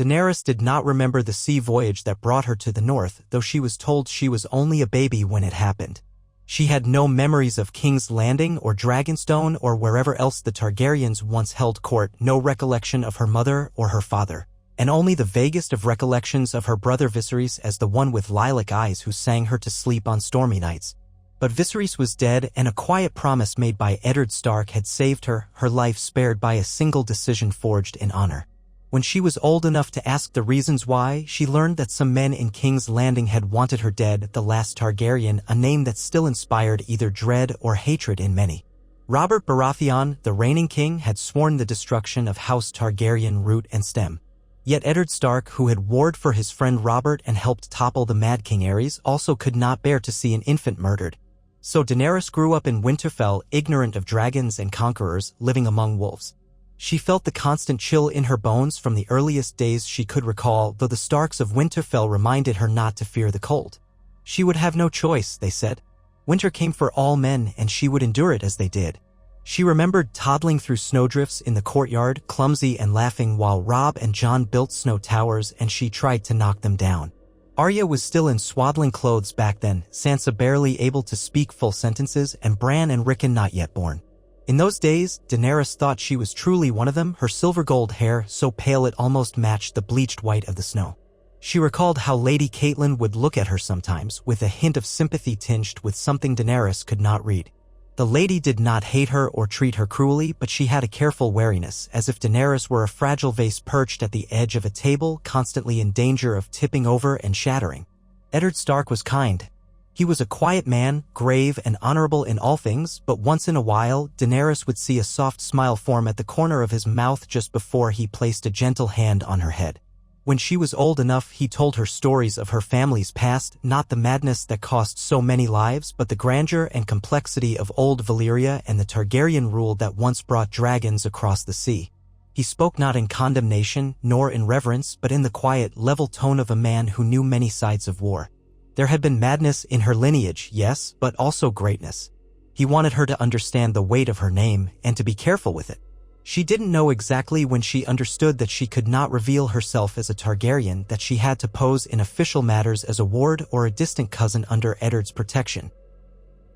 Daenerys did not remember the sea voyage that brought her to the north, though she was told she was only a baby when it happened. She had no memories of King's Landing or Dragonstone or wherever else the Targaryens once held court, no recollection of her mother or her father, and only the vaguest of recollections of her brother Viserys as the one with lilac eyes who sang her to sleep on stormy nights. But Viserys was dead, and a quiet promise made by Eddard Stark had saved her, her life spared by a single decision forged in honor. When she was old enough to ask the reasons why, she learned that some men in King's Landing had wanted her dead, the last Targaryen, a name that still inspired either dread or hatred in many. Robert Baratheon, the reigning king, had sworn the destruction of House Targaryen root and stem. Yet Eddard Stark, who had warred for his friend Robert and helped topple the Mad King Aerys, also could not bear to see an infant murdered. So Daenerys grew up in Winterfell, ignorant of dragons and conquerors, living among wolves. She felt the constant chill in her bones from the earliest days she could recall, though the Starks of Winterfell reminded her not to fear the cold. She would have no choice, they said. Winter came for all men, and she would endure it as they did. She remembered toddling through snowdrifts in the courtyard, clumsy and laughing while Robb and Jon built snow towers and she tried to knock them down. Arya was still in swaddling clothes back then, Sansa barely able to speak full sentences, and Bran and Rickon not yet born. In those days, Daenerys thought she was truly one of them, her silver-gold hair so pale it almost matched the bleached white of the snow. She recalled how Lady Catelyn would look at her sometimes, with a hint of sympathy tinged with something Daenerys could not read. The lady did not hate her or treat her cruelly, but she had a careful wariness, as if Daenerys were a fragile vase perched at the edge of a table, constantly in danger of tipping over and shattering. Eddard Stark was kind. He was a quiet man, grave and honorable in all things, but once in a while, Daenerys would see a soft smile form at the corner of his mouth just before he placed a gentle hand on her head. When she was old enough, he told her stories of her family's past, not the madness that cost so many lives, but the grandeur and complexity of old Valyria and the Targaryen rule that once brought dragons across the sea. He spoke not in condemnation, nor in reverence, but in the quiet, level tone of a man who knew many sides of war. There had been madness in her lineage, yes, but also greatness. He wanted her to understand the weight of her name, and to be careful with it. She didn't know exactly when she understood that she could not reveal herself as a Targaryen, that she had to pose in official matters as a ward or a distant cousin under Eddard's protection.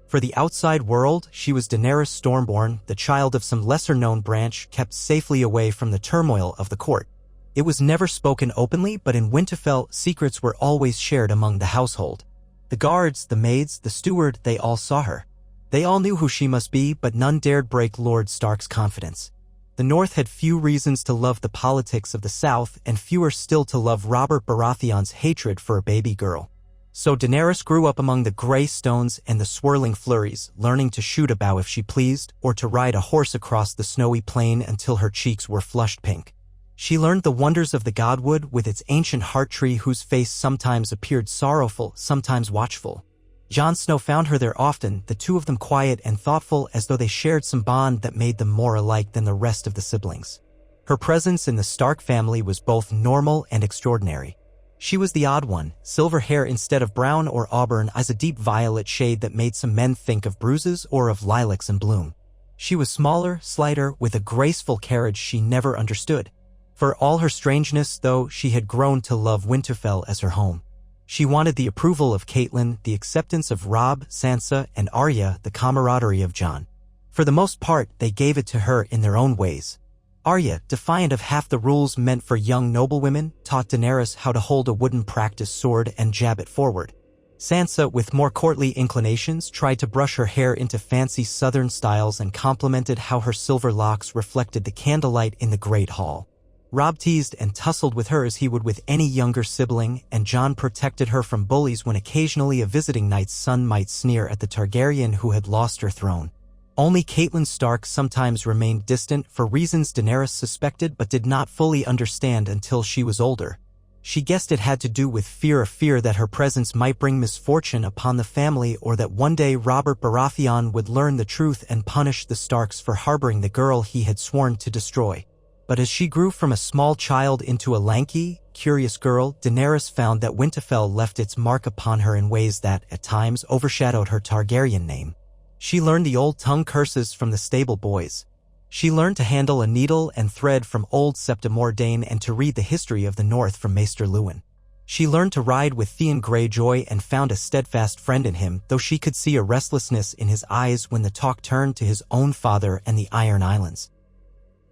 For the outside world, she was Daenerys Stormborn, the child of some lesser-known branch, kept safely away from the turmoil of the court. It was never spoken openly, but in Winterfell, secrets were always shared among the household. The guards, the maids, the steward, they all saw her. They all knew who she must be, but none dared break Lord Stark's confidence. The North had few reasons to love the politics of the South, and fewer still to love Robert Baratheon's hatred for a baby girl. So Daenerys grew up among the grey stones and the swirling flurries, learning to shoot a bow if she pleased, or to ride a horse across the snowy plain until her cheeks were flushed pink. She learned the wonders of the godwood with its ancient heart tree whose face sometimes appeared sorrowful, sometimes watchful. Jon Snow found her there often, the two of them quiet and thoughtful, as though they shared some bond that made them more alike than the rest of the siblings. Her presence in the Stark family was both normal and extraordinary. She was the odd one, silver hair instead of brown or auburn, eyes a deep violet shade that made some men think of bruises or of lilacs in bloom. She was smaller, slighter, with a graceful carriage she never understood. For all her strangeness, though, she had grown to love Winterfell as her home. She wanted the approval of Catelyn, the acceptance of Robb, Sansa, and Arya, the camaraderie of Jon. For the most part, they gave it to her in their own ways. Arya, defiant of half the rules meant for young noblewomen, taught Daenerys how to hold a wooden practice sword and jab it forward. Sansa, with more courtly inclinations, tried to brush her hair into fancy southern styles and complimented how her silver locks reflected the candlelight in the Great Hall. Robb teased and tussled with her as he would with any younger sibling, and Jon protected her from bullies when occasionally a visiting knight's son might sneer at the Targaryen who had lost her throne. Only Catelyn Stark sometimes remained distant for reasons Daenerys suspected but did not fully understand until she was older. She guessed it had to do with fear that her presence might bring misfortune upon the family, or that one day Robert Baratheon would learn the truth and punish the Starks for harboring the girl he had sworn to destroy. But as she grew from a small child into a lanky, curious girl, Daenerys found that Winterfell left its mark upon her in ways that, at times, overshadowed her Targaryen name. She learned the old tongue curses from the stable boys. She learned to handle a needle and thread from old Septa Mordain and to read the history of the North from Maester Luwin. She learned to ride with Theon Greyjoy and found a steadfast friend in him, though she could see a restlessness in his eyes when the talk turned to his own father and the Iron Islands.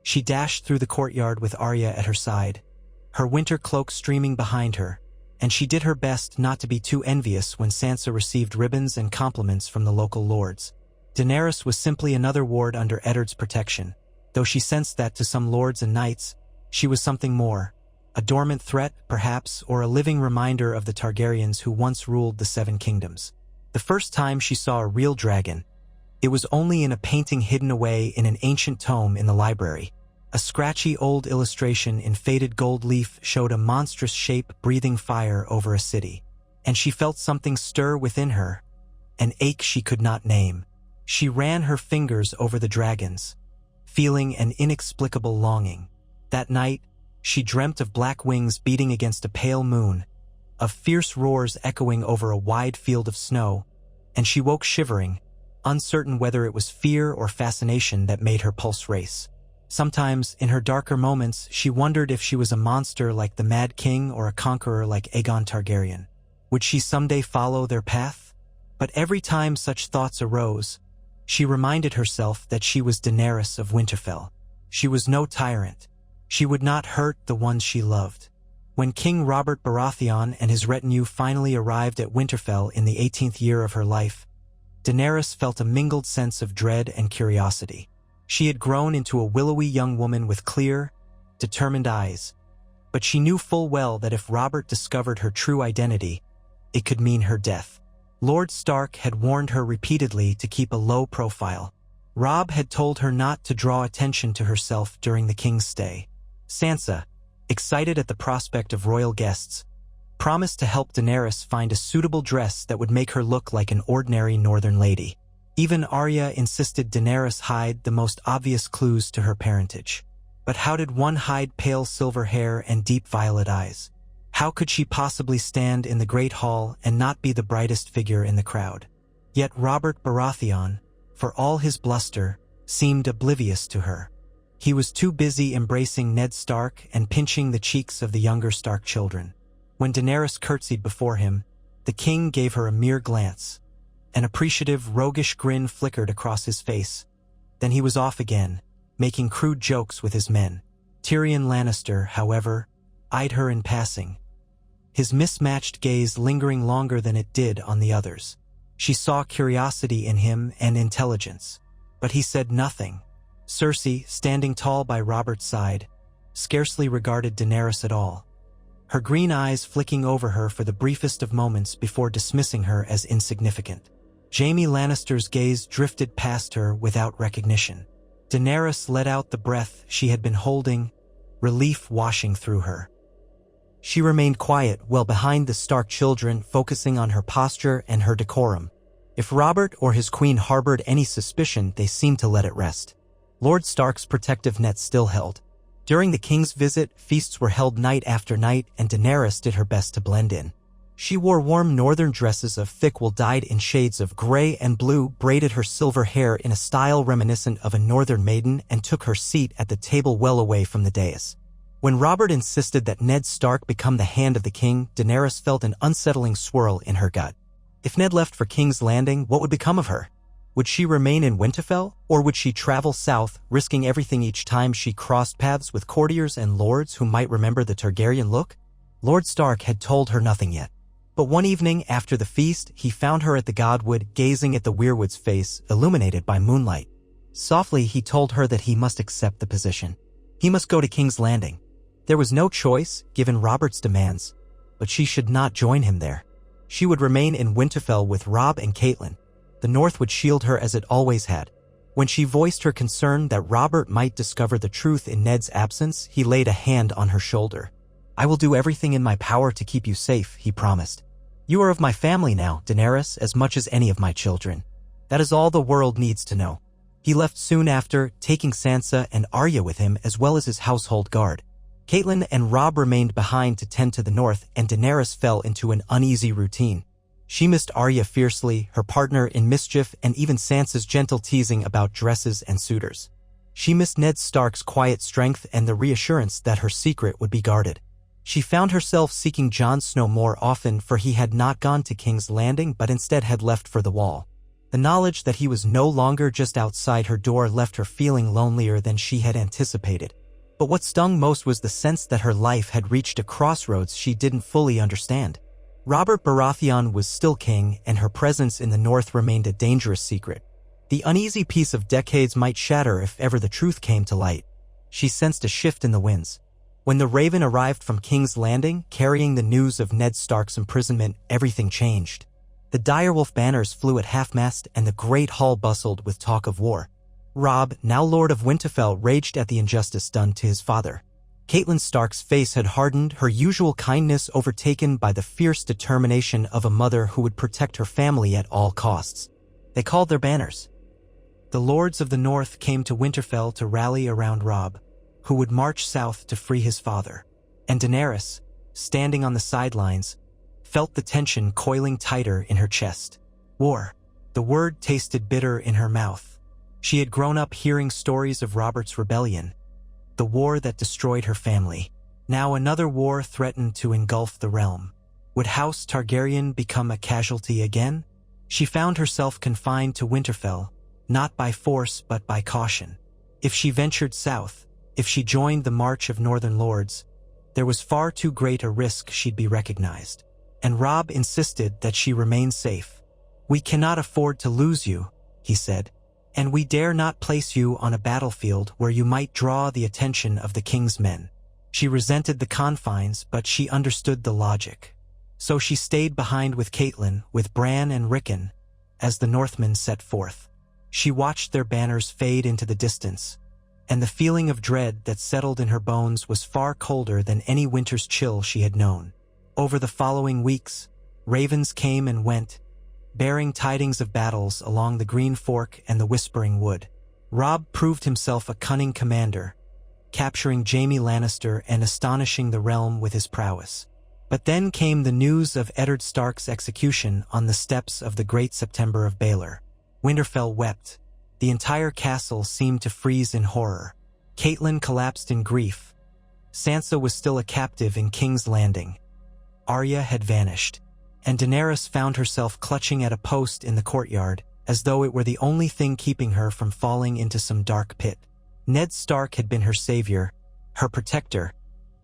She dashed through the courtyard with Arya at her side, her winter cloak streaming behind her, and she did her best not to be too envious when Sansa received ribbons and compliments from the local lords. Daenerys was simply another ward under Eddard's protection, though she sensed that to some lords and knights, she was something more. A dormant threat, perhaps, or a living reminder of the Targaryens who once ruled the Seven Kingdoms. The first time she saw a real dragon, it was only in a painting hidden away in an ancient tome in the library. A scratchy old illustration in faded gold leaf showed a monstrous shape breathing fire over a city. And she felt something stir within her, an ache she could not name. She ran her fingers over the dragons, feeling an inexplicable longing. That night, she dreamt of black wings beating against a pale moon, of fierce roars echoing over a wide field of snow, and she woke shivering, uncertain whether it was fear or fascination that made her pulse race. Sometimes, in her darker moments, she wondered if she was a monster like the Mad King or a conqueror like Aegon Targaryen. Would she someday follow their path? But every time such thoughts arose, she reminded herself that she was Daenerys of Winterfell. She was no tyrant. She would not hurt the ones she loved. When King Robert Baratheon and his retinue finally arrived at Winterfell in the 18th year of her life, Daenerys felt a mingled sense of dread and curiosity. She had grown into a willowy young woman with clear, determined eyes, but she knew full well that if Robert discovered her true identity, it could mean her death. Lord Stark had warned her repeatedly to keep a low profile. Robb had told her not to draw attention to herself during the king's stay. Sansa, excited at the prospect of royal guests, promised to help Daenerys find a suitable dress that would make her look like an ordinary northern lady. Even Arya insisted Daenerys hide the most obvious clues to her parentage. But how did one hide pale silver hair and deep violet eyes? How could she possibly stand in the Great Hall and not be the brightest figure in the crowd? Yet Robert Baratheon, for all his bluster, seemed oblivious to her. He was too busy embracing Ned Stark and pinching the cheeks of the younger Stark children. When Daenerys curtsied before him, the king gave her a mere glance. An appreciative, roguish grin flickered across his face. Then he was off again, making crude jokes with his men. Tyrion Lannister, however, eyed her in passing, his mismatched gaze lingering longer than it did on the others. She saw curiosity in him and intelligence, but he said nothing. Cersei, standing tall by Robert's side, scarcely regarded Daenerys at all, her green eyes flicking over her for the briefest of moments before dismissing her as insignificant. Jaime Lannister's gaze drifted past her without recognition. Daenerys let out the breath she had been holding, relief washing through her. She remained quiet, well behind the Stark children, focusing on her posture and her decorum. If Robert or his queen harbored any suspicion, they seemed to let it rest. Lord Stark's protective net still held. During the king's visit, feasts were held night after night, and Daenerys did her best to blend in. She wore warm northern dresses of thick wool dyed in shades of gray and blue, braided her silver hair in a style reminiscent of a northern maiden, and took her seat at the table well away from the dais. When Robert insisted that Ned Stark become the hand of the king, Daenerys felt an unsettling swirl in her gut. If Ned left for King's Landing, what would become of her? Would she remain in Winterfell, or would she travel south, risking everything each time she crossed paths with courtiers and lords who might remember the Targaryen look? Lord Stark had told her nothing yet. But one evening after the feast, he found her at the Godwood, gazing at the weirwood's face, illuminated by moonlight. Softly, he told her that he must accept the position. He must go to King's Landing. There was no choice, given Robert's demands, but she should not join him there. She would remain in Winterfell with Robb and Catelyn. The North would shield her as it always had. When she voiced her concern that Robert might discover the truth in Ned's absence, he laid a hand on her shoulder. "I will do everything in my power to keep you safe," he promised. "You are of my family now, Daenerys, as much as any of my children. That is all the world needs to know." He left soon after, taking Sansa and Arya with him as well as his household guard. Catelyn and Robb remained behind to tend to the north, and Daenerys fell into an uneasy routine. She missed Arya fiercely, her partner in mischief, and even Sansa's gentle teasing about dresses and suitors. She missed Ned Stark's quiet strength and the reassurance that her secret would be guarded. She found herself seeking Jon Snow more often, for he had not gone to King's Landing but instead had left for the Wall. The knowledge that he was no longer just outside her door left her feeling lonelier than she had anticipated. But what stung most was the sense that her life had reached a crossroads she didn't fully understand. Robert Baratheon was still king, and her presence in the north remained a dangerous secret. The uneasy peace of decades might shatter if ever the truth came to light. She sensed a shift in the winds. When the Raven arrived from King's Landing, carrying the news of Ned Stark's imprisonment, everything changed. The direwolf banners flew at half-mast, and the great hall bustled with talk of war. Robb, now Lord of Winterfell, raged at the injustice done to his father. Catelyn Stark's face had hardened, her usual kindness overtaken by the fierce determination of a mother who would protect her family at all costs. They called their banners. The lords of the north came to Winterfell to rally around Robb, who would march south to free his father. And Daenerys, standing on the sidelines, felt the tension coiling tighter in her chest. War. The word tasted bitter in her mouth. She had grown up hearing stories of Robert's rebellion, the war that destroyed her family. Now another war threatened to engulf the realm. Would House Targaryen become a casualty again? She found herself confined to Winterfell, not by force but by caution. If she ventured south, if she joined the march of northern lords, there was far too great a risk she'd be recognized. And Robb insisted that she remain safe. "We cannot afford to lose you," he said, "and we dare not place you on a battlefield where you might draw the attention of the king's men." She resented the confines, but she understood the logic. So she stayed behind with Catelyn, with Bran and Rickon, as the Northmen set forth. She watched their banners fade into the distance, and the feeling of dread that settled in her bones was far colder than any winter's chill she had known. Over the following weeks, ravens came and went, bearing tidings of battles along the Green Fork and the Whispering Wood. Robb proved himself a cunning commander, capturing Jaime Lannister and astonishing the realm with his prowess. But then came the news of Eddard Stark's execution on the steps of the Great September of Baelor. Winterfell wept. The entire castle seemed to freeze in horror. Catelyn collapsed in grief. Sansa was still a captive in King's Landing. Arya had vanished, and Daenerys found herself clutching at a post in the courtyard, as though it were the only thing keeping her from falling into some dark pit. Ned Stark had been her savior, her protector,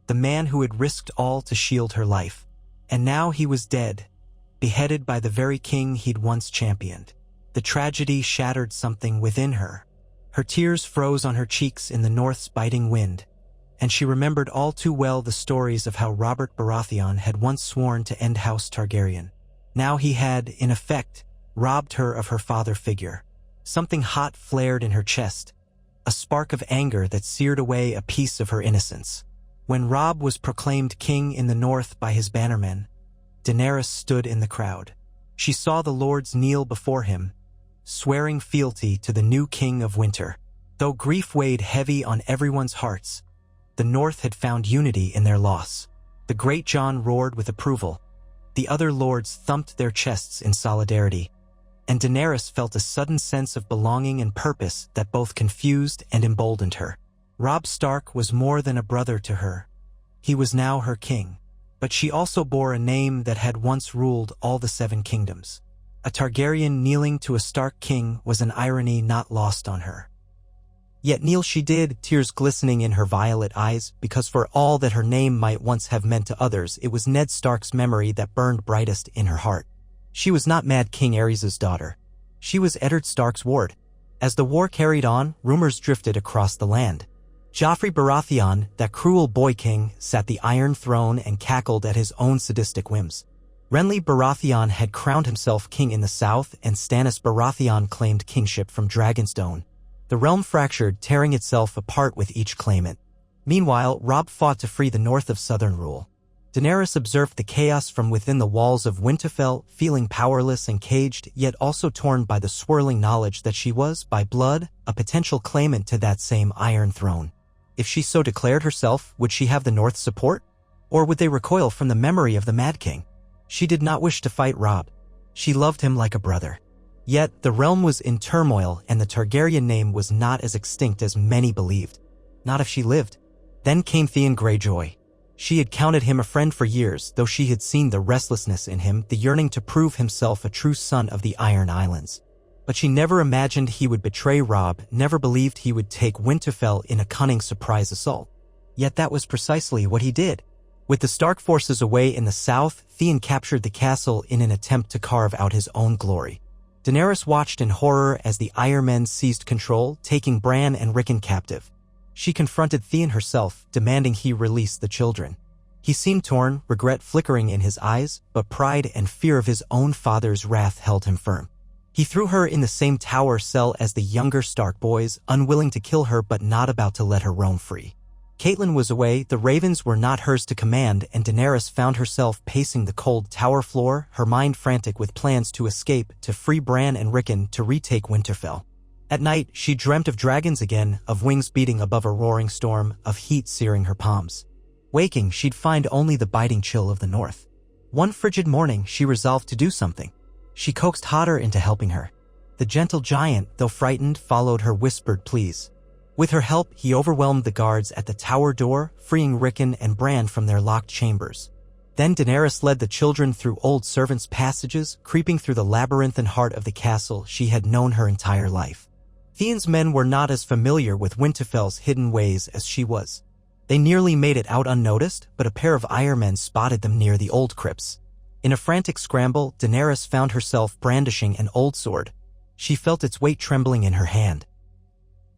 the man who had risked all to shield her life. And now he was dead, beheaded by the very king he'd once championed. The tragedy shattered something within her. Her tears froze on her cheeks in the north's biting wind, and she remembered all too well the stories of how Robert Baratheon had once sworn to end House Targaryen. Now he had, in effect, robbed her of her father figure. Something hot flared in her chest, a spark of anger that seared away a piece of her innocence. When Robb was proclaimed king in the north by his bannermen, Daenerys stood in the crowd. She saw the lords kneel before him, swearing fealty to the new king of winter. Though grief weighed heavy on everyone's hearts, the North had found unity in their loss. The Great Jon roared with approval. The other lords thumped their chests in solidarity, and Daenerys felt a sudden sense of belonging and purpose that both confused and emboldened her. Robb Stark was more than a brother to her. He was now her king, but she also bore a name that had once ruled all the Seven Kingdoms. A Targaryen kneeling to a Stark king was an irony not lost on her. Yet kneel she did, tears glistening in her violet eyes, because for all that her name might once have meant to others, it was Ned Stark's memory that burned brightest in her heart. She was not Mad King Aerys' daughter. She was Eddard Stark's ward. As the war carried on, rumors drifted across the land. Joffrey Baratheon, that cruel boy king, sat the Iron Throne and cackled at his own sadistic whims. Renly Baratheon had crowned himself king in the south, and Stannis Baratheon claimed kingship from Dragonstone. The realm fractured, tearing itself apart with each claimant. Meanwhile, Robb fought to free the north of southern rule. Daenerys observed the chaos from within the walls of Winterfell, feeling powerless and caged, yet also torn by the swirling knowledge that she was, by blood, a potential claimant to that same Iron Throne. If she so declared herself, would she have the North's support? Or would they recoil from the memory of the Mad King? She did not wish to fight Robb. She loved him like a brother. Yet, the realm was in turmoil and the Targaryen name was not as extinct as many believed. Not if she lived. Then came Theon Greyjoy. She had counted him a friend for years, though she had seen the restlessness in him, the yearning to prove himself a true son of the Iron Islands. But she never imagined he would betray Robb, never believed he would take Winterfell in a cunning surprise assault. Yet that was precisely what he did. With the Stark forces away in the south, Theon captured the castle in an attempt to carve out his own glory. Daenerys watched in horror as the Iron Men seized control, taking Bran and Rickon captive. She confronted Theon herself, demanding he release the children. He seemed torn, regret flickering in his eyes, but pride and fear of his own father's wrath held him firm. He threw her in the same tower cell as the younger Stark boys, unwilling to kill her but not about to let her roam free. Catelyn was away, the ravens were not hers to command, and Daenerys found herself pacing the cold tower floor, her mind frantic with plans to escape, to free Bran and Rickon, to retake Winterfell. At night, she dreamt of dragons again, of wings beating above a roaring storm, of heat searing her palms. Waking, she'd find only the biting chill of the north. One frigid morning, she resolved to do something. She coaxed Hodder into helping her. The gentle giant, though frightened, followed her whispered pleas. With her help, he overwhelmed the guards at the tower door, freeing Rickon and Bran from their locked chambers. Then Daenerys led the children through old servants' passages, creeping through the labyrinthine heart of the castle she had known her entire life. Theon's men were not as familiar with Winterfell's hidden ways as she was. They nearly made it out unnoticed, but a pair of Ironmen spotted them near the old crypts. In a frantic scramble, Daenerys found herself brandishing an old sword. She felt its weight trembling in her hand.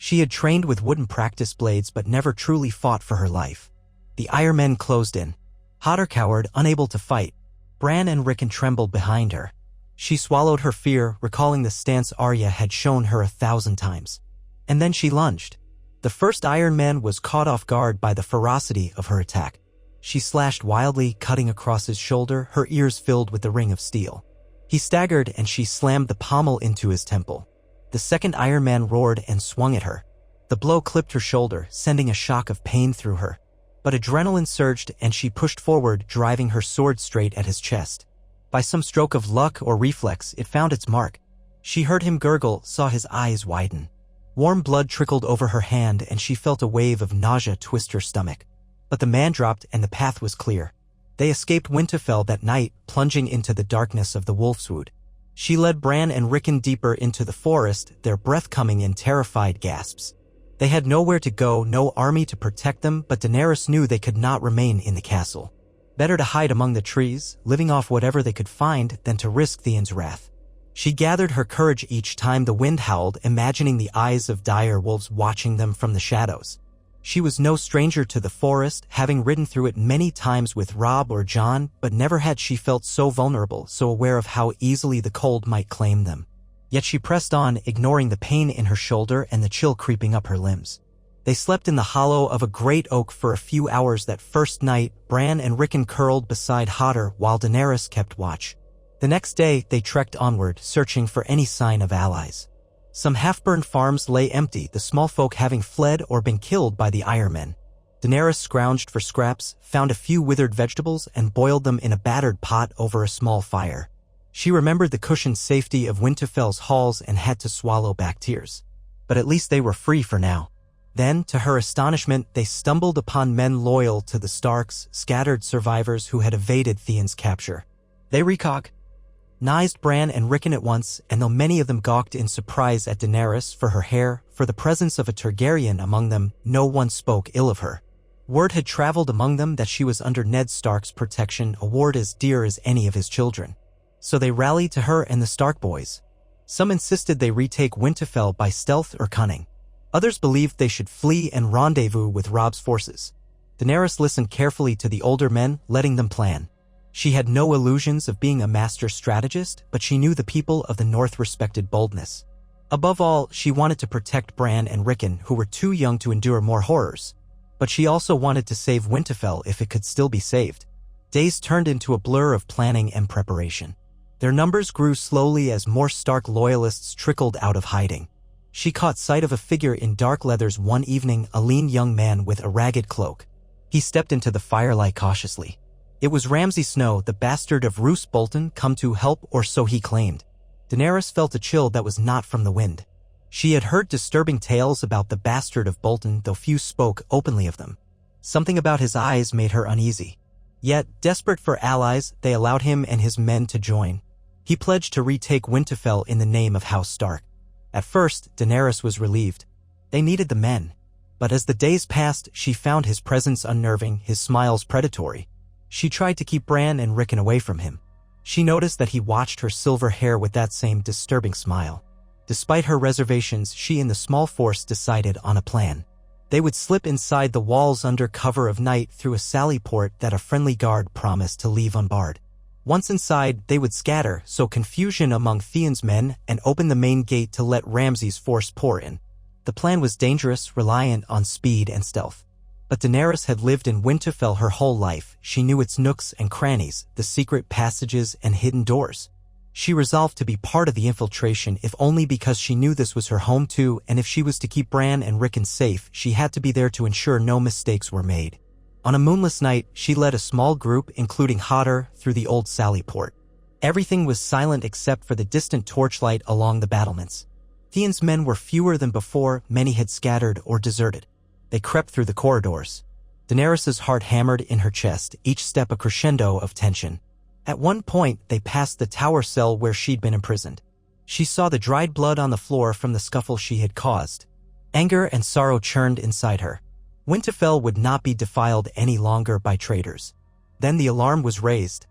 She had trained with wooden practice blades but never truly fought for her life. The Ironmen closed in. Hodder cowered, unable to fight. Bran and Rickon trembled behind her. She swallowed her fear, recalling the stance Arya had shown her 1,000 times. And then she lunged. The first Iron Man was caught off guard by the ferocity of her attack. She slashed wildly, cutting across his shoulder, her ears filled with the ring of steel. He staggered and she slammed the pommel into his temple. The second Iron Man roared and swung at her. The blow clipped her shoulder, sending a shock of pain through her. But adrenaline surged and she pushed forward, driving her sword straight at his chest. By some stroke of luck or reflex, it found its mark. She heard him gurgle, saw his eyes widen. Warm blood trickled over her hand and she felt a wave of nausea twist her stomach. But the man dropped and the path was clear. They escaped Winterfell that night, plunging into the darkness of the Wolfswood. She led Bran and Rickon deeper into the forest, their breath coming in terrified gasps. They had nowhere to go, no army to protect them, but Daenerys knew they could not remain in the castle. Better to hide among the trees, living off whatever they could find, than to risk Theon's wrath. She gathered her courage each time the wind howled, imagining the eyes of dire wolves watching them from the shadows. She was no stranger to the forest, having ridden through it many times with Robb or Jon, but never had she felt so vulnerable, so aware of how easily the cold might claim them. Yet she pressed on, ignoring the pain in her shoulder and the chill creeping up her limbs. They slept in the hollow of a great oak for a few hours that first night. Bran and Rickon curled beside Hodder while Daenerys kept watch. The next day, they trekked onward, searching for any sign of allies. Some half-burned farms lay empty, the small folk having fled or been killed by the Ironmen. Daenerys scrounged for scraps, found a few withered vegetables, and boiled them in a battered pot over a small fire. She remembered the cushioned safety of Winterfell's halls and had to swallow back tears. But at least they were free for now. Then, to her astonishment, they stumbled upon men loyal to the Starks, scattered survivors who had evaded Theon's capture. They recognized Bran and Rickon at once, and though many of them gawked in surprise at Daenerys for her hair, for the presence of a Targaryen among them, no one spoke ill of her. Word had traveled among them that she was under Ned Stark's protection, a ward as dear as any of his children. So they rallied to her and the Stark boys. Some insisted they retake Winterfell by stealth or cunning. Others believed they should flee and rendezvous with Robb's forces. Daenerys listened carefully to the older men, letting them plan. She had no illusions of being a master strategist, but she knew the people of the North respected boldness. Above all, she wanted to protect Bran and Rickon, who were too young to endure more horrors. But she also wanted to save Winterfell if it could still be saved. Days turned into a blur of planning and preparation. Their numbers grew slowly as more Stark loyalists trickled out of hiding. She caught sight of a figure in dark leathers one evening, a lean young man with a ragged cloak. He stepped into the firelight cautiously. It was Ramsay Snow, the bastard of Roose Bolton, come to help, or so he claimed. Daenerys felt a chill that was not from the wind. She had heard disturbing tales about the bastard of Bolton, though few spoke openly of them. Something about his eyes made her uneasy. Yet, desperate for allies, they allowed him and his men to join. He pledged to retake Winterfell in the name of House Stark. At first, Daenerys was relieved. They needed the men. But as the days passed, she found his presence unnerving, his smiles predatory. She tried to keep Bran and Rickon away from him. She noticed that he watched her silver hair with that same disturbing smile. Despite her reservations, she and the small force decided on a plan. They would slip inside the walls under cover of night through a sally port that a friendly guard promised to leave unbarred. Once inside, they would scatter, sow confusion among Theon's men, and open the main gate to let Ramsay's force pour in. The plan was dangerous, reliant on speed and stealth. But Daenerys had lived in Winterfell her whole life. She knew its nooks and crannies, the secret passages and hidden doors. She resolved to be part of the infiltration, if only because she knew this was her home too, and if she was to keep Bran and Rickon safe, she had to be there to ensure no mistakes were made. On a moonless night, she led a small group, including Hodder, through the old sally port. Everything was silent except for the distant torchlight along the battlements. Theon's men were fewer than before, many had scattered or deserted. They crept through the corridors. Daenerys's heart hammered in her chest, each step a crescendo of tension. At one point, they passed the tower cell where she'd been imprisoned. She saw the dried blood on the floor from the scuffle she had caused. Anger and sorrow churned inside her. Winterfell would not be defiled any longer by traitors. Then the alarm was raised.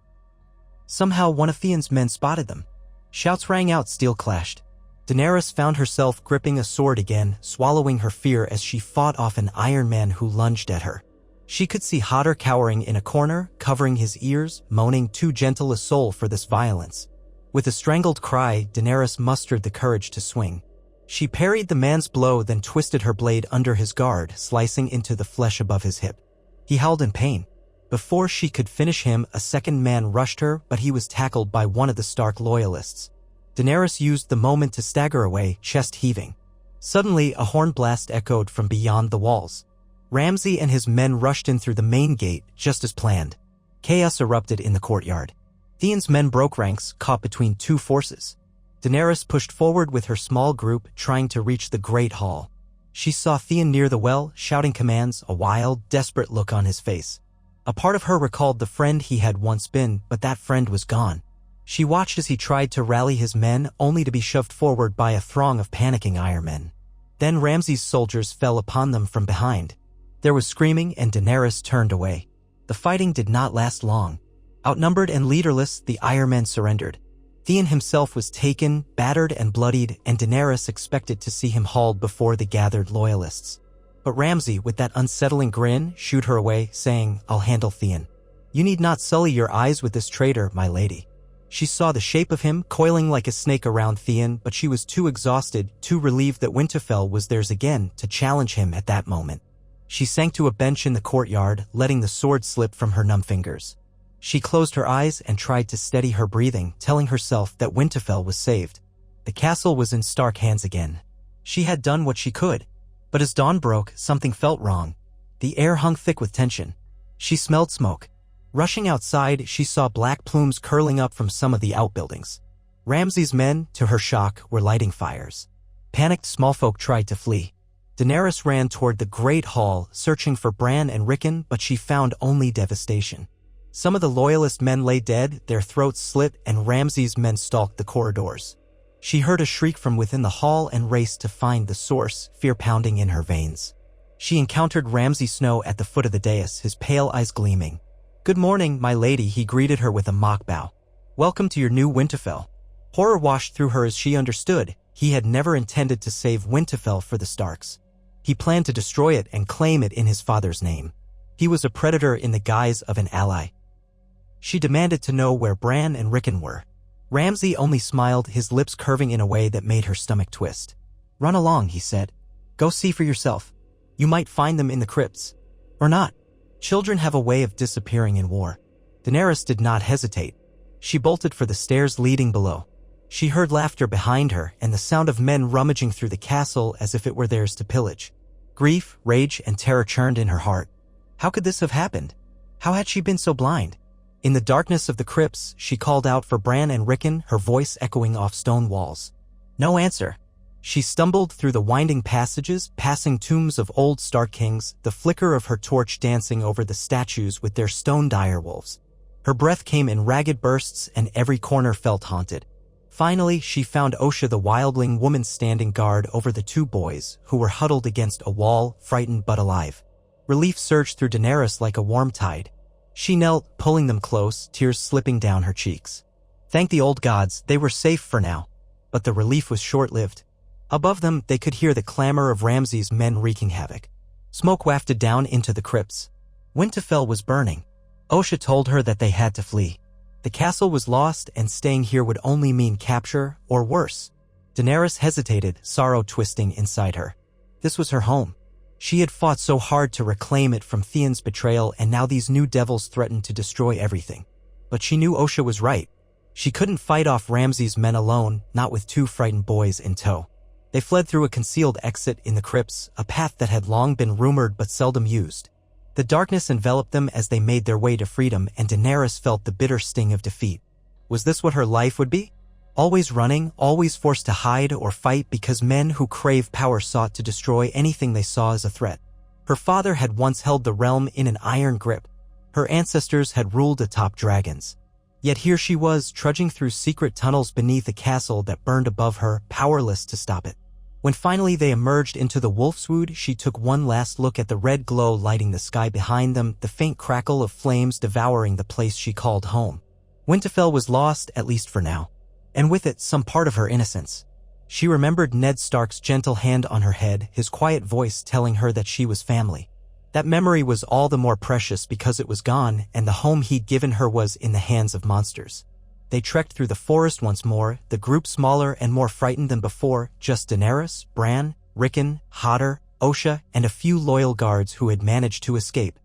Somehow one of Theon's men spotted them. Shouts rang out, steel clashed. Daenerys found herself gripping a sword again, swallowing her fear as she fought off an Iron Man who lunged at her. She could see Hodder cowering in a corner, covering his ears, moaning too gentle a soul for this violence. With a strangled cry, Daenerys mustered the courage to swing. She parried the man's blow, then twisted her blade under his guard, slicing into the flesh above his hip. He howled in pain. Before she could finish him, a second man rushed her, but he was tackled by one of the Stark loyalists. Daenerys used the moment to stagger away, chest heaving. Suddenly, a horn blast echoed from beyond the walls. Ramsay and his men rushed in through the main gate, just as planned. Chaos erupted in the courtyard. Theon's men broke ranks, caught between two forces. Daenerys pushed forward with her small group, trying to reach the Great Hall. She saw Theon near the well, shouting commands, a wild, desperate look on his face. A part of her recalled the friend he had once been, but that friend was gone. She watched as he tried to rally his men, only to be shoved forward by a throng of panicking Iron Men. Then Ramsay's soldiers fell upon them from behind. There was screaming, and Daenerys turned away. The fighting did not last long. Outnumbered and leaderless, the Iron Men surrendered. Theon himself was taken, battered and bloodied, and Daenerys expected to see him hauled before the gathered loyalists. But Ramsay, with that unsettling grin, shooed her away, saying, "I'll handle Theon. You need not sully your eyes with this traitor, my lady." She saw the shape of him, coiling like a snake around Theon, but she was too exhausted, too relieved that Winterfell was theirs again, to challenge him at that moment. She sank to a bench in the courtyard, letting the sword slip from her numb fingers. She closed her eyes and tried to steady her breathing, telling herself that Winterfell was saved. The castle was in Stark hands again. She had done what she could. But as dawn broke, something felt wrong. The air hung thick with tension. She smelled smoke. Rushing outside, she saw black plumes curling up from some of the outbuildings. Ramsay's men, to her shock, were lighting fires. Panicked small folk tried to flee. Daenerys ran toward the Great Hall, searching for Bran and Rickon, but she found only devastation. Some of the loyalist men lay dead, their throats slit, and Ramsay's men stalked the corridors. She heard a shriek from within the hall and raced to find the source, fear pounding in her veins. She encountered Ramsay Snow at the foot of the dais, his pale eyes gleaming. "Good morning, my lady," he greeted her with a mock bow. "Welcome to your new Winterfell." Horror washed through her as she understood. He had never intended to save Winterfell for the Starks. He planned to destroy it and claim it in his father's name. He was a predator in the guise of an ally. She demanded to know where Bran and Rickon were. Ramsay only smiled, his lips curving in a way that made her stomach twist. "Run along," he said. "Go see for yourself. You might find them in the crypts. Or not. Children have a way of disappearing in war." Daenerys did not hesitate. She bolted for the stairs leading below. She heard laughter behind her and the sound of men rummaging through the castle as if it were theirs to pillage. Grief, rage, and terror churned in her heart. How could this have happened? How had she been so blind? In the darkness of the crypts, she called out for Bran and Rickon, her voice echoing off stone walls. No answer. She stumbled through the winding passages, passing tombs of old Stark kings, the flicker of her torch dancing over the statues with their stone direwolves. Her breath came in ragged bursts and every corner felt haunted. Finally, she found Osha the wildling woman standing guard over the two boys, who were huddled against a wall, frightened but alive. Relief surged through Daenerys like a warm tide. She knelt, pulling them close, tears slipping down her cheeks. Thank the old gods, they were safe for now. But the relief was short-lived. Above them, they could hear the clamor of Ramsay's men wreaking havoc. Smoke wafted down into the crypts. Winterfell was burning. Osha told her that they had to flee. The castle was lost, and staying here would only mean capture, or worse. Daenerys hesitated, sorrow twisting inside her. This was her home. She had fought so hard to reclaim it from Theon's betrayal, and now these new devils threatened to destroy everything. But she knew Osha was right. She couldn't fight off Ramsay's men alone, not with two frightened boys in tow. They fled through a concealed exit in the crypts, a path that had long been rumored but seldom used. The darkness enveloped them as they made their way to freedom, and Daenerys felt the bitter sting of defeat. Was this what her life would be? Always running, always forced to hide or fight because men who crave power sought to destroy anything they saw as a threat. Her father had once held the realm in an iron grip. Her ancestors had ruled atop dragons. Yet here she was, trudging through secret tunnels beneath a castle that burned above her, powerless to stop it. When finally they emerged into the Wolfswood, she took one last look at the red glow lighting the sky behind them, the faint crackle of flames devouring the place she called home. Winterfell was lost, at least for now. And with it, some part of her innocence. She remembered Ned Stark's gentle hand on her head, his quiet voice telling her that she was family. That memory was all the more precious because it was gone, and the home he'd given her was in the hands of monsters. They trekked through the forest once more, the group smaller and more frightened than before, just Daenerys, Bran, Rickon, Hodder, Osha, and a few loyal guards who had managed to escape.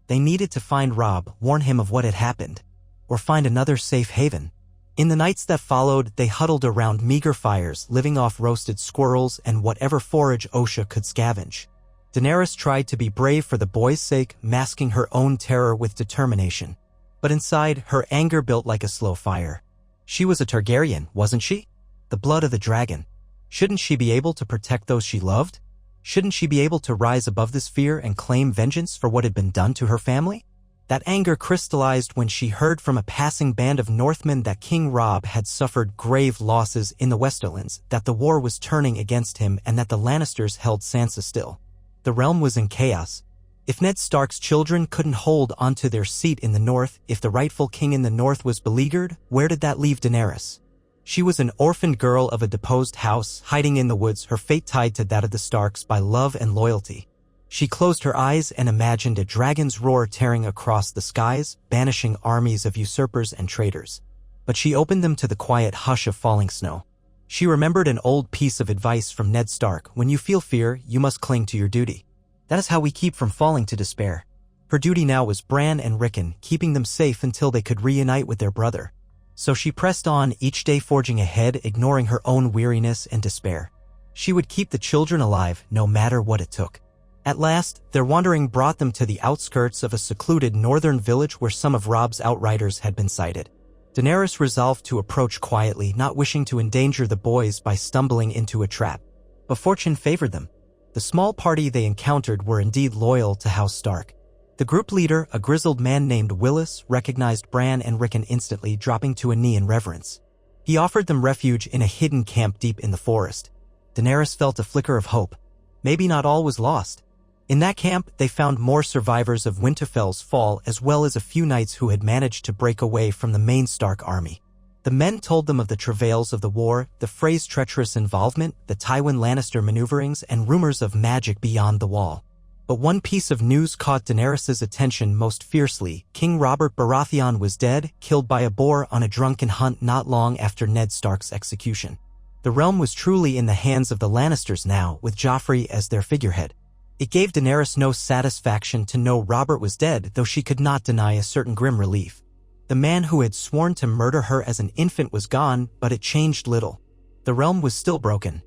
They needed to find Robb, warn him of what had happened, or find another safe haven. In the nights that followed, they huddled around meager fires, living off roasted squirrels and whatever forage Osha could scavenge. Daenerys tried to be brave for the boys' sake, masking her own terror with determination. But inside, her anger built like a slow fire. She was a Targaryen, wasn't she? The blood of the dragon. Shouldn't she be able to protect those she loved? Shouldn't she be able to rise above this fear and claim vengeance for what had been done to her family? That anger crystallized when she heard from a passing band of Northmen that King Robb had suffered grave losses in the Westerlands, that the war was turning against him, and that the Lannisters held Sansa still. The realm was in chaos. If Ned Stark's children couldn't hold onto their seat in the north, if the rightful king in the north was beleaguered, where did that leave Daenerys? She was an orphaned girl of a deposed house, hiding in the woods, her fate tied to that of the Starks by love and loyalty. She closed her eyes and imagined a dragon's roar tearing across the skies, banishing armies of usurpers and traitors. But she opened them to the quiet hush of falling snow. She remembered an old piece of advice from Ned Stark: when you feel fear, you must cling to your duty. That is how we keep from falling to despair. Her duty now was Bran and Rickon, keeping them safe until they could reunite with their brother. So she pressed on, each day forging ahead, ignoring her own weariness and despair. She would keep the children alive, no matter what it took. At last, their wandering brought them to the outskirts of a secluded northern village where some of Robb's outriders had been sighted. Daenerys resolved to approach quietly, not wishing to endanger the boys by stumbling into a trap. But fortune favored them. The small party they encountered were indeed loyal to House Stark. The group leader, a grizzled man named Willis, recognized Bran and Rickon instantly, dropping to a knee in reverence. He offered them refuge in a hidden camp deep in the forest. Daenerys felt a flicker of hope. Maybe not all was lost. In that camp, they found more survivors of Winterfell's fall, as well as a few knights who had managed to break away from the main Stark army. The men told them of the travails of the war, the Frey's treacherous involvement, the Tywin Lannister maneuverings, and rumors of magic beyond the wall. But one piece of news caught Daenerys' attention most fiercely. King Robert Baratheon was dead, killed by a boar on a drunken hunt not long after Ned Stark's execution. The realm was truly in the hands of the Lannisters now, with Joffrey as their figurehead. It gave Daenerys no satisfaction to know Robert was dead, though she could not deny a certain grim relief. The man who had sworn to murder her as an infant was gone, but it changed little. The realm was still broken.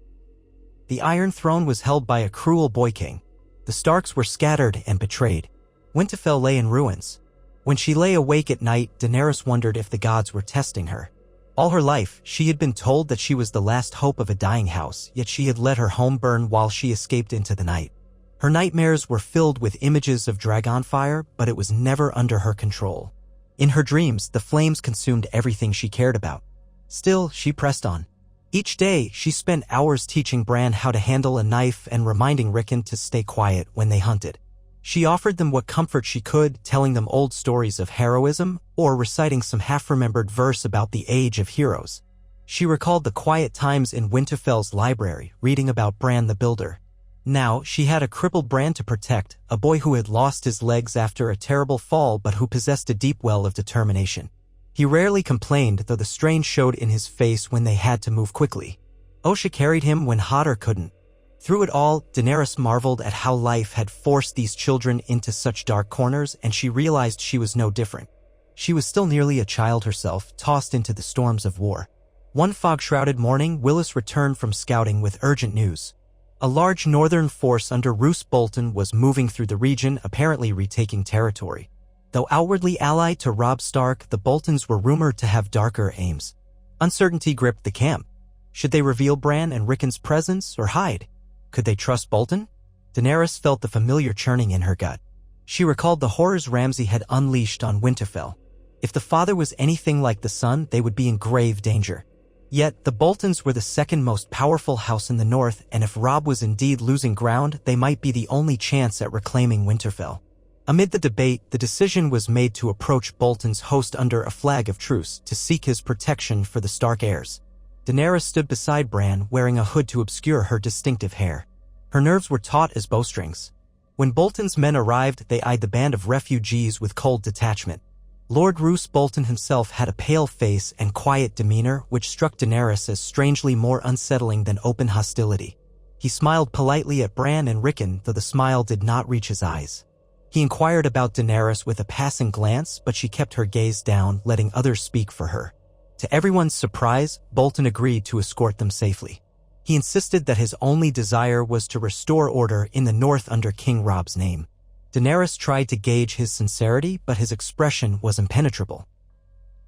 The Iron Throne was held by a cruel boy king. The Starks were scattered and betrayed. Winterfell lay in ruins. When she lay awake at night, Daenerys wondered if the gods were testing her. All her life, she had been told that she was the last hope of a dying house, yet she had let her home burn while she escaped into the night. Her nightmares were filled with images of dragonfire, but it was never under her control. In her dreams, the flames consumed everything she cared about. Still, she pressed on. Each day, she spent hours teaching Bran how to handle a knife and reminding Rickon to stay quiet when they hunted. She offered them what comfort she could, telling them old stories of heroism or reciting some half-remembered verse about the age of heroes. She recalled the quiet times in Winterfell's library, reading about Bran the Builder. Now, she had a crippled Bran to protect, a boy who had lost his legs after a terrible fall but who possessed a deep well of determination. He rarely complained, though the strain showed in his face when they had to move quickly. Osha carried him when Hodder couldn't. Through it all, Daenerys marveled at how life had forced these children into such dark corners, and she realized she was no different. She was still nearly a child herself, tossed into the storms of war. One fog-shrouded morning, Willis returned from scouting with urgent news. A large northern force under Roose Bolton was moving through the region, apparently retaking territory. Though outwardly allied to Robb Stark, the Boltons were rumored to have darker aims. Uncertainty gripped the camp. Should they reveal Bran and Rickon's presence or hide? Could they trust Bolton? Daenerys felt the familiar churning in her gut. She recalled the horrors Ramsay had unleashed on Winterfell. If the father was anything like the son, they would be in grave danger. Yet, the Boltons were the second most powerful house in the north, and if Robb was indeed losing ground, they might be the only chance at reclaiming Winterfell. Amid the debate, the decision was made to approach Bolton's host under a flag of truce to seek his protection for the Stark heirs. Daenerys stood beside Bran, wearing a hood to obscure her distinctive hair. Her nerves were taut as bowstrings. When Bolton's men arrived, they eyed the band of refugees with cold detachment. Lord Roose Bolton himself had a pale face and quiet demeanor, which struck Daenerys as strangely more unsettling than open hostility. He smiled politely at Bran and Rickon, though the smile did not reach his eyes. He inquired about Daenerys with a passing glance, but she kept her gaze down, letting others speak for her. To everyone's surprise, Bolton agreed to escort them safely. He insisted that his only desire was to restore order in the north under King Robb's name. Daenerys tried to gauge his sincerity, but his expression was impenetrable.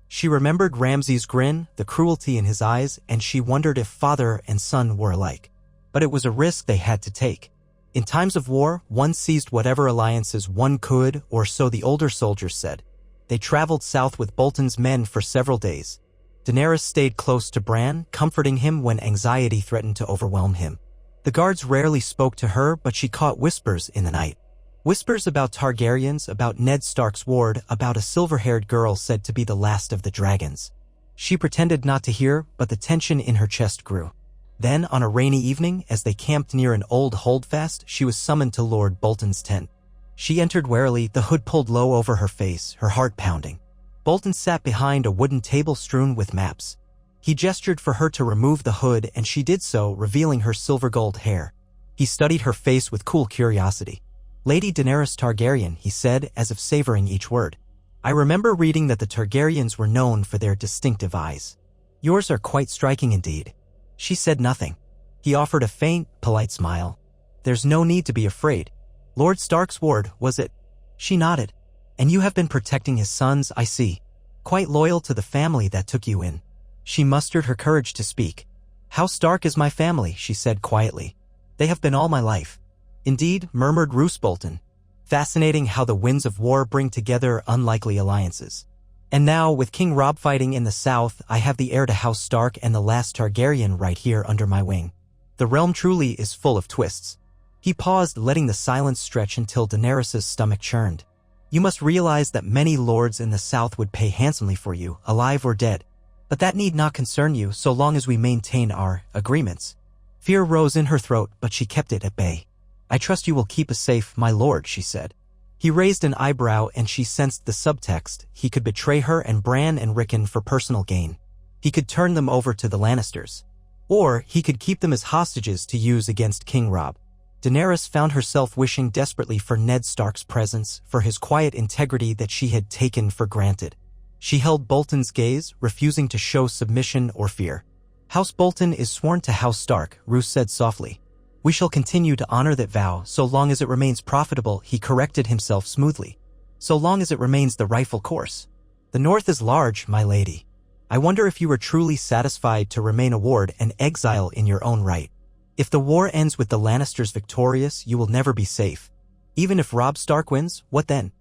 She remembered Ramsay's grin, the cruelty in his eyes, and she wondered if father and son were alike. But it was a risk they had to take. In times of war, one seized whatever alliances one could, or so the older soldiers said. They traveled south with Bolton's men for several days. Daenerys stayed close to Bran, comforting him when anxiety threatened to overwhelm him. The guards rarely spoke to her, but she caught whispers in the night. Whispers about Targaryens, about Ned Stark's ward, about a silver-haired girl said to be the last of the dragons. She pretended not to hear, but the tension in her chest grew. Then, on a rainy evening, as they camped near an old holdfast, she was summoned to Lord Bolton's tent. She entered warily, the hood pulled low over her face, her heart pounding. Bolton sat behind a wooden table strewn with maps. He gestured for her to remove the hood, and she did so, revealing her silver-gold hair. He studied her face with cool curiosity. "Lady Daenerys Targaryen," he said, as if savoring each word. "I remember reading that the Targaryens were known for their distinctive eyes. Yours are quite striking indeed." She said nothing. He offered a faint, polite smile. "There's no need to be afraid. Lord Stark's ward, was it?" She nodded. "And you have been protecting his sons, I see. Quite loyal to the family that took you in." She mustered her courage to speak. "House Stark is my family," she said quietly. "They have been all my life." "Indeed," murmured Roose Bolton. "Fascinating how the winds of war bring together unlikely alliances. And now, with King Robb fighting in the south, I have the heir to House Stark and the last Targaryen right here under my wing. The realm truly is full of twists." He paused, letting the silence stretch until Daenerys' stomach churned. "You must realize that many lords in the south would pay handsomely for you, alive or dead. But that need not concern you so long as we maintain our agreements." Fear rose in her throat, but she kept it at bay. "I trust you will keep us safe, my lord," she said. He raised an eyebrow, and she sensed the subtext. He could betray her and Bran and Rickon for personal gain. He could turn them over to the Lannisters. Or he could keep them as hostages to use against King Robb. Daenerys found herself wishing desperately for Ned Stark's presence, for his quiet integrity that she had taken for granted. She held Bolton's gaze, refusing to show submission or fear. "House Bolton is sworn to House Stark," Roose said softly. "We shall continue to honor that vow so long as it remains profitable," he corrected himself smoothly. so long as it remains the rightful course. The North is large, my lady. I wonder if you are truly satisfied to remain a ward and exile in your own right. If the war ends with the Lannisters victorious, you will never be safe. Even if Robb Stark wins, what then?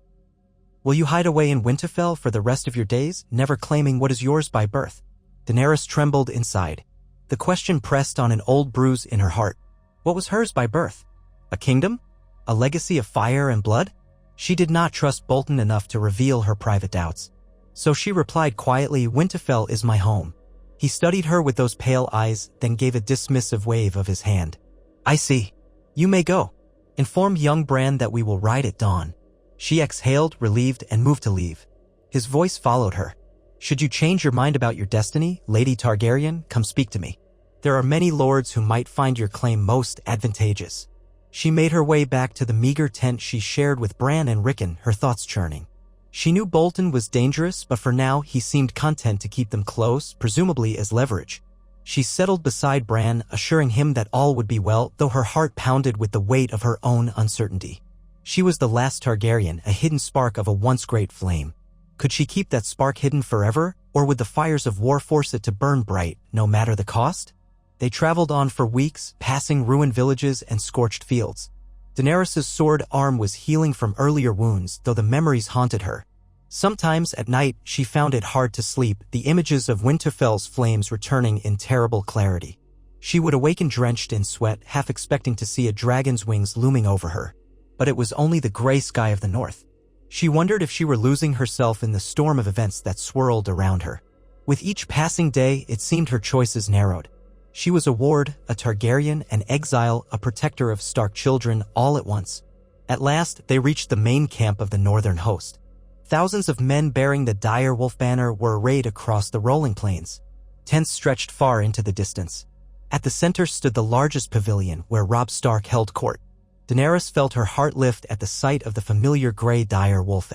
Will you hide away in Winterfell for the rest of your days, never claiming what is yours by birth? Daenerys trembled inside. The question pressed on an old bruise in her heart. What was hers by birth? A kingdom? A legacy of fire and blood? She did not trust Bolton enough to reveal her private doubts. So she replied quietly, Winterfell is my home. He studied her with those pale eyes, then gave a dismissive wave of his hand. I see. You may go. Inform young Bran that we will ride at dawn. She exhaled, relieved, and moved to leave. His voice followed her. Should you change your mind about your destiny, Lady Targaryen, come speak to me. There are many lords who might find your claim most advantageous. She made her way back to the meager tent she shared with Bran and Rickon, her thoughts churning. She knew Bolton was dangerous, but for now he seemed content to keep them close, presumably as leverage. She settled beside Bran, assuring him that all would be well, though her heart pounded with the weight of her own uncertainty. She was the last Targaryen, a hidden spark of a once great flame. Could she keep that spark hidden forever, or would the fires of war force it to burn bright, no matter the cost? They traveled on for weeks, passing ruined villages and scorched fields. Daenerys' sword arm was healing from earlier wounds, though the memories haunted her. Sometimes at night she found it hard to sleep, the images of Winterfell's flames returning in terrible clarity. She would awaken drenched in sweat, half expecting to see a dragon's wings looming over her. But it was only the gray sky of the north. She wondered if she were losing herself in the storm of events that swirled around her. With each passing day, it seemed her choices narrowed. She was a ward, a Targaryen, an exile, a protector of Stark children, all at once. At last, they reached the main camp of the northern host. Thousands of men bearing the dire wolf banner were arrayed across the rolling plains. Tents stretched far into the distance. At the center stood the largest pavilion where Robb Stark held court. Daenerys felt her heart lift at the sight of the familiar gray dire wolf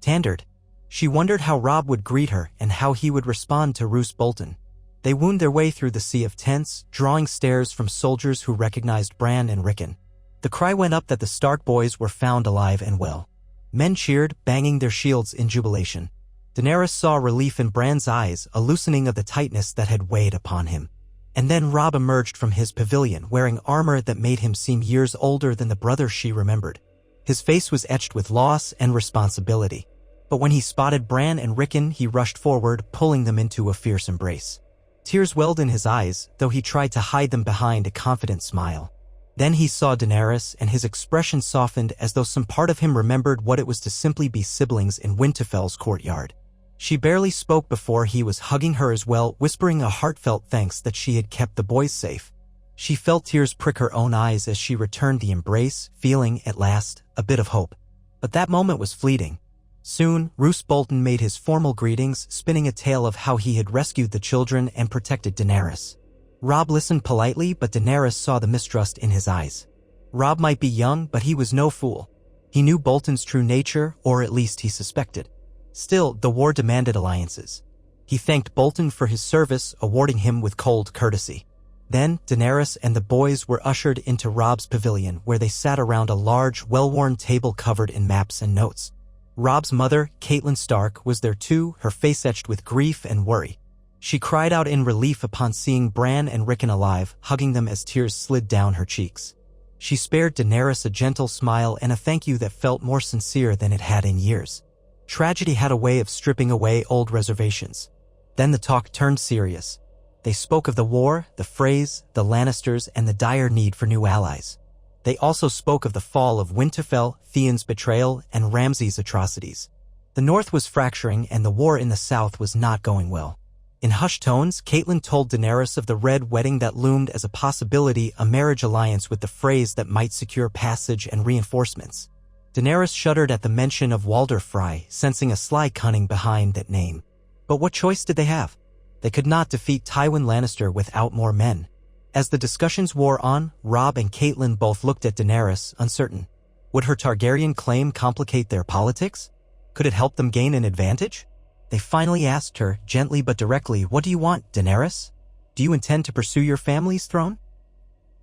standard. She wondered how Robb would greet her and how he would respond to Roose Bolton. They wound their way through the sea of tents, drawing stares from soldiers who recognized Bran and Rickon. The cry went up that the Stark boys were found alive and well. Men cheered, banging their shields in jubilation. Daenerys saw relief in Bran's eyes, a loosening of the tightness that had weighed upon him. And then Robb emerged from his pavilion, wearing armor that made him seem years older than the brother she remembered. His face was etched with loss and responsibility. But when he spotted Bran and Rickon, he rushed forward, pulling them into a fierce embrace. Tears welled in his eyes, though he tried to hide them behind a confident smile. Then he saw Daenerys, and his expression softened as though some part of him remembered what it was to simply be siblings in Winterfell's courtyard. She barely spoke before he was hugging her as well, whispering a heartfelt thanks that she had kept the boys safe. She felt tears prick her own eyes as she returned the embrace, feeling, at last, a bit of hope. But that moment was fleeting. Soon, Roose Bolton made his formal greetings, spinning a tale of how he had rescued the children and protected Daenerys. Robb listened politely, but Daenerys saw the mistrust in his eyes. Robb might be young, but he was no fool. He knew Bolton's true nature, or at least he suspected. Still, the war demanded alliances. He thanked Bolton for his service, awarding him with cold courtesy. Then, Daenerys and the boys were ushered into Robb's pavilion, where they sat around a large, well-worn table covered in maps and notes. Robb's mother, Catelyn Stark, was there too, her face etched with grief and worry. She cried out in relief upon seeing Bran and Rickon alive, hugging them as tears slid down her cheeks. She spared Daenerys a gentle smile and a thank you that felt more sincere than it had in years. Tragedy had a way of stripping away old reservations. Then the talk turned serious. They spoke of the war, the Freys, the Lannisters, and the dire need for new allies. They also spoke of the fall of Winterfell, Theon's betrayal, and Ramsay's atrocities. The North was fracturing, and the war in the South was not going well. In hushed tones, Catelyn told Daenerys of the Red Wedding that loomed as a possibility, a marriage alliance with the Freys that might secure passage and reinforcements. Daenerys shuddered at the mention of Walder Frey, sensing a sly cunning behind that name. But what choice did they have? They could not defeat Tywin Lannister without more men. As the discussions wore on, Robb and Catelyn both looked at Daenerys, uncertain. Would her Targaryen claim complicate their politics? Could it help them gain an advantage? They finally asked her, gently but directly, "What do you want, Daenerys? Do you intend to pursue your family's throne?"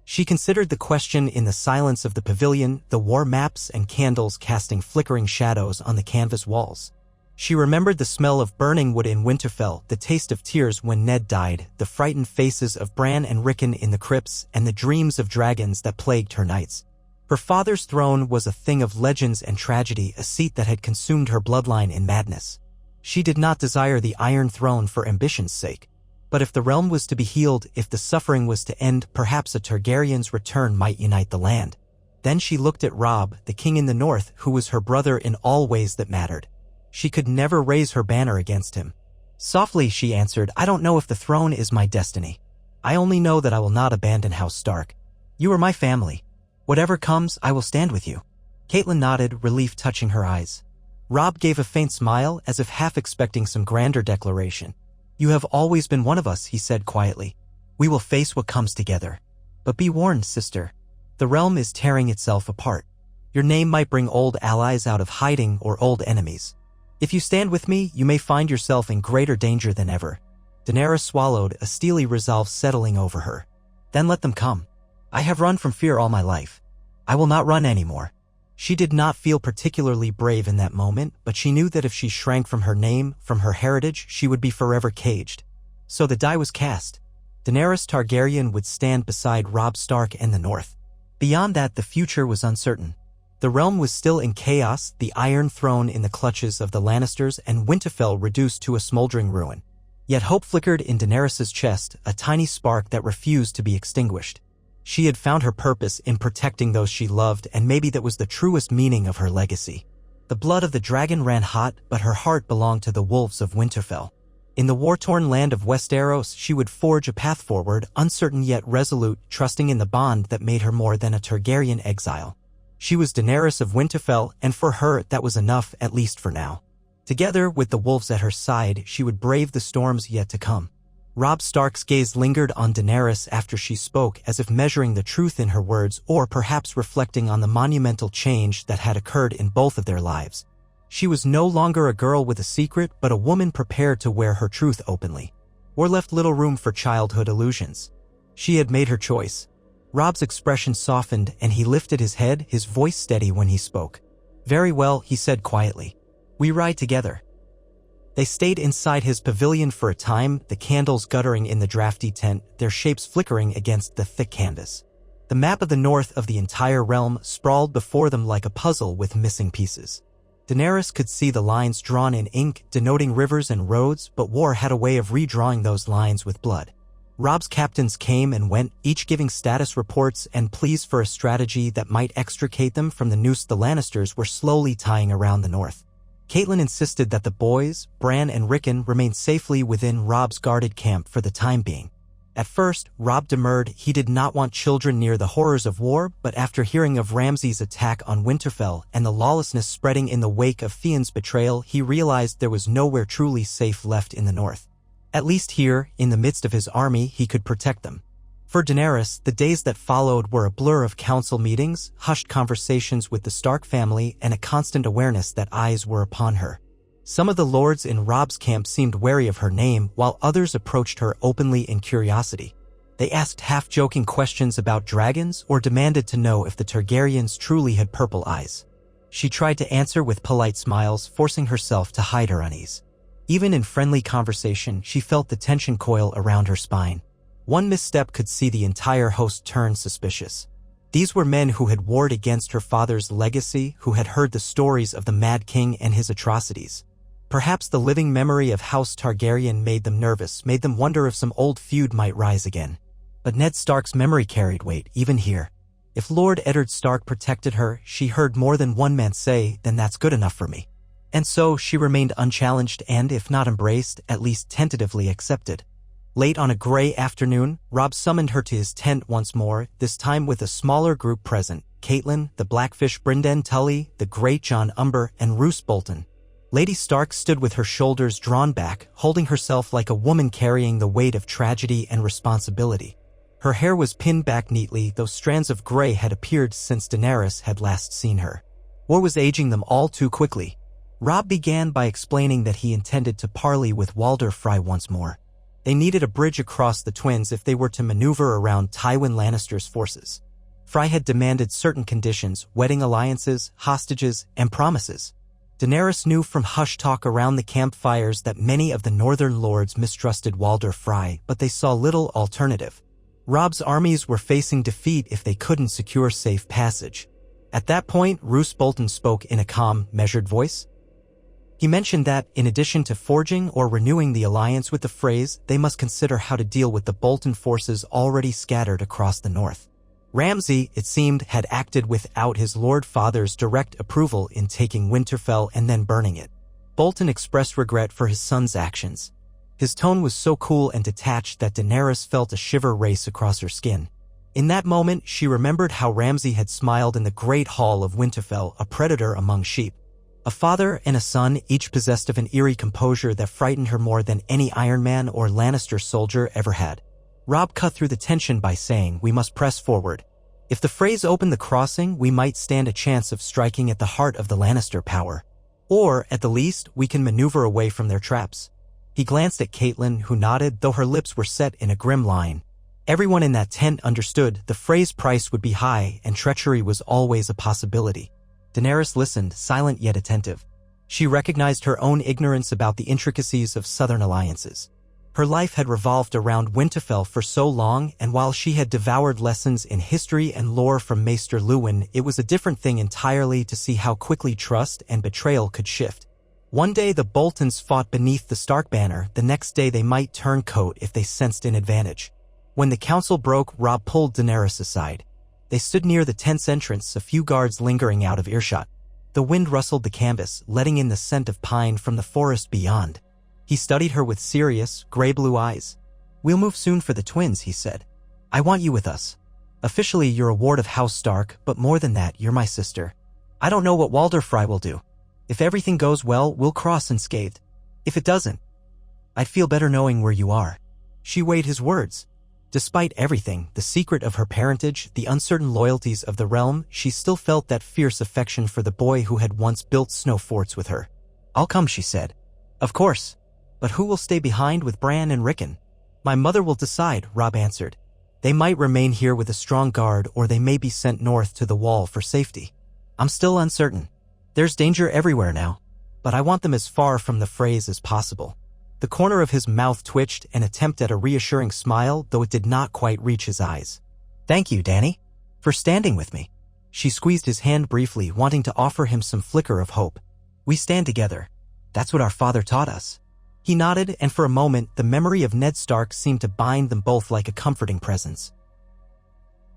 She considered the question in the silence of the pavilion, the war maps and candles casting flickering shadows on the canvas walls. She remembered the smell of burning wood in Winterfell, the taste of tears when Ned died, the frightened faces of Bran and Rickon in the crypts, and the dreams of dragons that plagued her nights. Her father's throne was a thing of legends and tragedy, a seat that had consumed her bloodline in madness. She did not desire the Iron Throne for ambition's sake. But if the realm was to be healed, if the suffering was to end, perhaps a Targaryen's return might unite the land. Then she looked at Robb, the king in the north, who was her brother in all ways that mattered. She could never raise her banner against him. Softly she answered, "I don't know if the throne is my destiny. I only know that I will not abandon House Stark. You are my family. Whatever comes, I will stand with you." Catelyn nodded, relief touching her eyes. Robb gave a faint smile, as if half expecting some grander declaration. "You have always been one of us," he said quietly. "We will face what comes together. But be warned, sister. The realm is tearing itself apart. Your name might bring old allies out of hiding or old enemies. If you stand with me, you may find yourself in greater danger than ever." Daenerys swallowed, a steely resolve settling over her. "Then let them come. I have run from fear all my life. I will not run anymore." She did not feel particularly brave in that moment, but she knew that if she shrank from her name, from her heritage, she would be forever caged. So the die was cast. Daenerys Targaryen would stand beside Robb Stark and the North. Beyond that, the future was uncertain. The realm was still in chaos, the Iron Throne in the clutches of the Lannisters, and Winterfell reduced to a smoldering ruin. Yet hope flickered in Daenerys's chest, a tiny spark that refused to be extinguished. She had found her purpose in protecting those she loved, and maybe that was the truest meaning of her legacy. The blood of the dragon ran hot, but her heart belonged to the wolves of Winterfell. In the war-torn land of Westeros, she would forge a path forward, uncertain yet resolute, trusting in the bond that made her more than a Targaryen exile. She was Daenerys of Winterfell, and for her that was enough, at least for now. Together, with the wolves at her side, she would brave the storms yet to come. Robb Stark's gaze lingered on Daenerys after she spoke, as if measuring the truth in her words, or perhaps reflecting on the monumental change that had occurred in both of their lives. She was no longer a girl with a secret, but a woman prepared to wear her truth openly. Or left little room for childhood illusions. She had made her choice. Robb's expression softened, and he lifted his head, his voice steady when he spoke. "Very well," he said quietly. "We ride together." They stayed inside his pavilion for a time, the candles guttering in the drafty tent, their shapes flickering against the thick canvas. The map of the north of the entire realm sprawled before them like a puzzle with missing pieces. Daenerys could see the lines drawn in ink, denoting rivers and roads, but war had a way of redrawing those lines with blood. Robb's captains came and went, each giving status reports and pleas for a strategy that might extricate them from the noose the Lannisters were slowly tying around the north. Catelyn insisted that the boys, Bran and Rickon, remain safely within Robb's guarded camp for the time being. At first, Robb demurred. He did not want children near the horrors of war, but after hearing of Ramsay's attack on Winterfell and the lawlessness spreading in the wake of Theon's betrayal, he realized there was nowhere truly safe left in the north. At least here, in the midst of his army, he could protect them. For Daenerys, the days that followed were a blur of council meetings, hushed conversations with the Stark family, and a constant awareness that eyes were upon her. Some of the lords in Robb's camp seemed wary of her name, while others approached her openly in curiosity. They asked half-joking questions about dragons or demanded to know if the Targaryens truly had purple eyes. She tried to answer with polite smiles, forcing herself to hide her unease. Even in friendly conversation, she felt the tension coil around her spine. One misstep could see the entire host turn suspicious. These were men who had warred against her father's legacy, who had heard the stories of the Mad King and his atrocities. Perhaps the living memory of House Targaryen made them nervous, made them wonder if some old feud might rise again. But Ned Stark's memory carried weight, even here. If Lord Eddard Stark protected her, she heard more than one man say, "Then that's good enough for me." And so she remained unchallenged and, if not embraced, at least tentatively accepted. Late on a gray afternoon, Robb summoned her to his tent once more, this time with a smaller group present: Catelyn, the Blackfish Brynden Tully, the great Jon Umber, and Roose Bolton. Lady Stark stood with her shoulders drawn back, holding herself like a woman carrying the weight of tragedy and responsibility. Her hair was pinned back neatly, though strands of gray had appeared since Daenerys had last seen her. War was aging them all too quickly. Robb began by explaining that he intended to parley with Walder Frey once more. They needed a bridge across the twins if they were to maneuver around Tywin Lannister's forces. Frey had demanded certain conditions: wedding alliances, hostages, and promises. Daenerys knew from hush talk around the campfires that many of the northern lords mistrusted Walder Frey, but they saw little alternative. Robb's armies were facing defeat if they couldn't secure safe passage. At that point, Roose Bolton spoke in a calm, measured voice. He mentioned that, in addition to forging or renewing the alliance with the Freys, they must consider how to deal with the Bolton forces already scattered across the north. Ramsay, it seemed, had acted without his Lord Father's direct approval in taking Winterfell and then burning it. Bolton expressed regret for his son's actions. His tone was so cool and detached that Daenerys felt a shiver race across her skin. In that moment, she remembered how Ramsay had smiled in the great hall of Winterfell, a predator among sheep. A father and a son, each possessed of an eerie composure that frightened her more than any Iron Man or Lannister soldier ever had. Robb cut through the tension by saying, "We must press forward. If the Freys open the crossing, we might stand a chance of striking at the heart of the Lannister power. Or, at the least, we can maneuver away from their traps." He glanced at Catelyn, who nodded, though her lips were set in a grim line. Everyone in that tent understood the Freys' price would be high, and treachery was always a possibility. Daenerys listened, silent yet attentive. She recognized her own ignorance about the intricacies of southern alliances. Her life had revolved around Winterfell for so long, and while she had devoured lessons in history and lore from Maester Luwin, it was a different thing entirely to see how quickly trust and betrayal could shift. One day the Boltons fought beneath the Stark banner, the next day they might turn coat if they sensed an advantage. When the council broke, Robb pulled Daenerys aside. They stood near the tent's entrance, a few guards lingering out of earshot. The wind rustled the canvas, letting in the scent of pine from the forest beyond. He studied her with serious, gray-blue eyes. "We'll move soon for the twins," he said. "I want you with us. Officially, you're a ward of House Stark, but more than that, you're my sister. I don't know what Walder Frey will do. If everything goes well, we'll cross unscathed. If it doesn't, I'd feel better knowing where you are." She weighed his words. Despite everything, the secret of her parentage, the uncertain loyalties of the realm, she still felt that fierce affection for the boy who had once built snow forts with her. "I'll come," she said. "Of course. But who will stay behind with Bran and Rickon?" "My mother will decide," Robb answered. "They might remain here with a strong guard, or they may be sent north to the Wall for safety. I'm still uncertain. There's danger everywhere now, but I want them as far from the Freys as possible." The corner of his mouth twitched, an attempt at a reassuring smile, though it did not quite reach his eyes. "Thank you, Dany, for standing with me." She squeezed his hand briefly, wanting to offer him some flicker of hope. "We stand together. That's what our father taught us." He nodded, and for a moment, the memory of Ned Stark seemed to bind them both like a comforting presence.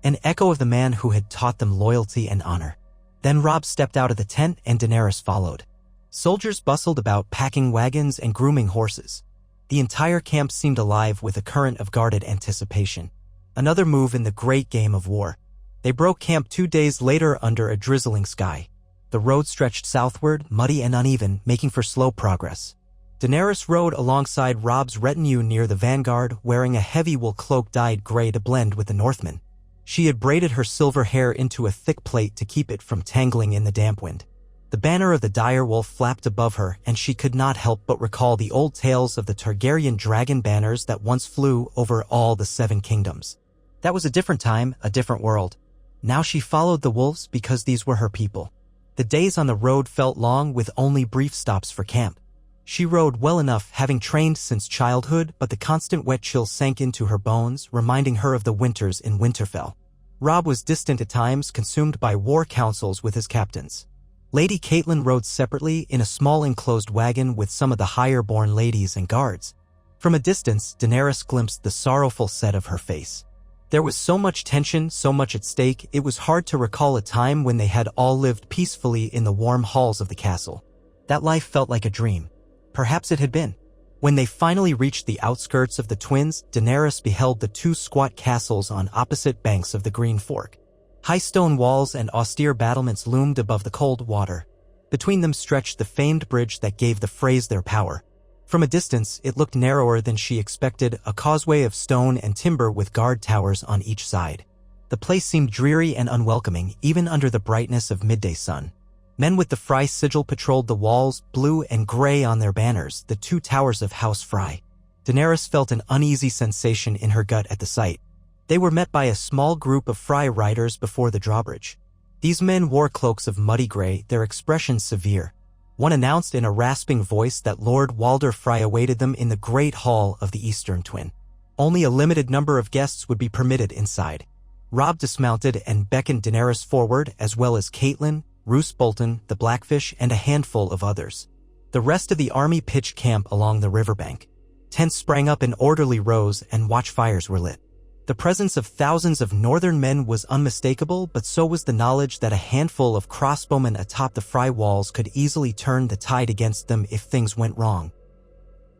An echo of the man who had taught them loyalty and honor. Then Robb stepped out of the tent, and Daenerys followed. Soldiers bustled about, packing wagons and grooming horses. The entire camp seemed alive with a current of guarded anticipation. Another move in the great game of war. They broke camp 2 days later under a drizzling sky. The road stretched southward, muddy and uneven, making for slow progress. Daenerys rode alongside Robb's retinue near the vanguard, wearing a heavy wool cloak dyed gray to blend with the Northmen. She had braided her silver hair into a thick plait to keep it from tangling in the damp wind. The banner of the dire wolf flapped above her, and she could not help but recall the old tales of the Targaryen dragon banners that once flew over all the 7 kingdoms. That was a different time, a different world. Now she followed the wolves because these were her people. The days on the road felt long, with only brief stops for camp. She rode well enough, having trained since childhood, but the constant wet chill sank into her bones, reminding her of the winters in Winterfell. Robb was distant at times, consumed by war councils with his captains. Lady Catelyn rode separately in a small enclosed wagon with some of the higher-born ladies and guards. From a distance, Daenerys glimpsed the sorrowful set of her face. There was so much tension, so much at stake, it was hard to recall a time when they had all lived peacefully in the warm halls of the castle. That life felt like a dream. Perhaps it had been. When they finally reached the outskirts of the twins, Daenerys beheld the 2 squat castles on opposite banks of the Green Fork. High stone walls and austere battlements loomed above the cold water. Between them stretched the famed bridge that gave the Freys their power. From a distance, it looked narrower than she expected, a causeway of stone and timber with guard towers on each side. The place seemed dreary and unwelcoming, even under the brightness of midday sun. Men with the Frey sigil patrolled the walls, blue and gray on their banners, the 2 towers of House Frey. Daenerys felt an uneasy sensation in her gut at the sight. They were met by a small group of Frey riders before the drawbridge. These men wore cloaks of muddy gray, their expressions severe. One announced in a rasping voice that Lord Walder Frey awaited them in the Great Hall of the Eastern Twin. Only a limited number of guests would be permitted inside. Robb dismounted and beckoned Daenerys forward, as well as Catelyn, Roose Bolton, the Blackfish, and a handful of others. The rest of the army pitched camp along the riverbank. Tents sprang up in orderly rows and watchfires were lit. The presence of thousands of northern men was unmistakable, but so was the knowledge that a handful of crossbowmen atop the Frey walls could easily turn the tide against them if things went wrong.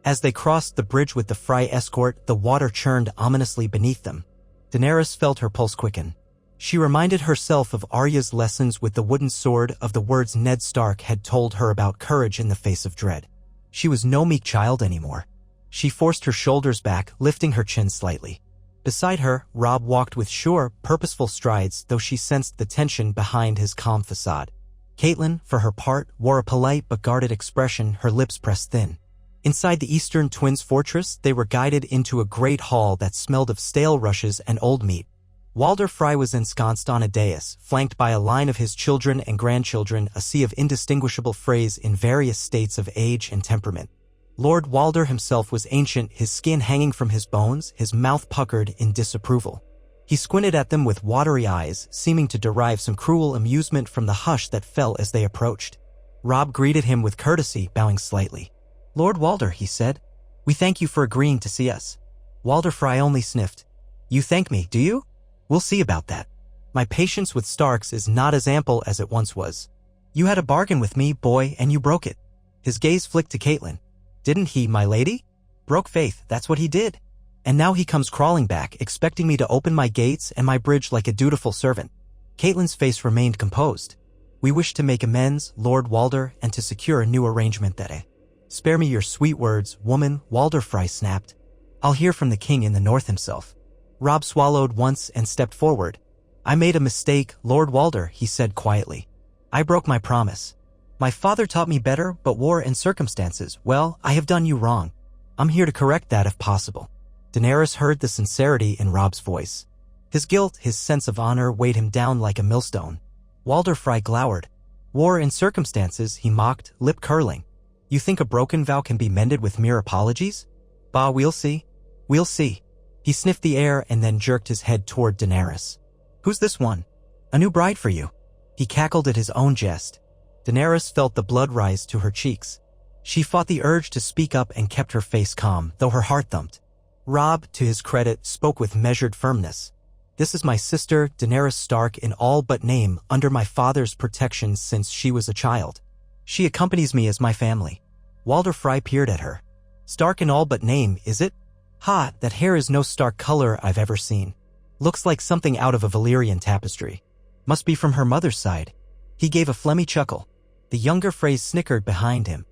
As they crossed the bridge with the Frey escort, the water churned ominously beneath them. Daenerys felt her pulse quicken. She reminded herself of Arya's lessons with the wooden sword, of the words Ned Stark had told her about courage in the face of dread. She was no meek child anymore. She forced her shoulders back, lifting her chin slightly. Beside her, Robb walked with sure, purposeful strides, though she sensed the tension behind his calm facade. Catelyn, for her part, wore a polite but guarded expression, her lips pressed thin. Inside the Eastern Twins' fortress, they were guided into a great hall that smelled of stale rushes and old meat. Walder Frey was ensconced on a dais, flanked by a line of his children and grandchildren, a sea of indistinguishable Freys in various states of age and temperament. Lord Walder himself was ancient, his skin hanging from his bones, his mouth puckered in disapproval. He squinted at them with watery eyes, seeming to derive some cruel amusement from the hush that fell as they approached. Robb greeted him with courtesy, bowing slightly. "Lord Walder," he said, "we thank you for agreeing to see us." Walder Frey only sniffed. "You thank me, do you? We'll see about that. My patience with Starks is not as ample as it once was. You had a bargain with me, boy, and you broke it." His gaze flicked to Catelyn. "Didn't he, my lady? Broke faith, that's what he did. And now he comes crawling back, expecting me to open my gates and my bridge like a dutiful servant." Catelyn's face remained composed. "We wish to make amends, Lord Walder, and to secure a new arrangement that Spare me your sweet words, woman," Walder Frey snapped. "I'll hear from the king in the north himself." Robb swallowed once and stepped forward. "I made a mistake, Lord Walder," he said quietly. "I broke my promise. My father taught me better, but war and circumstances, well, I have done you wrong. I'm here to correct that if possible." Daenerys heard the sincerity in Robb's voice. His guilt, his sense of honor weighed him down like a millstone. Walder Frey glowered. "War and circumstances," he mocked, lip curling. "You think a broken vow can be mended with mere apologies? Bah, we'll see. We'll see." He sniffed the air and then jerked his head toward Daenerys. "Who's this one? A new bride for you." He cackled at his own jest. Daenerys felt the blood rise to her cheeks. She fought the urge to speak up and kept her face calm, though her heart thumped. Robb, to his credit, spoke with measured firmness. "This is my sister, Daenerys Stark, in all but name, under my father's protection since she was a child. She accompanies me as my family." Walder Frey peered at her. "Stark in all but name, is it? Ha, that hair is no Stark color I've ever seen. Looks like something out of a Valyrian tapestry. Must be from her mother's side." He gave a phlegmy chuckle. The younger Freys snickered behind him.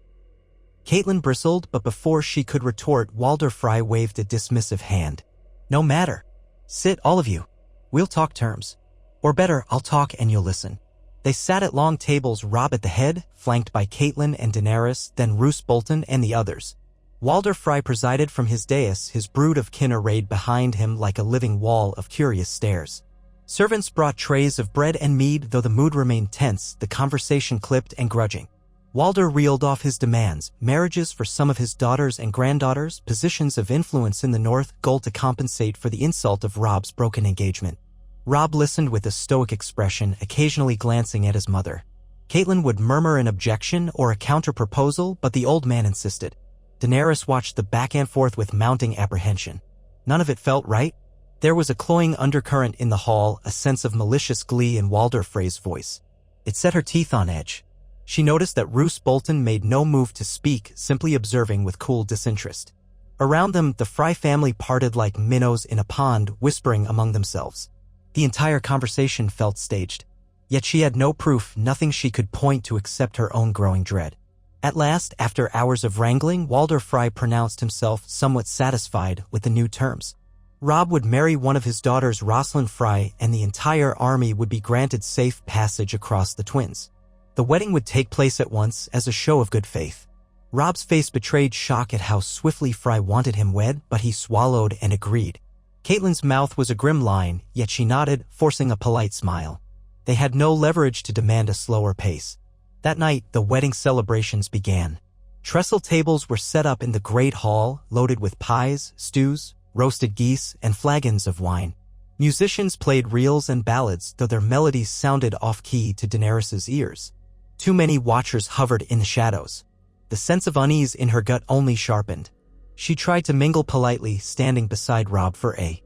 Catelyn bristled, but before she could retort, Walder Frey waved a dismissive hand. "No matter. Sit, all of you. We'll talk terms. Or better, I'll talk and you'll listen." They sat at long tables, Robb at the head, flanked by Catelyn and Daenerys, then Roose Bolton and the others. Walder Frey presided from his dais, his brood of kin arrayed behind him like a living wall of curious stares. Servants brought trays of bread and mead, though the mood remained tense, the conversation clipped and grudging. Walder reeled off his demands: marriages for some of his daughters and granddaughters, positions of influence in the north, gold to compensate for the insult of Robb's broken engagement. Robb listened with a stoic expression, occasionally glancing at his mother. Catelyn would murmur an objection or a counter-proposal, but the old man insisted. Daenerys watched the back and forth with mounting apprehension. None of it felt right. There was a cloying undercurrent in the hall, a sense of malicious glee in Walder Frey's voice. It set her teeth on edge. She noticed that Roose Bolton made no move to speak, simply observing with cool disinterest. Around them, the Frey family parted like minnows in a pond, whispering among themselves. The entire conversation felt staged. Yet she had no proof, nothing she could point to except her own growing dread. At last, after hours of wrangling, Walder Frey pronounced himself somewhat satisfied with the new terms. Robb would marry one of his daughters, Rosalind Frey, and the entire army would be granted safe passage across the twins. The wedding would take place at once as a show of good faith. Rob's face betrayed shock at how swiftly Fry wanted him wed, but he swallowed and agreed. Catelyn's mouth was a grim line, yet she nodded, forcing a polite smile. They had no leverage to demand a slower pace. That night, the wedding celebrations began. Trestle tables were set up in the great hall, loaded with pies, stews, roasted geese, and flagons of wine. Musicians played reels and ballads, though their melodies sounded off-key to Daenerys' ears. Too many watchers hovered in the shadows. The sense of unease in her gut only sharpened. She tried to mingle politely, standing beside Robb for a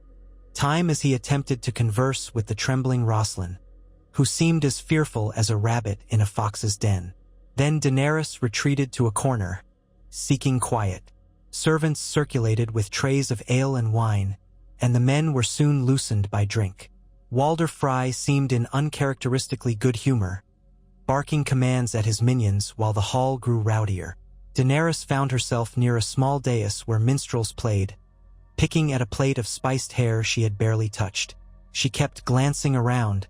time as he attempted to converse with the trembling Rosalind, who seemed as fearful as a rabbit in a fox's den. Then Daenerys retreated to a corner, seeking quiet. Servants circulated with trays of ale and wine, and the men were soon loosened by drink. Walder Frey seemed in uncharacteristically good humor, barking commands at his minions while the hall grew rowdier. Daenerys found herself near a small dais where minstrels played, picking at a plate of spiced hare she had barely touched. She kept glancing around,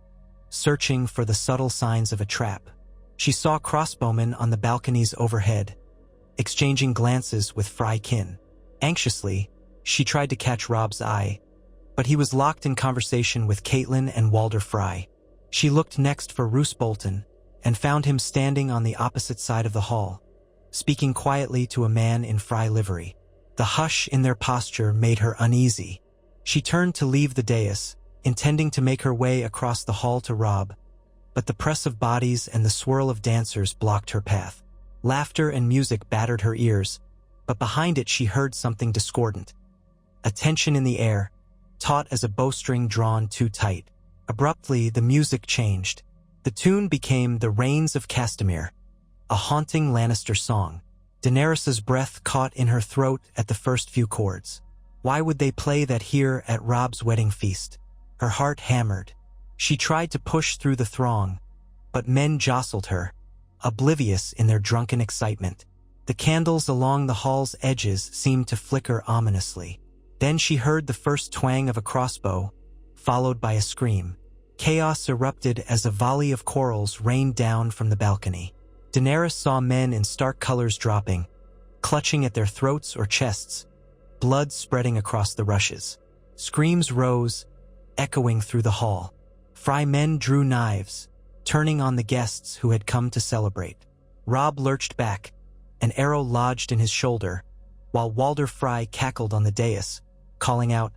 searching for the subtle signs of a trap. She saw crossbowmen on the balconies overhead, exchanging glances with Frykin. Anxiously, she tried to catch Robb's eye, but he was locked in conversation with Catelyn and Walder Frey. She looked next for Roose Bolton, and found him standing on the opposite side of the hall, speaking quietly to a man in Frey livery. The hush in their posture made her uneasy. She turned to leave the dais, intending to make her way across the hall to Robb, but the press of bodies and the swirl of dancers blocked her path. Laughter and music battered her ears, but behind it she heard something discordant. A tension in the air, taut as a bowstring drawn too tight. Abruptly, the music changed. The tune became The Rains of Castamere, a haunting Lannister song. Daenerys' breath caught in her throat at the first few chords. Why would they play that here at Robb's wedding feast? Her heart hammered. She tried to push through the throng, but men jostled her, oblivious in their drunken excitement. The candles along the hall's edges seemed to flicker ominously. Then she heard the first twang of a crossbow, followed by a scream. Chaos erupted as a volley of quarrels rained down from the balcony. Daenerys saw men in stark colors dropping, clutching at their throats or chests, blood spreading across the rushes. Screams rose, echoing through the hall. Frey men drew knives, turning on the guests who had come to celebrate. Robb lurched back, an arrow lodged in his shoulder, while Walder Frey cackled on the dais, calling out,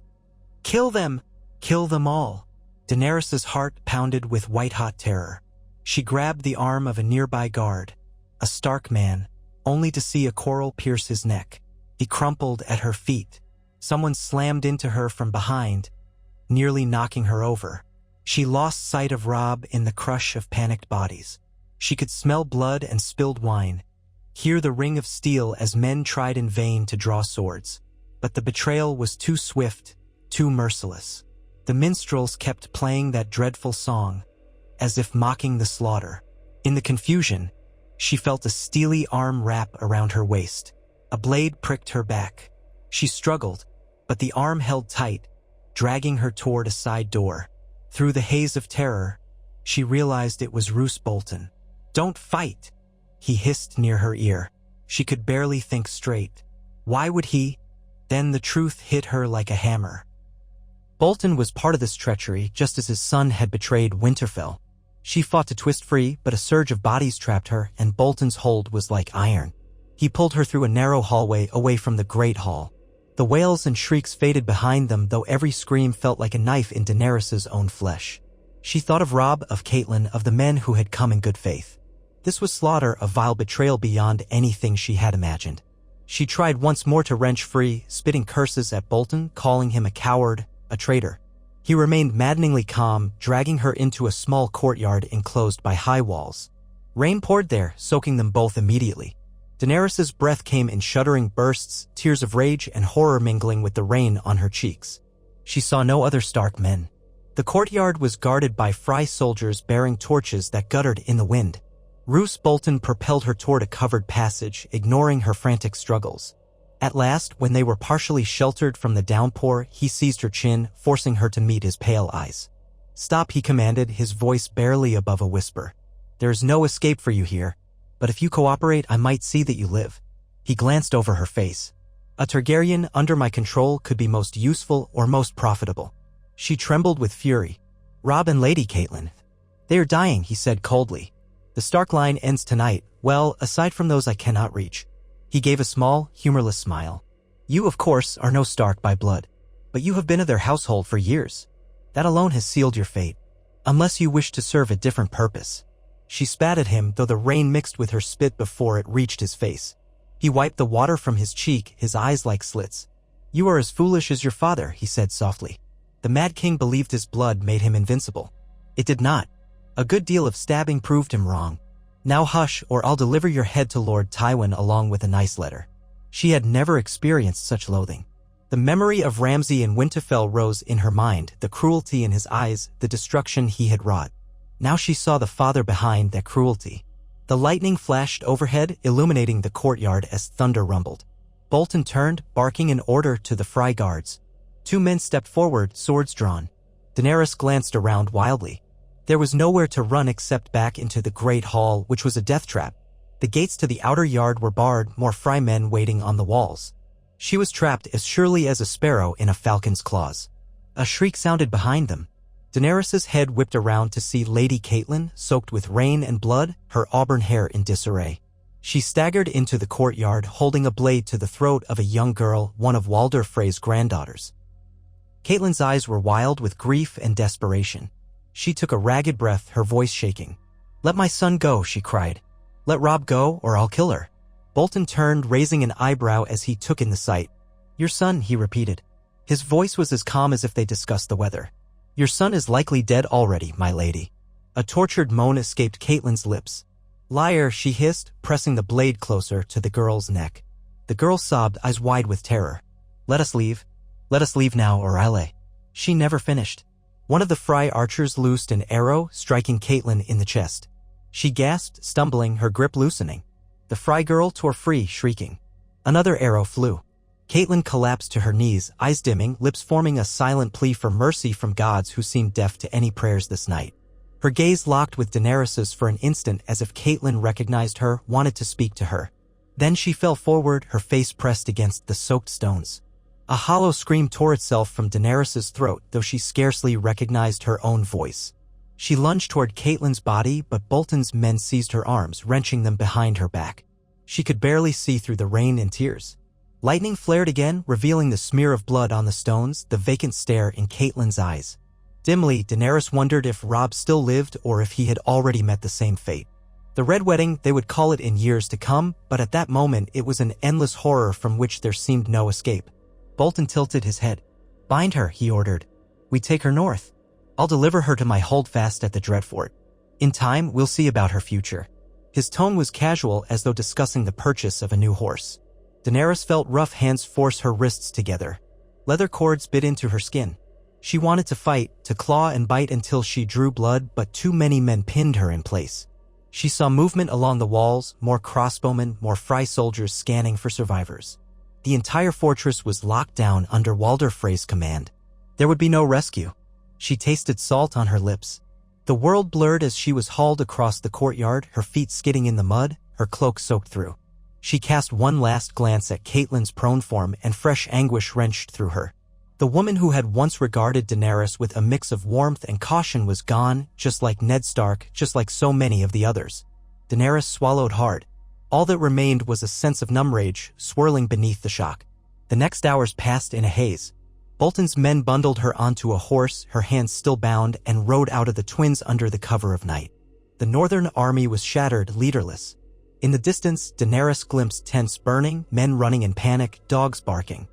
"Kill them! Kill them all!" Daenerys' heart pounded with white-hot terror. She grabbed the arm of a nearby guard, a Stark man, only to see a quarrel pierce his neck. He crumpled at her feet. Someone slammed into her from behind, nearly knocking her over. She lost sight of Robb in the crush of panicked bodies. She could smell blood and spilled wine, hear the ring of steel as men tried in vain to draw swords. But the betrayal was too swift, too merciless. The minstrels kept playing that dreadful song, as if mocking the slaughter. In the confusion, she felt a steely arm wrap around her waist. A blade pricked her back. She struggled, but the arm held tight, dragging her toward a side door. Through the haze of terror, she realized it was Roose Bolton. "Don't fight," he hissed near her ear. She could barely think straight. Why would he? Then the truth hit her like a hammer. Bolton was part of this treachery, just as his son had betrayed Winterfell. She fought to twist free, but a surge of bodies trapped her, and Bolton's hold was like iron. He pulled her through a narrow hallway away from the Great Hall. The wails and shrieks faded behind them, though every scream felt like a knife in Daenerys' own flesh. She thought of Robb, of Catelyn, of the men who had come in good faith. This was slaughter, a vile betrayal beyond anything she had imagined. She tried once more to wrench free, spitting curses at Bolton, calling him a coward, a traitor. He remained maddeningly calm, dragging her into a small courtyard enclosed by high walls. Rain poured there, soaking them both immediately. Daenerys' breath came in shuddering bursts, tears of rage and horror mingling with the rain on her cheeks. She saw no other Stark men. The courtyard was guarded by Frey soldiers bearing torches that guttered in the wind. Roose Bolton propelled her toward a covered passage, ignoring her frantic struggles. At last, when they were partially sheltered from the downpour, he seized her chin, forcing her to meet his pale eyes. "Stop," he commanded, his voice barely above a whisper. "There is no escape for you here, but if you cooperate, I might see that you live." He glanced over her face. A Targaryen under my control could be most useful or most profitable. She trembled with fury. Robb and Lady Catelyn. They are dying, he said coldly. The Stark line ends tonight. Well, aside from those I cannot reach. He gave a small, humorless smile. You, of course, are no Stark by blood. But you have been of their household for years. That alone has sealed your fate. Unless you wish to serve a different purpose. She spat at him, though the rain mixed with her spit before it reached his face. He wiped the water from his cheek, his eyes like slits. You are as foolish as your father, he said softly. The Mad King believed his blood made him invincible. It did not. A good deal of stabbing proved him wrong. Now hush, or I'll deliver your head to Lord Tywin along with a nice letter. She had never experienced such loathing. The memory of Ramsay and Winterfell rose in her mind, the cruelty in his eyes, the destruction he had wrought. Now she saw the father behind that cruelty. The lightning flashed overhead, illuminating the courtyard as thunder rumbled. Bolton turned, barking an order to the Frey guards. 2 men stepped forward, swords drawn. Daenerys glanced around wildly. There was nowhere to run except back into the great hall, which was a death trap. The gates to the outer yard were barred, more Frey men waiting on the walls. She was trapped as surely as a sparrow in a falcon's claws. A shriek sounded behind them. Daenerys' head whipped around to see Lady Catelyn, soaked with rain and blood, her auburn hair in disarray. She staggered into the courtyard, holding a blade to the throat of a young girl, one of Walder Frey's granddaughters. Catelyn's eyes were wild with grief and desperation. She took a ragged breath, her voice shaking. "Let my son go," she cried. "Let Robb go, or I'll kill her." Bolton turned, raising an eyebrow as he took in the sight. "Your son," he repeated. His voice was as calm as if they discussed the weather. "Your son is likely dead already, my lady." A tortured moan escaped Catelyn's lips. "Liar," she hissed, pressing the blade closer to the girl's neck. The girl sobbed, eyes wide with terror. "Let us leave. Let us leave now, or I'll..." She never finished. One of the Frey archers loosed an arrow, striking Catelyn in the chest. She gasped, stumbling, her grip loosening. The Frey girl tore free, shrieking. Another arrow flew. Catelyn collapsed to her knees, eyes dimming, lips forming a silent plea for mercy from gods who seemed deaf to any prayers this night. Her gaze locked with Daenerys's for an instant as if Catelyn recognized her, wanted to speak to her. Then she fell forward, her face pressed against the soaked stones. A hollow scream tore itself from Daenerys's throat, though she scarcely recognized her own voice. She lunged toward Catelyn's body, but Bolton's men seized her arms, wrenching them behind her back. She could barely see through the rain and tears. Lightning flared again, revealing the smear of blood on the stones, the vacant stare in Catelyn's eyes. Dimly, Daenerys wondered if Robb still lived or if he had already met the same fate. The Red Wedding, they would call it in years to come, but at that moment it was an endless horror from which there seemed no escape. Bolton tilted his head. "Bind her," he ordered. "We take her north. I'll deliver her to my holdfast at the Dreadfort. In time, we'll see about her future." His tone was casual, as though discussing the purchase of a new horse. Daenerys felt rough hands force her wrists together. Leather cords bit into her skin. She wanted to fight, to claw and bite until she drew blood, but too many men pinned her in place. She saw movement along the walls, more crossbowmen, more Frey soldiers scanning for survivors. The entire fortress was locked down under Walder Frey's command. There would be no rescue. She tasted salt on her lips. The world blurred as she was hauled across the courtyard, her feet skidding in the mud, her cloak soaked through. She cast one last glance at Catelyn's prone form, and fresh anguish wrenched through her. The woman who had once regarded Daenerys with a mix of warmth and caution was gone, just like Ned Stark, just like so many of the others. Daenerys swallowed hard. All that remained was a sense of numb rage, swirling beneath the shock. The next hours passed in a haze. Bolton's men bundled her onto a horse, her hands still bound, and rode out of the twins under the cover of night. The northern army was shattered, leaderless. In the distance, Daenerys glimpsed tents burning, men running in panic, dogs barking.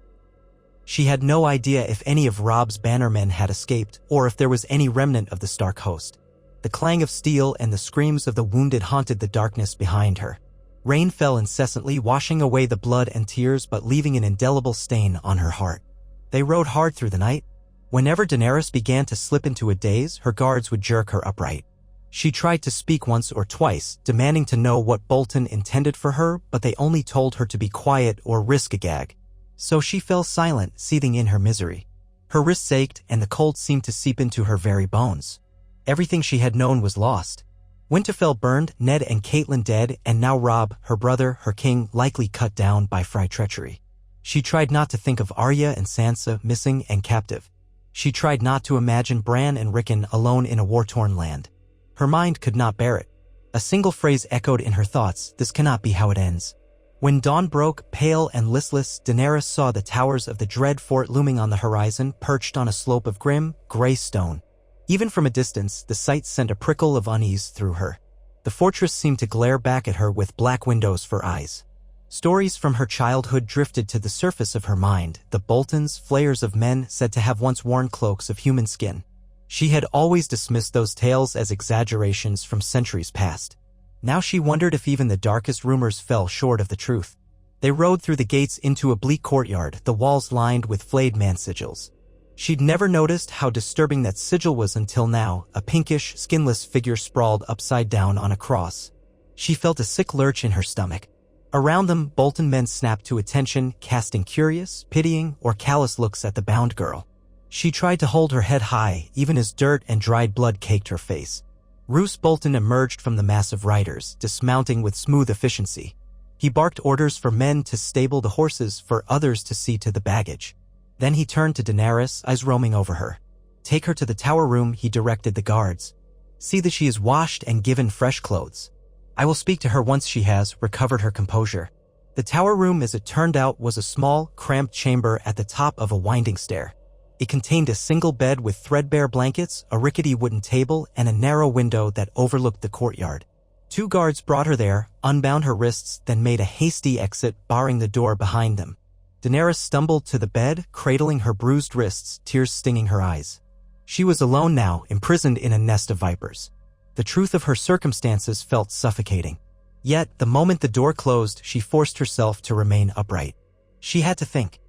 She had no idea if any of Robb's bannermen had escaped, or if there was any remnant of the Stark host. The clang of steel and the screams of the wounded haunted the darkness behind her. Rain fell incessantly, washing away the blood and tears but leaving an indelible stain on her heart. They rode hard through the night. Whenever Daenerys began to slip into a daze, her guards would jerk her upright. She tried to speak once or twice, demanding to know what Bolton intended for her, but they only told her to be quiet or risk a gag. So she fell silent, seething in her misery. Her wrists ached, and the cold seemed to seep into her very bones. Everything she had known was lost. Winterfell burned, Ned and Catelyn dead, and now Robb, her brother, her king, likely cut down by Frey treachery. She tried not to think of Arya and Sansa missing and captive. She tried not to imagine Bran and Rickon alone in a war-torn land. Her mind could not bear it. A single phrase echoed in her thoughts: this cannot be how it ends. When dawn broke, pale and listless, Daenerys saw the towers of the dread fort looming on the horizon, perched on a slope of grim, gray stone. Even from a distance, the sight sent a prickle of unease through her. The fortress seemed to glare back at her with black windows for eyes. Stories from her childhood drifted to the surface of her mind, the Boltons, flayers of men said to have once worn cloaks of human skin. She had always dismissed those tales as exaggerations from centuries past. Now she wondered if even the darkest rumors fell short of the truth. They rode through the gates into a bleak courtyard, the walls lined with flayed man sigils. She'd never noticed how disturbing that sigil was until now, a pinkish, skinless figure sprawled upside down on a cross. She felt a sick lurch in her stomach. Around them, Bolton men snapped to attention, casting curious, pitying, or callous looks at the bound girl. She tried to hold her head high, even as dirt and dried blood caked her face. Roose Bolton emerged from the mass of riders, dismounting with smooth efficiency. He barked orders for men to stable the horses, for others to see to the baggage. Then he turned to Daenerys, eyes roaming over her. Take her to the tower room, he directed the guards. See that she is washed and given fresh clothes. I will speak to her once she has recovered her composure. The tower room, as it turned out, was a small, cramped chamber at the top of a winding stair. It contained a single bed with threadbare blankets, a rickety wooden table, and a narrow window that overlooked the courtyard. 2 guards brought her there, unbound her wrists, then made a hasty exit, barring the door behind them. Daenerys stumbled to the bed, cradling her bruised wrists, tears stinging her eyes. She was alone now, imprisoned in a nest of vipers. The truth of her circumstances felt suffocating. Yet, the moment the door closed, she forced herself to remain upright. She had to think.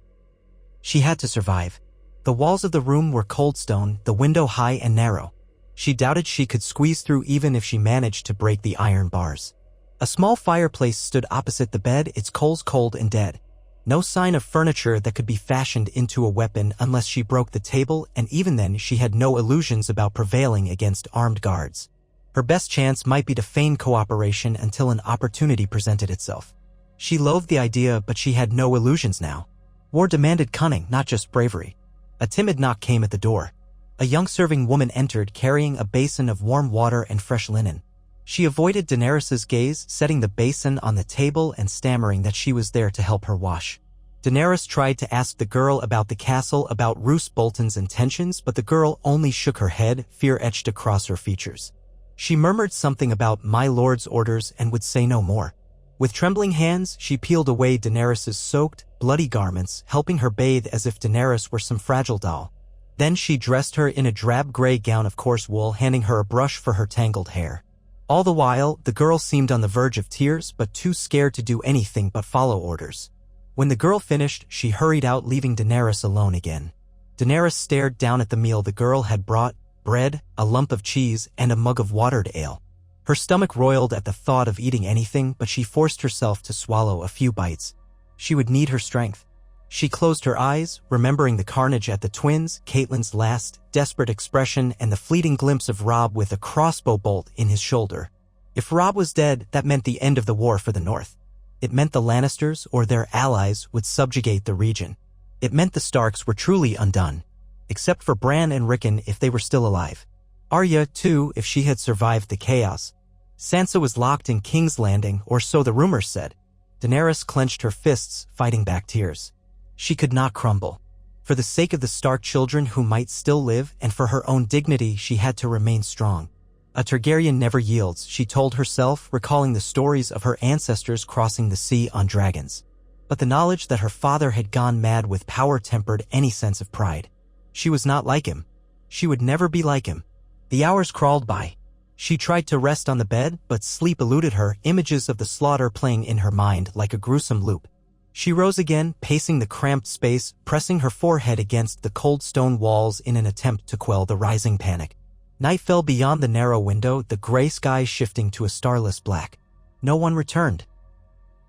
She had to survive. The walls of the room were cold stone, the window high and narrow. She doubted she could squeeze through even if she managed to break the iron bars. A small fireplace stood opposite the bed, its coals cold and dead. No sign of furniture that could be fashioned into a weapon unless she broke the table, and even then she had no illusions about prevailing against armed guards. Her best chance might be to feign cooperation until an opportunity presented itself. She loathed the idea, but she had no illusions now. War demanded cunning, not just bravery. A timid knock came at the door. A young serving woman entered, carrying a basin of warm water and fresh linen. She avoided Daenerys' gaze, setting the basin on the table and stammering that she was there to help her wash. Daenerys tried to ask the girl about the castle, about Roose Bolton's intentions, but the girl only shook her head, fear etched across her features. She murmured something about my lord's orders and would say no more. With trembling hands, she peeled away Daenerys' soaked, bloody garments, helping her bathe as if Daenerys were some fragile doll. Then she dressed her in a drab gray gown of coarse wool, handing her a brush for her tangled hair. All the while, the girl seemed on the verge of tears, but too scared to do anything but follow orders. When the girl finished, she hurried out, leaving Daenerys alone again. Daenerys stared down at the meal the girl had brought: bread, a lump of cheese, and a mug of watered ale. Her stomach roiled at the thought of eating anything, but she forced herself to swallow a few bites. She would need her strength. She closed her eyes, remembering the carnage at the twins, Catelyn's last, desperate expression, and the fleeting glimpse of Robb with a crossbow bolt in his shoulder. If Robb was dead, that meant the end of the war for the North. It meant the Lannisters, or their allies, would subjugate the region. It meant the Starks were truly undone. Except for Bran and Rickon if they were still alive. Arya, too, if she had survived the chaos. Sansa was locked in King's Landing, or so the rumors said. Daenerys clenched her fists, fighting back tears. She could not crumble. For the sake of the Stark children who might still live, and for her own dignity, she had to remain strong. A Targaryen never yields, she told herself, recalling the stories of her ancestors crossing the sea on dragons. But the knowledge that her father had gone mad with power tempered any sense of pride. She was not like him. She would never be like him. The hours crawled by. She tried to rest on the bed, but sleep eluded her, images of the slaughter playing in her mind like a gruesome loop. She rose again, pacing the cramped space, pressing her forehead against the cold stone walls in an attempt to quell the rising panic. Night fell beyond the narrow window, the gray sky shifting to a starless black. No one returned.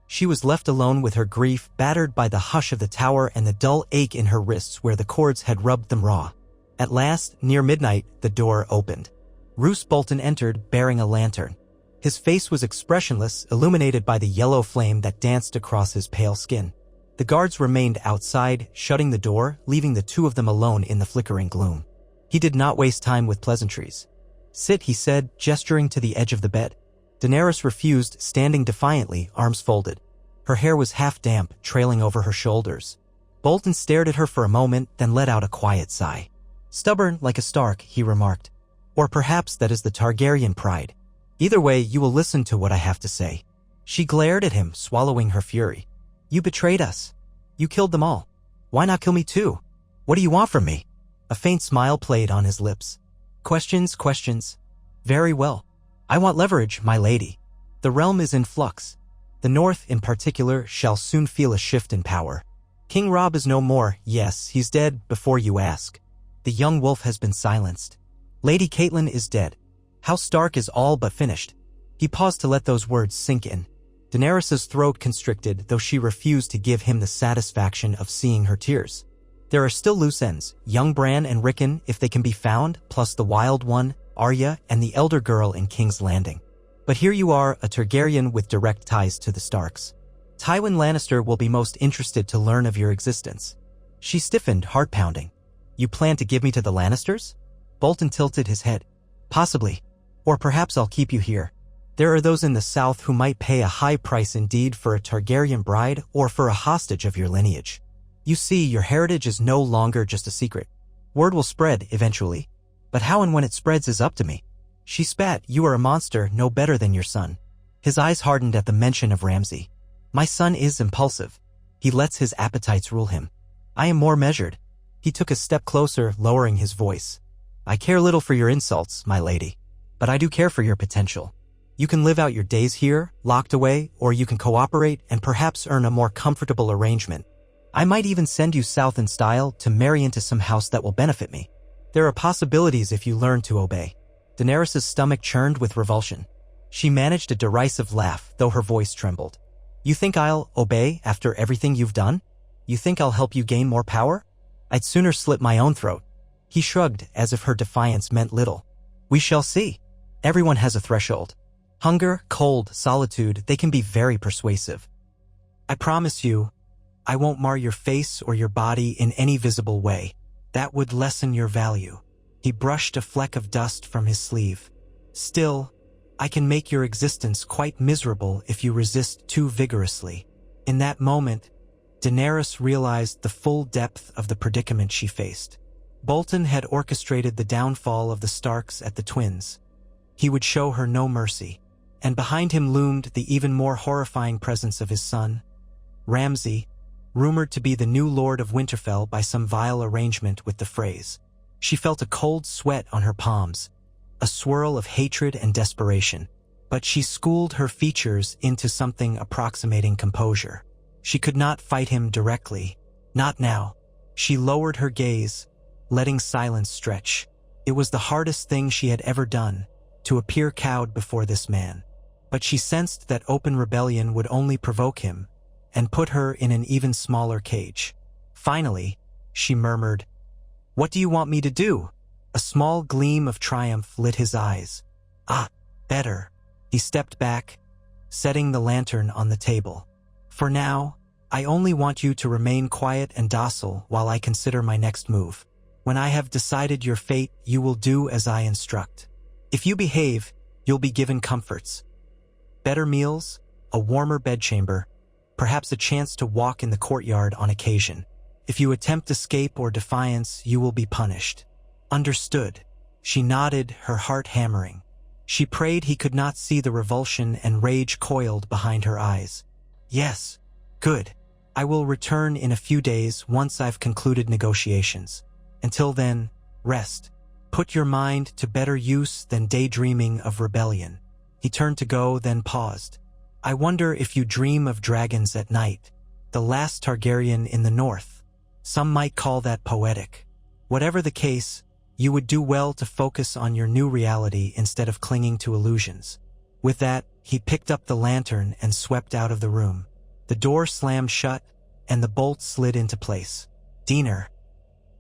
She was left alone with her grief, battered by the hush of the tower and the dull ache in her wrists where the cords had rubbed them raw. At last, near midnight, the door opened. Roose Bolton entered, bearing a lantern. His face was expressionless, illuminated by the yellow flame that danced across his pale skin. The guards remained outside, shutting the door, leaving the two of them alone in the flickering gloom. He did not waste time with pleasantries. "Sit," he said, gesturing to the edge of the bed. Daenerys refused, standing defiantly, arms folded. Her hair was half damp, trailing over her shoulders. Bolton stared at her for a moment, then let out a quiet sigh. "Stubborn like a Stark," he remarked. "Or perhaps that is the Targaryen pride. Either way, you will listen to what I have to say." She glared at him, swallowing her fury. "You betrayed us. You killed them all. Why not kill me too? What do you want from me?" A faint smile played on his lips. Questions. Very well. I want leverage, my lady. The realm is in flux. The North, in particular, shall soon feel a shift in power. King Robb is no more. Yes, he's dead, before you ask. The young wolf has been silenced. Lady Catelyn is dead. House Stark is all but finished. He paused to let those words sink in. Daenerys' throat constricted, though she refused to give him the satisfaction of seeing her tears. There are still loose ends, young Bran and Rickon, if they can be found, plus the Wild One, Arya, and the elder girl in King's Landing. But here you are, a Targaryen with direct ties to the Starks. Tywin Lannister will be most interested to learn of your existence. She stiffened, heart-pounding. You plan to give me to the Lannisters? Bolton tilted his head. Possibly. Or perhaps I'll keep you here. There are those in the south who might pay a high price indeed for a Targaryen bride or for a hostage of your lineage. You see, your heritage is no longer just a secret. Word will spread, eventually. But how and when it spreads is up to me. She spat. You are a monster, no better than your son. His eyes hardened at the mention of Ramsay. My son is impulsive. He lets his appetites rule him. I am more measured. He took a step closer, lowering his voice. I care little for your insults, my lady. But I do care for your potential. You can live out your days here, locked away, or you can cooperate and perhaps earn a more comfortable arrangement. I might even send you south in style to marry into some house that will benefit me. There are possibilities if you learn to obey. Daenerys' stomach churned with revulsion. She managed a derisive laugh, though her voice trembled. You think I'll obey after everything you've done? You think I'll help you gain more power? I'd sooner slit my own throat. He shrugged, as if her defiance meant little. We shall see. Everyone has a threshold. Hunger, cold, solitude, they can be very persuasive. I promise you, I won't mar your face or your body in any visible way. That would lessen your value. He brushed a fleck of dust from his sleeve. Still, I can make your existence quite miserable if you resist too vigorously. In that moment, Daenerys realized the full depth of the predicament she faced. Bolton had orchestrated the downfall of the Starks at the Twins. He would show her no mercy. And behind him loomed the even more horrifying presence of his son, Ramsay, rumored to be the new Lord of Winterfell by some vile arrangement with the Freys. She felt a cold sweat on her palms, a swirl of hatred and desperation, but she schooled her features into something approximating composure. She could not fight him directly, not now. She lowered her gaze, letting silence stretch. It was the hardest thing she had ever done, to appear cowed before this man. But she sensed that open rebellion would only provoke him and put her in an even smaller cage. Finally, she murmured, What do you want me to do? A small gleam of triumph lit his eyes. Ah, better. He stepped back, setting the lantern on the table. For now, I only want you to remain quiet and docile while I consider my next move. When I have decided your fate, you will do as I instruct. If you behave, you'll be given comforts. Better meals, a warmer bedchamber, perhaps a chance to walk in the courtyard on occasion. If you attempt escape or defiance, you will be punished. Understood. She nodded, her heart hammering. She prayed he could not see the revulsion and rage coiled behind her eyes. Yes, good. I will return in a few days once I've concluded negotiations. Until then, rest. Put your mind to better use than daydreaming of rebellion. He turned to go, then paused. I wonder if you dream of dragons at night. The last Targaryen in the north. Some might call that poetic. Whatever the case, you would do well to focus on your new reality instead of clinging to illusions. With that, he picked up the lantern and swept out of the room. The door slammed shut, and the bolt slid into place. Daenerys.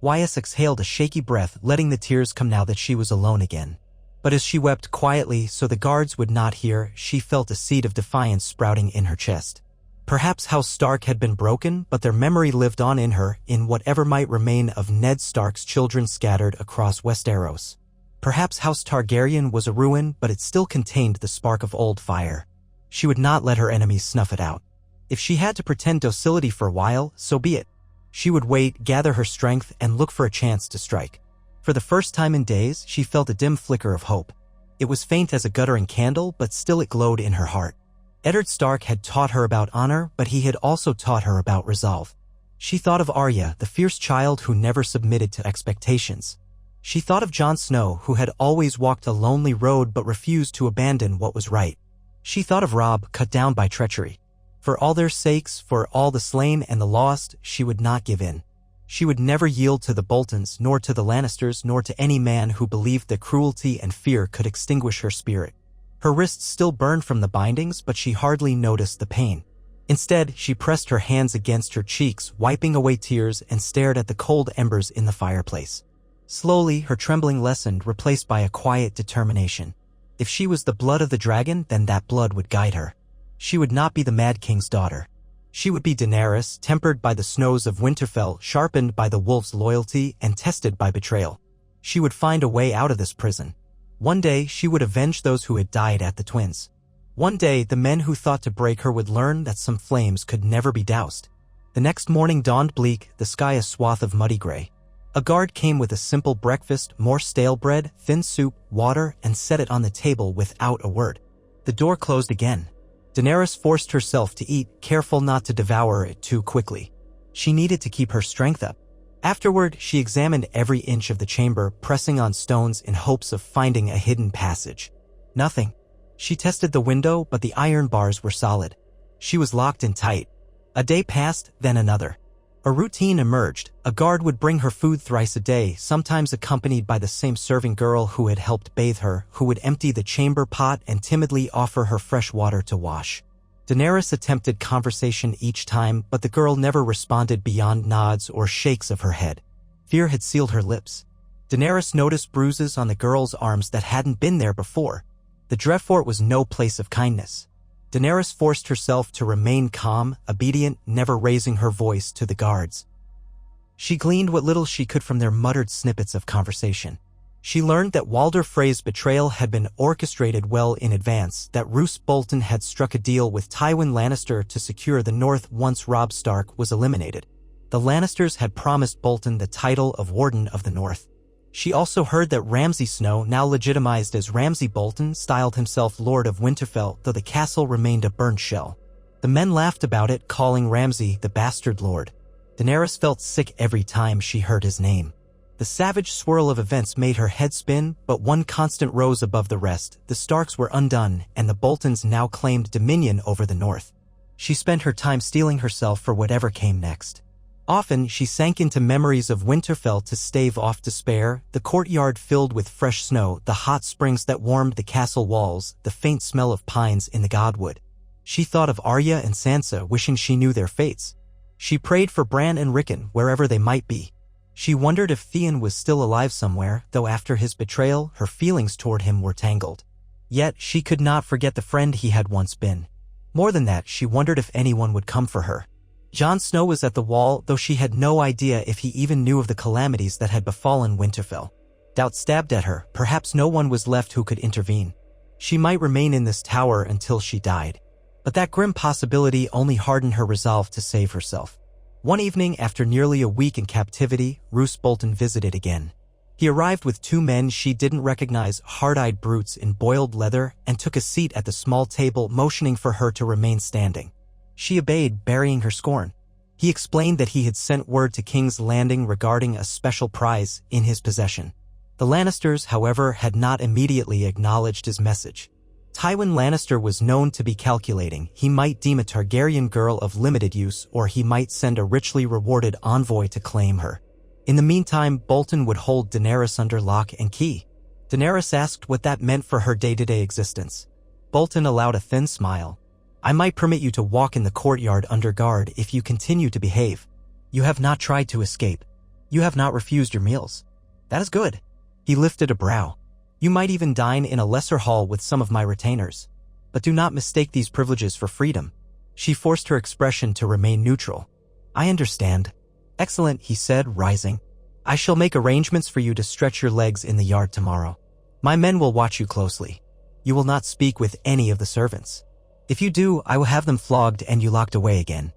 Wyatt exhaled a shaky breath, letting the tears come now that she was alone again. But as she wept quietly so the guards would not hear, she felt a seed of defiance sprouting in her chest. Perhaps House Stark had been broken, but their memory lived on in her, in whatever might remain of Ned Stark's children scattered across Westeros. Perhaps House Targaryen was a ruin, but it still contained the spark of old fire. She would not let her enemies snuff it out. If she had to pretend docility for a while, so be it. She would wait, gather her strength, and look for a chance to strike. For the first time in days, she felt a dim flicker of hope. It was faint as a guttering candle, but still it glowed in her heart. Eddard Stark had taught her about honor, but he had also taught her about resolve. She thought of Arya, the fierce child who never submitted to expectations. She thought of Jon Snow, who had always walked a lonely road but refused to abandon what was right. She thought of Robb, cut down by treachery. For all their sakes, for all the slain and the lost, she would not give in. She would never yield to the Boltons, nor to the Lannisters, nor to any man who believed that cruelty and fear could extinguish her spirit. Her wrists still burned from the bindings, but she hardly noticed the pain. Instead, she pressed her hands against her cheeks, wiping away tears, and stared at the cold embers in the fireplace. Slowly, her trembling lessened, replaced by a quiet determination. If she was the blood of the dragon, then that blood would guide her. She would not be the Mad King's daughter. She would be Daenerys, tempered by the snows of Winterfell, sharpened by the wolf's loyalty, and tested by betrayal. She would find a way out of this prison. One day, she would avenge those who had died at the Twins. One day, the men who thought to break her would learn that some flames could never be doused. The next morning dawned bleak, the sky a swath of muddy gray. A guard came with a simple breakfast, more stale bread, thin soup, water, and set it on the table without a word. The door closed again. Daenerys forced herself to eat, careful not to devour it too quickly. She needed to keep her strength up. Afterward, she examined every inch of the chamber, pressing on stones in hopes of finding a hidden passage. Nothing. She tested the window, but the iron bars were solid. She was locked in tight. A day passed, then another. A routine emerged. A guard would bring her food thrice a day, sometimes accompanied by the same serving girl who had helped bathe her, who would empty the chamber pot and timidly offer her fresh water to wash. Daenerys attempted conversation each time, but the girl never responded beyond nods or shakes of her head. Fear had sealed her lips. Daenerys noticed bruises on the girl's arms that hadn't been there before. The Dreadfort was no place of kindness. Daenerys forced herself to remain calm, obedient, never raising her voice to the guards. She gleaned what little she could from their muttered snippets of conversation. She learned that Walder Frey's betrayal had been orchestrated well in advance, that Roose Bolton had struck a deal with Tywin Lannister to secure the North once Robb Stark was eliminated. The Lannisters had promised Bolton the title of Warden of the North. She also heard that Ramsay Snow, now legitimized as Ramsay Bolton, styled himself Lord of Winterfell, though the castle remained a burnt shell. The men laughed about it, calling Ramsay the Bastard Lord. Daenerys felt sick every time she heard his name. The savage swirl of events made her head spin, but one constant rose above the rest. The Starks were undone, and the Boltons now claimed dominion over the North. She spent her time steeling herself for whatever came next. Often, she sank into memories of Winterfell to stave off despair, the courtyard filled with fresh snow, the hot springs that warmed the castle walls, the faint smell of pines in the godwood. She thought of Arya and Sansa, wishing she knew their fates. She prayed for Bran and Rickon, wherever they might be. She wondered if Theon was still alive somewhere, though after his betrayal, her feelings toward him were tangled. Yet, she could not forget the friend he had once been. More than that, she wondered if anyone would come for her. Jon Snow was at the wall, though she had no idea if he even knew of the calamities that had befallen Winterfell. Doubt stabbed at her. Perhaps no one was left who could intervene. She might remain in this tower until she died. But that grim possibility only hardened her resolve to save herself. One evening, after nearly a week in captivity, Roose Bolton visited again. He arrived with two men she didn't recognize, hard-eyed brutes in boiled leather, and took a seat at the small table, motioning for her to remain standing. She obeyed, burying her scorn. He explained that he had sent word to King's Landing regarding a special prize in his possession. The Lannisters, however, had not immediately acknowledged his message. Tywin Lannister was known to be calculating. He might deem a Targaryen girl of limited use, or he might send a richly rewarded envoy to claim her. In the meantime, Bolton would hold Daenerys under lock and key. Daenerys asked what that meant for her day-to-day existence. Bolton allowed a thin smile. I might permit you to walk in the courtyard under guard if you continue to behave. You have not tried to escape. You have not refused your meals. That is good. He lifted a brow. You might even dine in a lesser hall with some of my retainers. But do not mistake these privileges for freedom. She forced her expression to remain neutral. I understand. Excellent, he said, rising. I shall make arrangements for you to stretch your legs in the yard tomorrow. My men will watch you closely. You will not speak with any of the servants. If you do, I will have them flogged and you locked away again.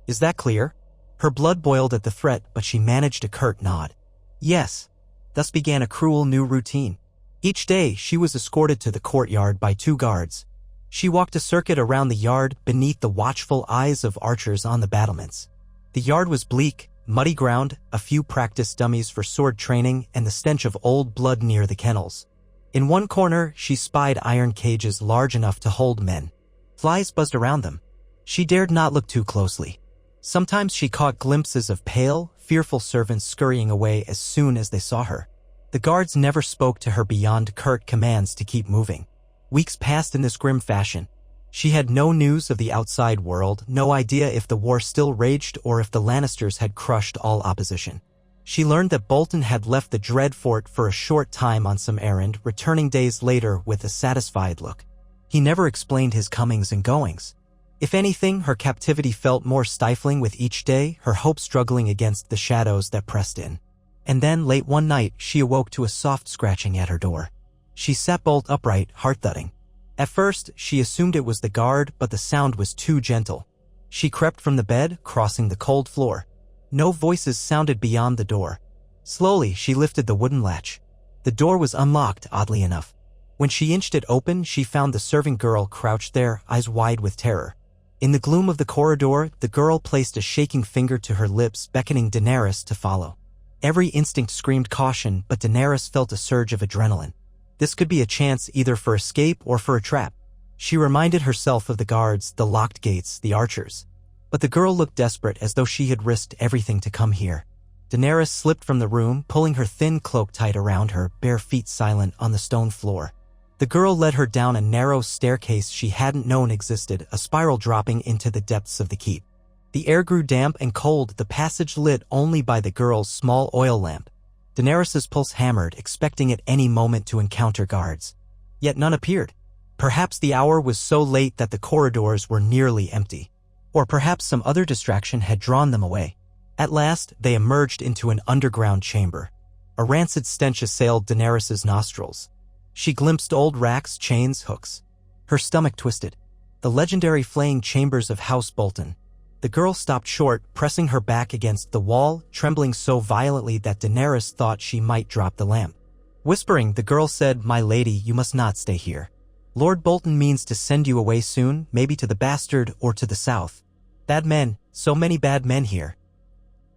Is that clear? Her blood boiled at the threat, but she managed a curt nod. Yes. Thus began a cruel new routine. Each day, she was escorted to the courtyard by 2 guards. She walked a circuit around the yard beneath the watchful eyes of archers on the battlements. The yard was bleak, muddy ground, a few practice dummies for sword training, and the stench of old blood near the kennels. In one corner, she spied iron cages large enough to hold men. Flies buzzed around them. She dared not look too closely. Sometimes she caught glimpses of pale, fearful servants scurrying away as soon as they saw her. The guards never spoke to her beyond curt commands to keep moving. Weeks passed in this grim fashion. She had no news of the outside world, no idea if the war still raged or if the Lannisters had crushed all opposition. She learned that Bolton had left the dread fort for a short time on some errand, returning days later with a satisfied look. He never explained his comings and goings. If anything, her captivity felt more stifling with each day, her hope struggling against the shadows that pressed in. And then, late one night, she awoke to a soft scratching at her door. She sat bolt upright, heart-thudding. At first, she assumed it was the guard, but the sound was too gentle. She crept from the bed, crossing the cold floor. No voices sounded beyond the door. Slowly, she lifted the wooden latch. The door was unlocked, oddly enough. When she inched it open, she found the serving girl crouched there, eyes wide with terror. In the gloom of the corridor, the girl placed a shaking finger to her lips, beckoning Daenerys to follow. Every instinct screamed caution, but Daenerys felt a surge of adrenaline. This could be a chance either for escape or for a trap. She reminded herself of the guards, the locked gates, the archers. But the girl looked desperate, as though she had risked everything to come here. Daenerys slipped from the room, pulling her thin cloak tight around her, bare feet silent on the stone floor. The girl led her down a narrow staircase she hadn't known existed, a spiral dropping into the depths of the keep. The air grew damp and cold, the passage lit only by the girl's small oil lamp. Daenerys's pulse hammered, expecting at any moment to encounter guards. Yet none appeared. Perhaps the hour was so late that the corridors were nearly empty. Or perhaps some other distraction had drawn them away. At last, they emerged into an underground chamber. A rancid stench assailed Daenerys's nostrils. She glimpsed old racks, chains, hooks. Her stomach twisted. The legendary flaying chambers of House Bolton. The girl stopped short, pressing her back against the wall, trembling so violently that Daenerys thought she might drop the lamp. Whispering, the girl said, "My lady, you must not stay here. Lord Bolton means to send you away soon, maybe to the Bastard or to the south. Bad men, so many bad men here."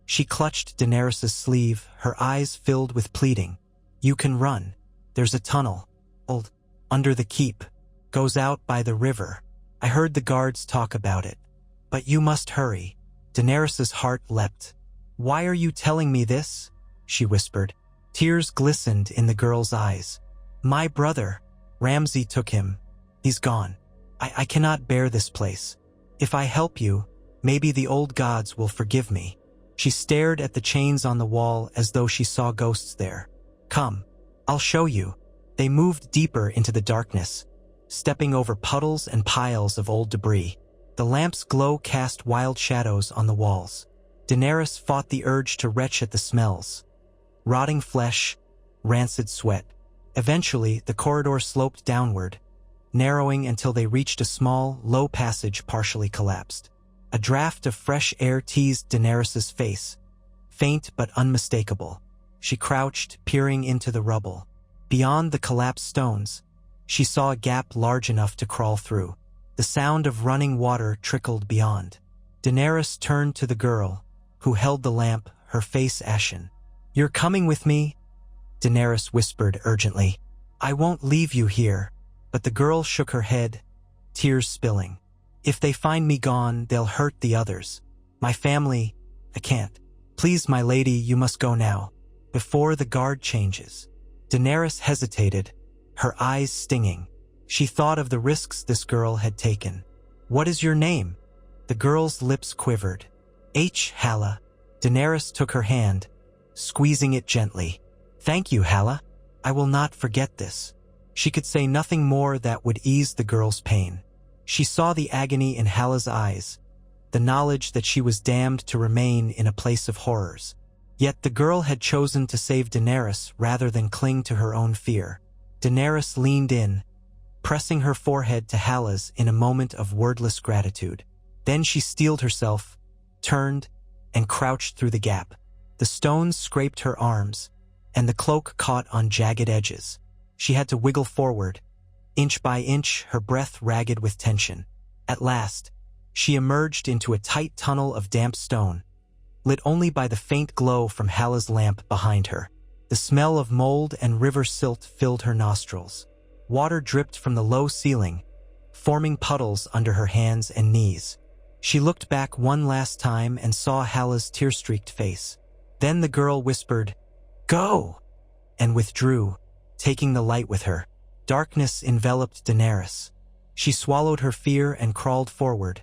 She clutched Daenerys' sleeve, her eyes filled with pleading. "You can run. There's a tunnel. Old, under the keep. Goes out by the river. I heard the guards talk about it. But you must hurry." Daenerys' heart leapt. "Why are you telling me this?" she whispered. Tears glistened in the girl's eyes. "My brother. Ramsay took him. He's gone. I cannot bear this place. If I help you, maybe the old gods will forgive me." She stared at the chains on the wall as though she saw ghosts there. "Come, I'll show you." They moved deeper into the darkness, stepping over puddles and piles of old debris. The lamp's glow cast wild shadows on the walls. Daenerys fought the urge to retch at the smells. Rotting flesh, rancid sweat. Eventually, the corridor sloped downward, narrowing until they reached a small, low passage partially collapsed. A draft of fresh air teased Daenerys' face, faint but unmistakable. She crouched, peering into the rubble. Beyond the collapsed stones, she saw a gap large enough to crawl through. The sound of running water trickled beyond. Daenerys turned to the girl, who held the lamp, her face ashen. "You're coming with me?" Daenerys whispered urgently. "I won't leave you here." But the girl shook her head, tears spilling. "If they find me gone, they'll hurt the others. My family, I can't. Please, my lady, you must go now, before the guard changes." Daenerys hesitated, her eyes stinging. She thought of the risks this girl had taken. "What is your name?" The girl's lips quivered. "Halla." Daenerys took her hand, squeezing it gently. "Thank you, Halla. I will not forget this." She could say nothing more that would ease the girl's pain. She saw the agony in Hala's eyes, the knowledge that she was damned to remain in a place of horrors. Yet the girl had chosen to save Daenerys rather than cling to her own fear. Daenerys leaned in, pressing her forehead to Hala's in a moment of wordless gratitude. Then she steeled herself, turned, and crouched through the gap. The stones scraped her arms, and the cloak caught on jagged edges. She had to wiggle forward, inch by inch, her breath ragged with tension. At last, she emerged into a tight tunnel of damp stone, lit only by the faint glow from Hala's lamp behind her. The smell of mold and river silt filled her nostrils. Water dripped from the low ceiling, forming puddles under her hands and knees. She looked back one last time and saw Hala's tear-streaked face. Then the girl whispered, "Go!" and withdrew, taking the light with her. Darkness enveloped Daenerys. She swallowed her fear and crawled forward,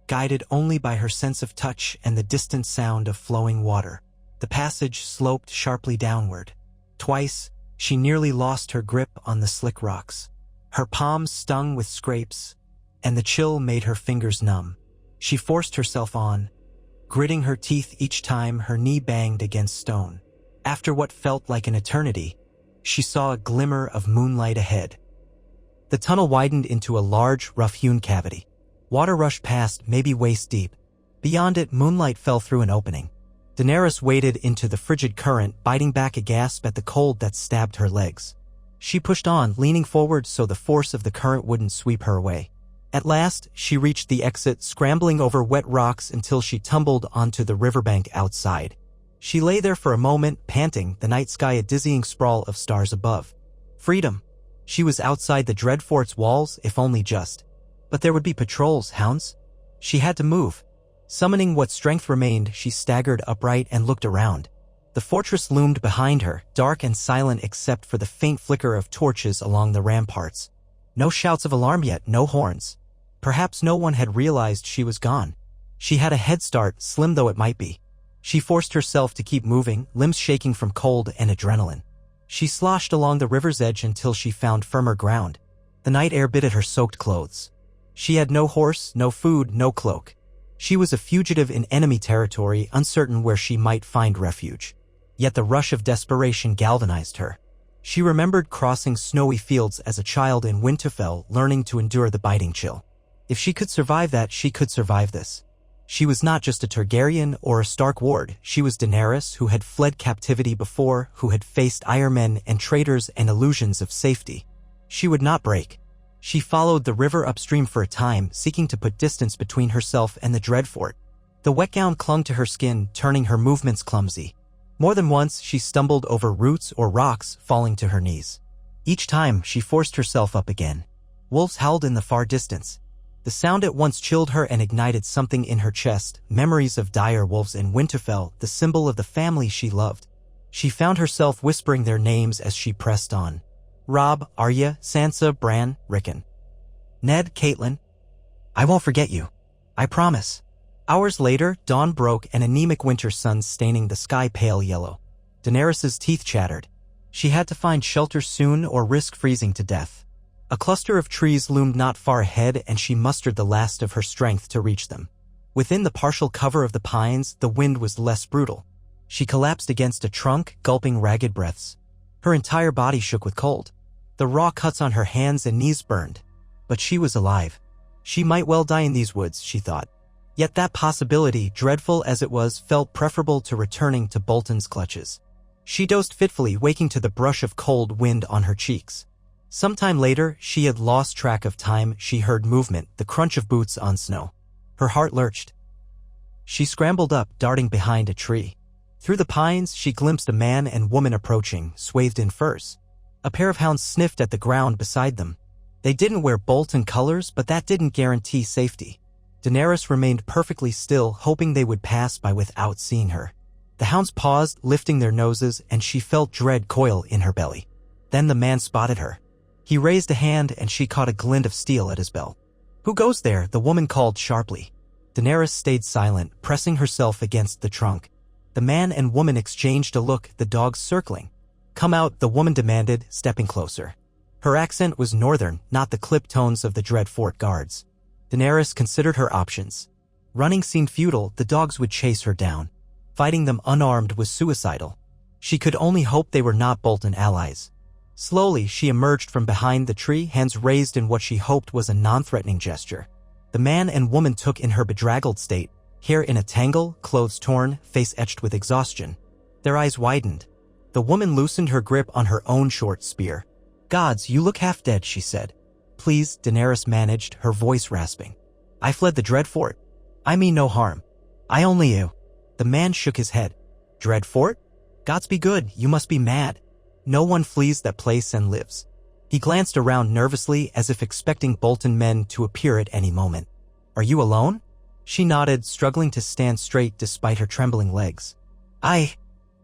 guided only by her sense of touch and the distant sound of flowing water. The passage sloped sharply downward. Twice, she nearly lost her grip on the slick rocks. Her palms stung with scrapes, and the chill made her fingers numb. She forced herself on, gritting her teeth each time her knee banged against stone. After what felt like an eternity, she saw a glimmer of moonlight ahead. The tunnel widened into a large, rough-hewn cavity. Water rushed past, maybe waist-deep. Beyond it, moonlight fell through an opening. Daenerys waded into the frigid current, biting back a gasp at the cold that stabbed her legs. She pushed on, leaning forward so the force of the current wouldn't sweep her away. At last, she reached the exit, scrambling over wet rocks until she tumbled onto the riverbank outside. She lay there for a moment, panting, the night sky a dizzying sprawl of stars above. Freedom. She was outside the Dreadfort's walls, if only just. But there would be patrols, hounds. She had to move. Summoning what strength remained, she staggered upright and looked around. The fortress loomed behind her, dark and silent except for the faint flicker of torches along the ramparts. No shouts of alarm yet, no horns. Perhaps no one had realized she was gone. She had a head start, slim though it might be. She forced herself to keep moving, limbs shaking from cold and adrenaline. She sloshed along the river's edge until she found firmer ground. The night air bit at her soaked clothes. She had no horse, no food, no cloak. She was a fugitive in enemy territory, uncertain where she might find refuge. Yet the rush of desperation galvanized her. She remembered crossing snowy fields as a child in Winterfell, learning to endure the biting chill. If she could survive that, she could survive this. She was not just a Targaryen or a Stark ward, she was Daenerys, who had fled captivity before, who had faced ironmen and traitors and illusions of safety. She would not break. She followed the river upstream for a time, seeking to put distance between herself and the Dreadfort. The wet gown clung to her skin, turning her movements clumsy. More than once, she stumbled over roots or rocks, falling to her knees. Each time, she forced herself up again. Wolves howled in the far distance. The sound at once chilled her and ignited something in her chest, memories of dire wolves in Winterfell, the symbol of the family she loved. She found herself whispering their names as she pressed on. Robb, Arya, Sansa, Bran, Rickon. Ned, Catelyn. I won't forget you. I promise. Hours later, dawn broke, an anemic winter sun staining the sky pale yellow. Daenerys' teeth chattered. She had to find shelter soon or risk freezing to death. A cluster of trees loomed not far ahead, and she mustered the last of her strength to reach them. Within the partial cover of the pines, the wind was less brutal. She collapsed against a trunk, gulping ragged breaths. Her entire body shook with cold. The raw cuts on her hands and knees burned. But she was alive. She might well die in these woods, she thought. Yet that possibility, dreadful as it was, felt preferable to returning to Bolton's clutches. She dozed fitfully, waking to the brush of cold wind on her cheeks. Sometime later, she had lost track of time. She heard movement, the crunch of boots on snow. Her heart lurched. She scrambled up, darting behind a tree. Through the pines, she glimpsed a man and woman approaching, swathed in furs. A pair of hounds sniffed at the ground beside them. They didn't wear Bolton colors, but that didn't guarantee safety. Daenerys remained perfectly still, hoping they would pass by without seeing her. The hounds paused, lifting their noses, and she felt dread coil in her belly. Then the man spotted her. He raised a hand, and she caught a glint of steel at his belt. "Who goes there?" the woman called sharply. Daenerys stayed silent, pressing herself against the trunk. The man and woman exchanged a look, the dogs circling. Come out, the woman demanded, stepping closer. Her accent was northern, not the clipped tones of the dread fort guards. Daenerys considered her options. Running seemed futile, the dogs would chase her down. Fighting them unarmed was suicidal. She could only hope they were not Bolton allies. Slowly, she emerged from behind the tree, hands raised in what she hoped was a non-threatening gesture. The man and woman took in her bedraggled state, hair in a tangle, clothes torn, face etched with exhaustion. Their eyes widened. The woman loosened her grip on her own short spear. "Gods, you look half dead," she said. "Please," Daenerys managed, her voice rasping. "I fled the Dread Fort. I mean no harm. I only you." The man shook his head. "Dread Fort? Gods be good, you must be mad. No one flees that place and lives." He glanced around nervously as if expecting Bolton men to appear at any moment. "Are you alone?" She nodded, struggling to stand straight despite her trembling legs. I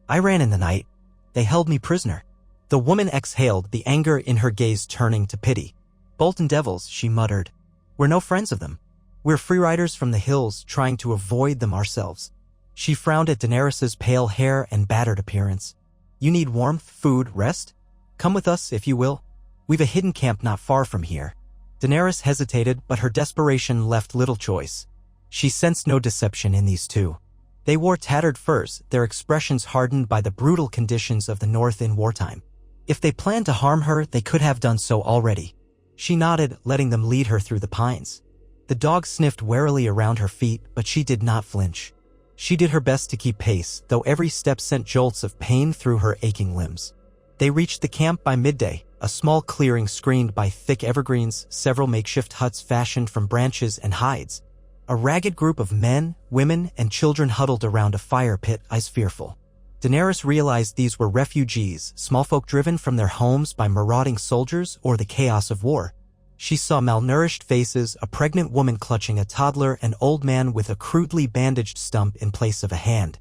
ran in the night. They held me prisoner." The woman exhaled, the anger in her gaze turning to pity. "Bolton devils," she muttered. "We're no friends of them. We're freeriders from the hills trying to avoid them ourselves." She frowned at Daenerys's pale hair and battered appearance. "You need warmth, food, rest? Come with us, if you will. We've a hidden camp not far from here." Daenerys hesitated, but her desperation left little choice. She sensed no deception in these two. They wore tattered furs, their expressions hardened by the brutal conditions of the North in wartime. If they planned to harm her, they could have done so already. She nodded, letting them lead her through the pines. The dog sniffed warily around her feet, but she did not flinch. She did her best to keep pace, though every step sent jolts of pain through her aching limbs. They reached the camp by midday, a small clearing screened by thick evergreens, several makeshift huts fashioned from branches and hides. A ragged group of men, women, and children huddled around a fire pit, eyes fearful. Daenerys realized these were refugees, small folk driven from their homes by marauding soldiers or the chaos of war. She saw malnourished faces, a pregnant woman clutching a toddler, an old man with a crudely bandaged stump in place of a hand.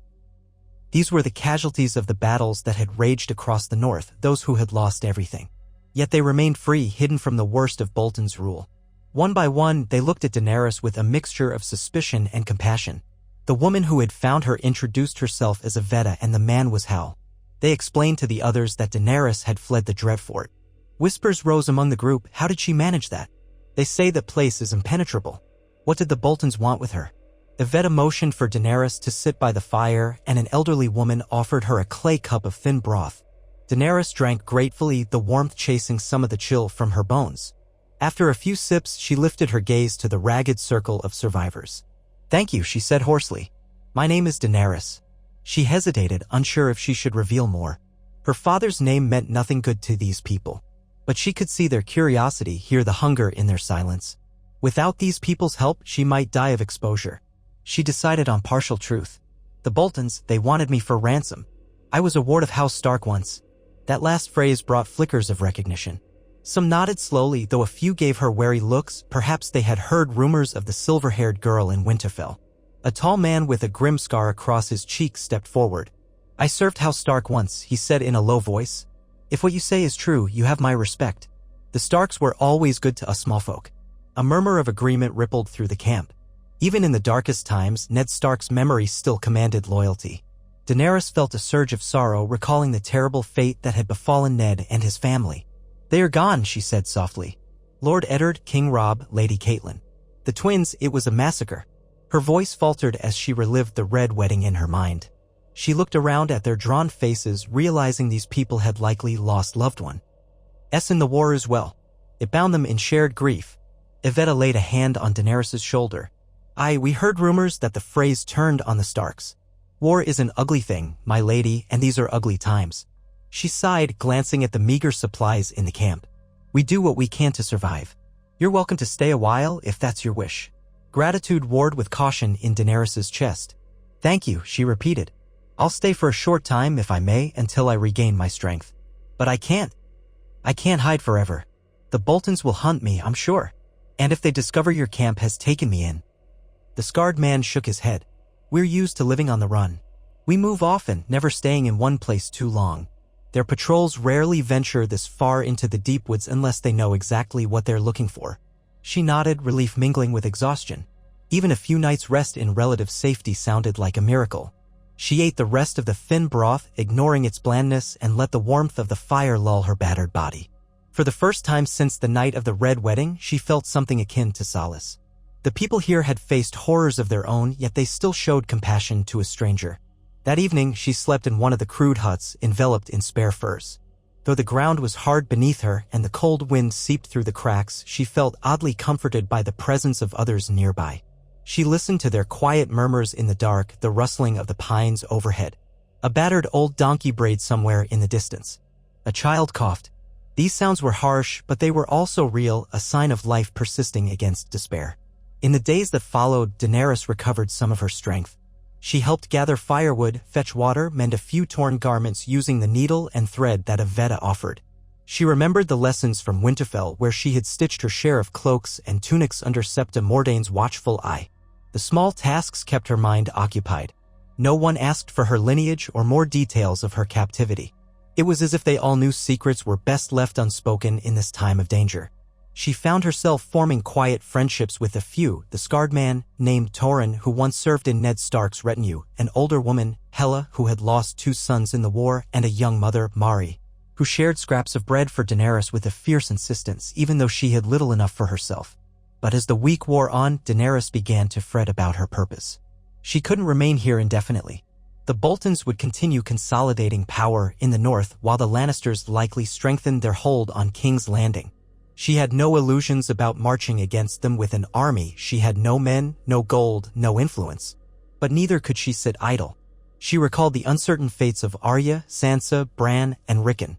These were the casualties of the battles that had raged across the north, those who had lost everything. Yet they remained free, hidden from the worst of Bolton's rule. One by one, they looked at Daenerys with a mixture of suspicion and compassion. The woman who had found her introduced herself as Yvette, and the man was Hal. They explained to the others that Daenerys had fled the Dreadfort. Whispers rose among the group. How did she manage that? They say the place is impenetrable. What did the Boltons want with her? Yvette motioned for Daenerys to sit by the fire, and an elderly woman offered her a clay cup of thin broth. Daenerys drank gratefully, the warmth chasing some of the chill from her bones. After a few sips, she lifted her gaze to the ragged circle of survivors. "Thank you," she said hoarsely. "My name is Daenerys." She hesitated, unsure if she should reveal more. Her father's name meant nothing good to these people. But she could see their curiosity, hear the hunger in their silence. Without these people's help, she might die of exposure. She decided on partial truth. "The Boltons, they wanted me for ransom. I was a ward of House Stark once." That last phrase brought flickers of recognition. Some nodded slowly, though a few gave her wary looks. Perhaps they had heard rumors of the silver-haired girl in Winterfell. A tall man with a grim scar across his cheek stepped forward. "I served House Stark once," he said in a low voice. "If what you say is true, you have my respect. The Starks were always good to us small folk." A murmur of agreement rippled through the camp. Even in the darkest times, Ned Stark's memory still commanded loyalty. Daenerys felt a surge of sorrow, recalling the terrible fate that had befallen Ned and his family. "They are gone," she said softly. "Lord Eddard, King Robb, Lady Catelyn. The twins, it was a massacre." Her voice faltered as she relived the Red Wedding in her mind. She looked around at their drawn faces, realizing these people had likely lost loved one. In the war as well. It bound them in shared grief. Yvette laid a hand on Daenerys' shoulder. We heard rumors that the phrase turned on the Starks. War is an ugly thing, my lady, and these are ugly times." She sighed, glancing at the meager supplies in the camp. "We do what we can to survive. You're welcome to stay a while if that's your wish." Gratitude warred with caution in Daenerys' chest. "Thank you," she repeated. "I'll stay for a short time, if I may, until I regain my strength. But I can't hide forever. The Boltons will hunt me, I'm sure. And if they discover your camp has taken me in." The scarred man shook his head. "We're used to living on the run. We move often, never staying in one place too long. Their patrols rarely venture this far into the deep woods unless they know exactly what they're looking for." She nodded, relief mingling with exhaustion. Even a few nights' rest in relative safety sounded like a miracle. She ate the rest of the thin broth, ignoring its blandness, and let the warmth of the fire lull her battered body. For the first time since the night of the Red Wedding, she felt something akin to solace. The people here had faced horrors of their own, yet they still showed compassion to a stranger. That evening, she slept in one of the crude huts, enveloped in spare furs. Though the ground was hard beneath her and the cold wind seeped through the cracks, she felt oddly comforted by the presence of others nearby. She listened to their quiet murmurs in the dark, the rustling of the pines overhead. A battered old donkey brayed somewhere in the distance. A child coughed. These sounds were harsh, but they were also real, a sign of life persisting against despair. In the days that followed, Daenerys recovered some of her strength. She helped gather firewood, fetch water, mend a few torn garments using the needle and thread that Yvette offered. She remembered the lessons from Winterfell, where she had stitched her share of cloaks and tunics under Septa Mordane's watchful eye. The small tasks kept her mind occupied. No one asked for her lineage or more details of her captivity. It was as if they all knew secrets were best left unspoken in this time of danger. She found herself forming quiet friendships with a few, the scarred man, named Torrhen, who once served in Ned Stark's retinue, an older woman, Hela, who had lost 2 sons in the war, and a young mother, Mari, who shared scraps of bread for Daenerys with a fierce insistence, even though she had little enough for herself. But as the week wore on, Daenerys began to fret about her purpose. She couldn't remain here indefinitely. The Boltons would continue consolidating power in the north, while the Lannisters likely strengthened their hold on King's Landing. She had no illusions about marching against them with an army. She had no men, no gold, no influence. But neither could she sit idle. She recalled the uncertain fates of Arya, Sansa, Bran, and Rickon.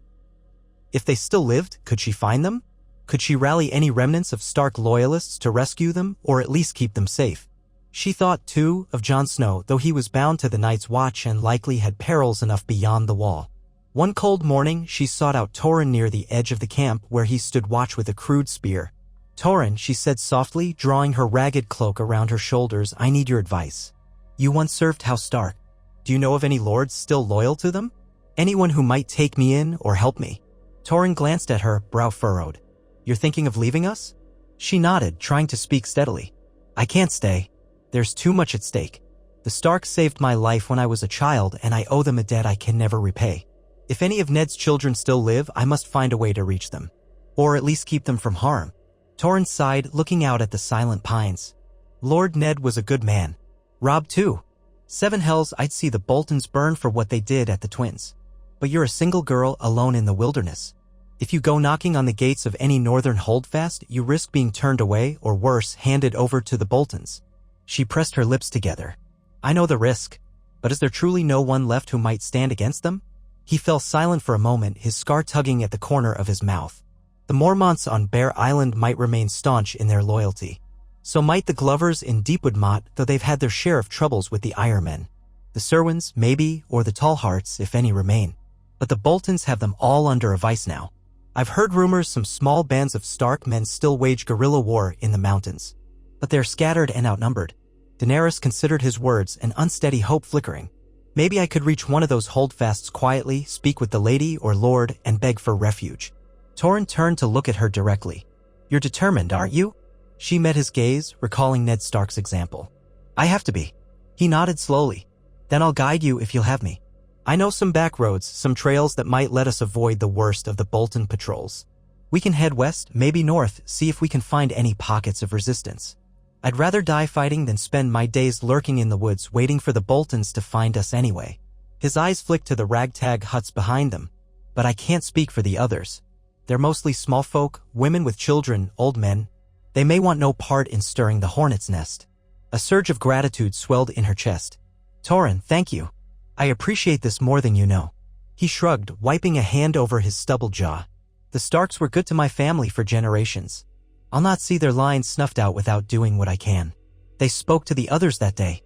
If they still lived, could she find them? Could she rally any remnants of Stark loyalists to rescue them, or at least keep them safe? She thought, too, of Jon Snow, though he was bound to the Night's Watch and likely had perils enough beyond the wall. One cold morning, she sought out Torrhen near the edge of the camp, where he stood watch with a crude spear. "Torrhen," she said softly, drawing her ragged cloak around her shoulders, "I need your advice. You once served House Stark. Do you know of any lords still loyal to them? Anyone who might take me in or help me?" Torrhen glanced at her, brow furrowed. "You're thinking of leaving us?" She nodded, trying to speak steadily. "I can't stay. There's too much at stake. The Starks saved my life when I was a child, and I owe them a debt I can never repay. If any of Ned's children still live, I must find a way to reach them. Or at least keep them from harm." Torrhen sighed, looking out at the silent pines. "Lord Ned was a good man. Robb too. 7 hells I'd see the Boltons burn for what they did at the twins. But you're a single girl alone in the wilderness. If you go knocking on the gates of any northern holdfast, you risk being turned away, or worse, handed over to the Boltons." She pressed her lips together. "I know the risk, but is there truly no one left who might stand against them?" He fell silent for a moment, his scar tugging at the corner of his mouth. The Mormonts on Bear Island might remain staunch in their loyalty. So might the Glovers in Deepwood Motte, though they've had their share of troubles with the Ironmen. The Serwins, maybe, or the Tallhearts, if any remain. But the Boltons have them all under a vice now. I've heard rumors some small bands of Stark men still wage guerrilla war in the mountains. But they're scattered and outnumbered. Daenerys considered his words, an unsteady hope flickering. Maybe I could reach one of those holdfasts quietly, speak with the lady or lord, and beg for refuge. Torrhen turned to look at her directly. "You're determined, aren't you?" She met his gaze, recalling Ned Stark's example. "I have to be." He nodded slowly. "Then I'll guide you if you'll have me. I know some back roads, some trails that might let us avoid the worst of the Bolton patrols. We can head west, maybe north, see if we can find any pockets of resistance. I'd rather die fighting than spend my days lurking in the woods waiting for the Boltons to find us anyway." His eyes flicked to the ragtag huts behind them. "But I can't speak for the others. They're mostly small folk, women with children, old men. They may want no part in stirring the hornet's nest." A surge of gratitude swelled in her chest. "Torrhen, thank you. I appreciate this more than you know." He shrugged, wiping a hand over his stubbled jaw. "The Starks were good to my family for generations. I'll not see their line snuffed out without doing what I can." They spoke to the others that day.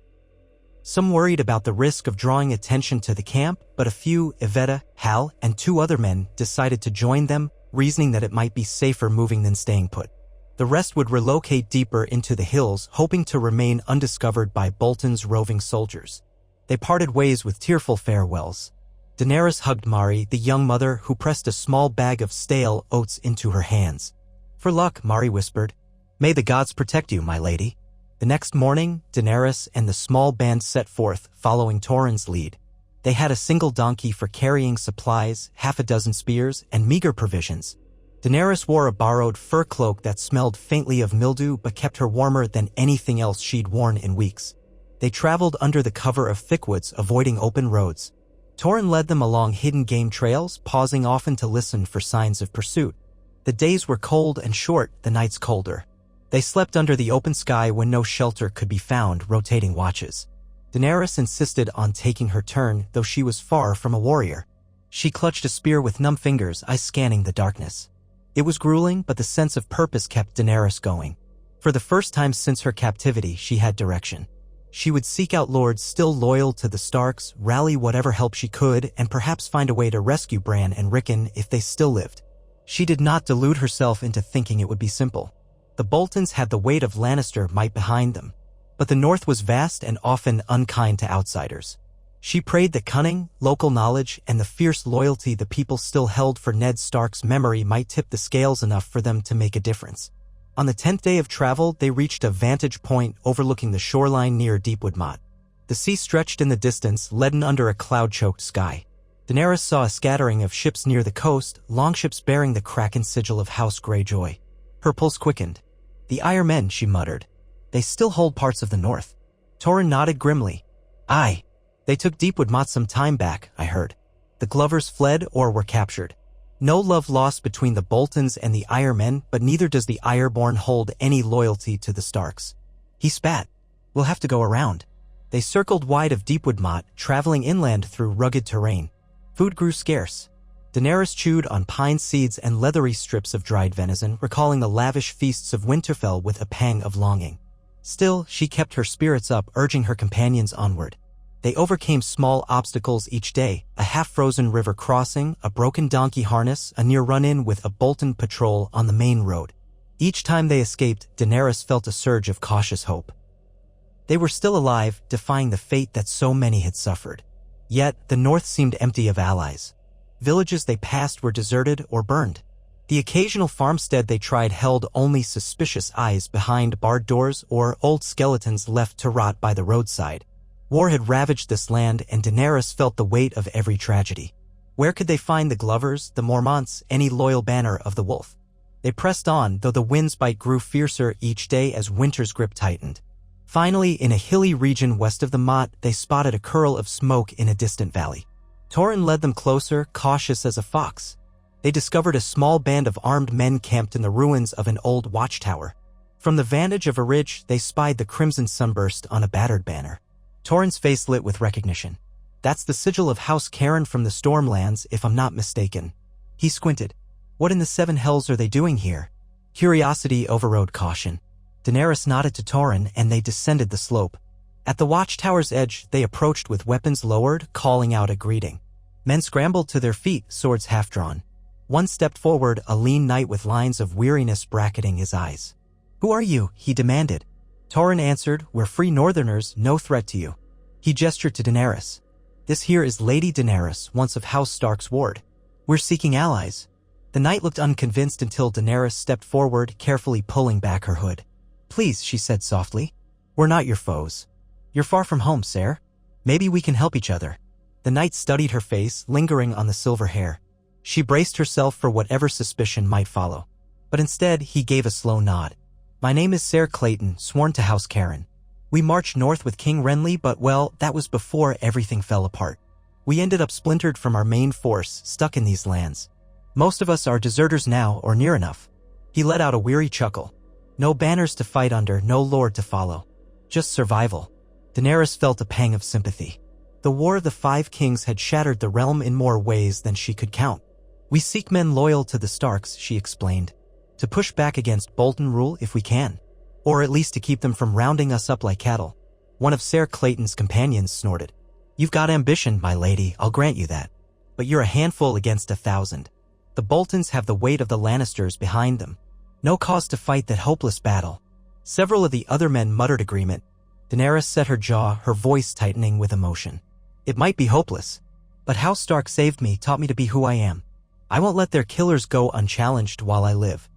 Some worried about the risk of drawing attention to the camp, but a few, Yvette, Hal, and 2 other men, decided to join them, reasoning that it might be safer moving than staying put. The rest would relocate deeper into the hills, hoping to remain undiscovered by Bolton's roving soldiers. They parted ways with tearful farewells. Daenerys hugged Mari, the young mother, who pressed a small bag of stale oats into her hands. "For luck," Mari whispered. "May the gods protect you, my lady." The next morning, Daenerys and the small band set forth, following Torrhen's lead. They had a single donkey for carrying supplies, half a dozen spears, and meager provisions. Daenerys wore a borrowed fur cloak that smelled faintly of mildew but kept her warmer than anything else she'd worn in weeks. They traveled under the cover of thick woods, avoiding open roads. Torrhen led them along hidden game trails, pausing often to listen for signs of pursuit. The days were cold and short, the nights colder. They slept under the open sky when no shelter could be found, rotating watches. Daenerys insisted on taking her turn, though she was far from a warrior. She clutched a spear with numb fingers, eyes scanning the darkness. It was grueling, but the sense of purpose kept Daenerys going. For the first time since her captivity, she had direction. She would seek out lords still loyal to the Starks, rally whatever help she could, and perhaps find a way to rescue Bran and Rickon if they still lived. She did not delude herself into thinking it would be simple. The Boltons had the weight of Lannister might behind them, but the North was vast and often unkind to outsiders. She prayed that cunning, local knowledge, and the fierce loyalty the people still held for Ned Stark's memory might tip the scales enough for them to make a difference. On the 10th day of travel, they reached a vantage point overlooking the shoreline near Deepwood Motte. The sea stretched in the distance, leaden under a cloud-choked sky. Daenerys saw a scattering of ships near the coast, longships bearing the Kraken sigil of House Greyjoy. Her pulse quickened. "The Iron Men," she muttered. "They still hold parts of the North." Torrhen nodded grimly. "Aye. They took Deepwood Motte some time back, I heard. The Glovers fled or were captured. No love lost between the Boltons and the Iron Men, but neither does the Ironborn hold any loyalty to the Starks." He spat. "We'll have to go around." They circled wide of Deepwood Motte, traveling inland through rugged terrain. Food grew scarce. Daenerys chewed on pine seeds and leathery strips of dried venison, recalling the lavish feasts of Winterfell with a pang of longing. Still, she kept her spirits up, urging her companions onward. They overcame small obstacles each day, a half-frozen river crossing, a broken donkey harness, a near run-in with a Bolton patrol on the main road. Each time they escaped, Daenerys felt a surge of cautious hope. They were still alive, defying the fate that so many had suffered. Yet, the North seemed empty of allies. Villages they passed were deserted or burned. The occasional farmstead they tried held only suspicious eyes behind barred doors or old skeletons left to rot by the roadside. War had ravaged this land, and Daenerys felt the weight of every tragedy. Where could they find the Glovers, the Mormonts, any loyal banner of the wolf? They pressed on, though the wind's bite grew fiercer each day as winter's grip tightened. Finally, in a hilly region west of the Motte, they spotted a curl of smoke in a distant valley. Torrhen led them closer, cautious as a fox. They discovered a small band of armed men camped in the ruins of an old watchtower. From the vantage of a ridge, they spied the crimson sunburst on a battered banner. Torrhen's face lit with recognition. "That's the sigil of House Cairn from the Stormlands, if I'm not mistaken." He squinted. "What in the seven hells are they doing here?" Curiosity overrode caution. Daenerys nodded to Torrhen, and they descended the slope. At the watchtower's edge, they approached with weapons lowered, calling out a greeting. Men scrambled to their feet, swords half-drawn. One stepped forward, a lean knight with lines of weariness bracketing his eyes. "Who are you?" he demanded. Torrhen answered, "We're free northerners, no threat to you." He gestured to Daenerys. "This here is Lady Daenerys, once of House Stark's ward. We're seeking allies." The knight looked unconvinced until Daenerys stepped forward, carefully pulling back her hood. "Please," she said softly. "We're not your foes. You're far from home, sir. Maybe we can help each other." The knight studied her face, lingering on the silver hair. She braced herself for whatever suspicion might follow. But instead, he gave a slow nod. "My name is Ser Clayton, sworn to House Cairn. We marched north with King Renly, but well, that was before everything fell apart. We ended up splintered from our main force, stuck in these lands. Most of us are deserters now, or near enough." He let out a weary chuckle. No banners to fight under, no lord to follow. Just survival. Daenerys felt a pang of sympathy. The War of the Five Kings had shattered the realm in more ways than she could count. "We seek men loyal to the Starks," she explained. "To push back against Bolton rule if we can. Or at least to keep them from rounding us up like cattle." One of Ser Clayton's companions snorted. "You've got ambition, my lady, I'll grant you that. But you're a handful against 1,000. The Boltons have the weight of the Lannisters behind them. No cause to fight that hopeless battle." Several of the other men muttered agreement. Daenerys set her jaw, her voice tightening with emotion. "It might be hopeless, but House Stark saved me, taught me to be who I am. I won't let their killers go unchallenged while I live."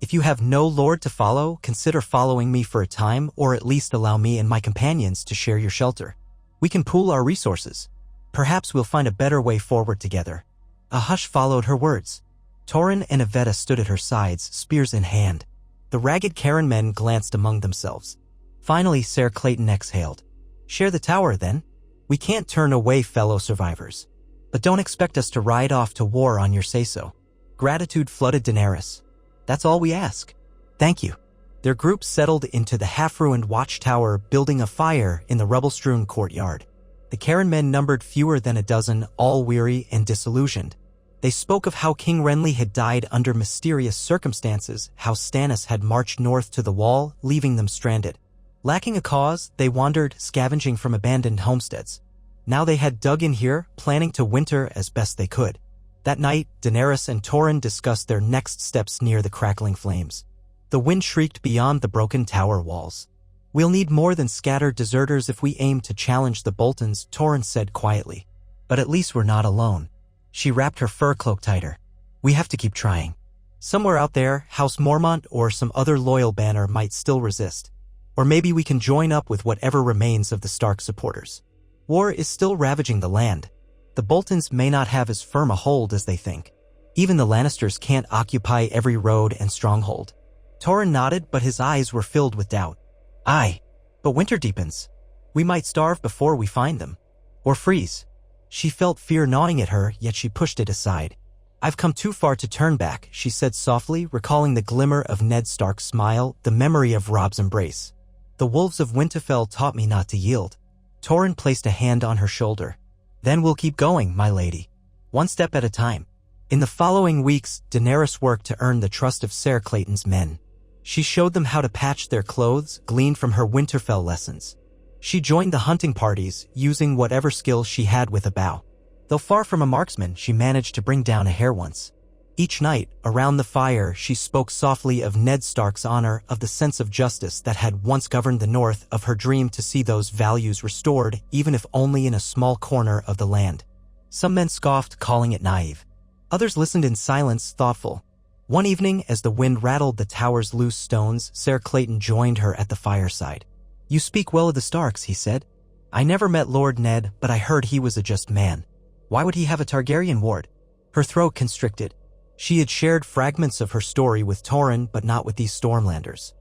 If you have no lord to follow, consider following me for a time, or at least allow me and my companions to share your shelter. We can pool our resources. Perhaps we'll find a better way forward together." A hush followed her words. Torrhen and Yvetta stood at her sides, spears in hand. The ragged Karen men glanced among themselves. Finally, Ser Clayton exhaled. "Share the tower, then. We can't turn away fellow survivors. But don't expect us to ride off to war on your say-so." Gratitude flooded Daenerys. "That's all we ask." "Thank you." Their group settled into the half-ruined watchtower, building a fire in the rubble-strewn courtyard. The Karen men numbered fewer than a dozen, all weary and disillusioned. They spoke of how King Renly had died under mysterious circumstances, how Stannis had marched north to the Wall, leaving them stranded. Lacking a cause, they wandered, scavenging from abandoned homesteads. Now they had dug in here, planning to winter as best they could. That night, Daenerys and Torrhen discussed their next steps near the crackling flames. The wind shrieked beyond the broken tower walls. "We'll need more than scattered deserters if we aim to challenge the Boltons," Torrhen said quietly. "But at least we're not alone." She wrapped her fur cloak tighter. "We have to keep trying. Somewhere out there, House Mormont or some other loyal banner might still resist. Or maybe we can join up with whatever remains of the Stark supporters. War is still ravaging the land. The Boltons may not have as firm a hold as they think. Even the Lannisters can't occupy every road and stronghold." Torrhen nodded, but his eyes were filled with doubt. "Aye, but winter deepens. We might starve before we find them. Or freeze." She felt fear gnawing at her, yet she pushed it aside. "I've come too far to turn back," she said softly, recalling the glimmer of Ned Stark's smile, the memory of Robb's embrace. "The wolves of Winterfell taught me not to yield." Torrhen placed a hand on her shoulder. "Then we'll keep going, my lady. One step at a time." In the following weeks, Daenerys worked to earn the trust of Ser Clayton's men. She showed them how to patch their clothes, gleaned from her Winterfell lessons. She joined the hunting parties, using whatever skills she had with a bow. Though far from a marksman, she managed to bring down a hare once. Each night, around the fire, she spoke softly of Ned Stark's honor, of the sense of justice that had once governed the North, of her dream to see those values restored, even if only in a small corner of the land. Some men scoffed, calling it naive. Others listened in silence, thoughtful. One evening, as the wind rattled the tower's loose stones, Ser Clayton joined her at the fireside. "You speak well of the Starks," he said. "I never met Lord Ned, but I heard he was a just man. Why would he have a Targaryen ward?" Her throat constricted. She had shared fragments of her story with Torrhen, but not with these Stormlanders.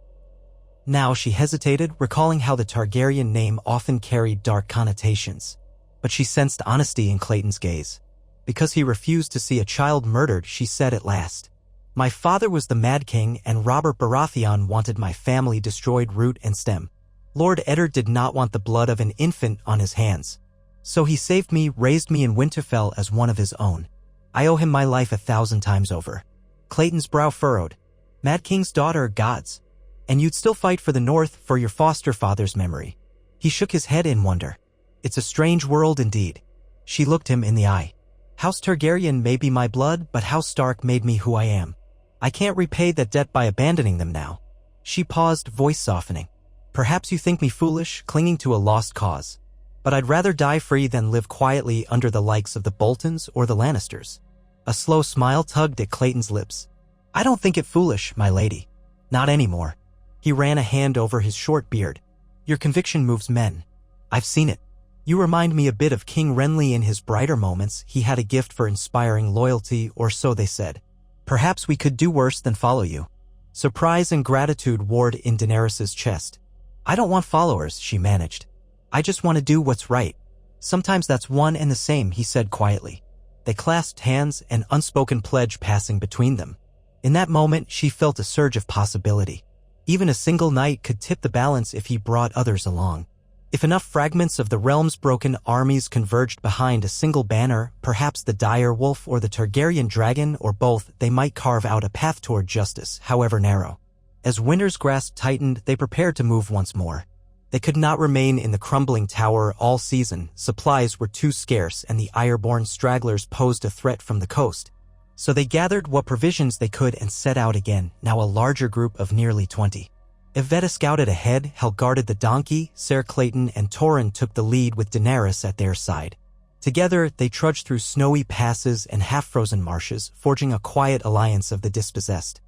Now she hesitated, recalling how the Targaryen name often carried dark connotations. But she sensed honesty in Clayton's gaze. "Because he refused to see a child murdered," she said at last. "My father was the Mad King, and Robert Baratheon wanted my family destroyed root and stem. Lord Eddard did not want the blood of an infant on his hands. So he saved me, raised me in Winterfell as one of his own. I owe him my life 1,000 times over." Clayton's brow furrowed. "Mad King's daughter, gods. And you'd still fight for the North, for your foster father's memory." He shook his head in wonder. "It's a strange world indeed." She looked him in the eye. "House Targaryen may be my blood, but House Stark made me who I am. I can't repay that debt by abandoning them now." She paused, voice softening. "Perhaps you think me foolish, clinging to a lost cause. But I'd rather die free than live quietly under the likes of the Boltons or the Lannisters." A slow smile tugged at Clayton's lips. "I don't think it foolish, my lady. Not anymore." He ran a hand over his short beard. "Your conviction moves men. I've seen it. You remind me a bit of King Renly in his brighter moments. He had a gift for inspiring loyalty, or so they said. Perhaps we could do worse than follow you." Surprise and gratitude warred in Daenerys' chest. "I don't want followers," she managed. "I just want to do what's right." "Sometimes that's one and the same," he said quietly. They clasped hands, an unspoken pledge passing between them. In that moment, she felt a surge of possibility. Even a single night could tip the balance if he brought others along. If enough fragments of the realm's broken armies converged behind a single banner, perhaps the dire wolf or the Targaryen dragon, or both, they might carve out a path toward justice, however narrow. As winter's grasp tightened, they prepared to move once more. They could not remain in the crumbling tower all season. Supplies were too scarce, and the Ironborn stragglers posed a threat from the coast. So they gathered what provisions they could and set out again, now a larger group of nearly 20. Yvetta scouted ahead, Hel guarded the donkey, Ser Clayton and Torrhen took the lead with Daenerys at their side. Together, they trudged through snowy passes and half-frozen marshes, forging a quiet alliance of the dispossessed.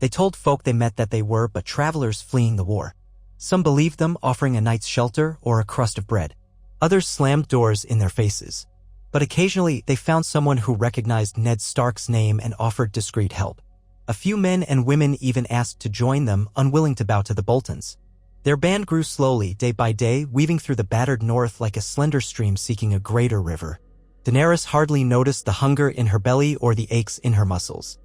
They told folk they met that they were but travelers fleeing the war. Some believed them, offering a night's shelter or a crust of bread. Others slammed doors in their faces. But occasionally they found someone who recognized Ned Stark's name and offered discreet help. A few men and women even asked to join them, unwilling to bow to the Boltons. Their band grew slowly, day by day, weaving through the battered north like a slender stream seeking a greater river. Daenerys hardly noticed the hunger in her belly or the aches in her muscles.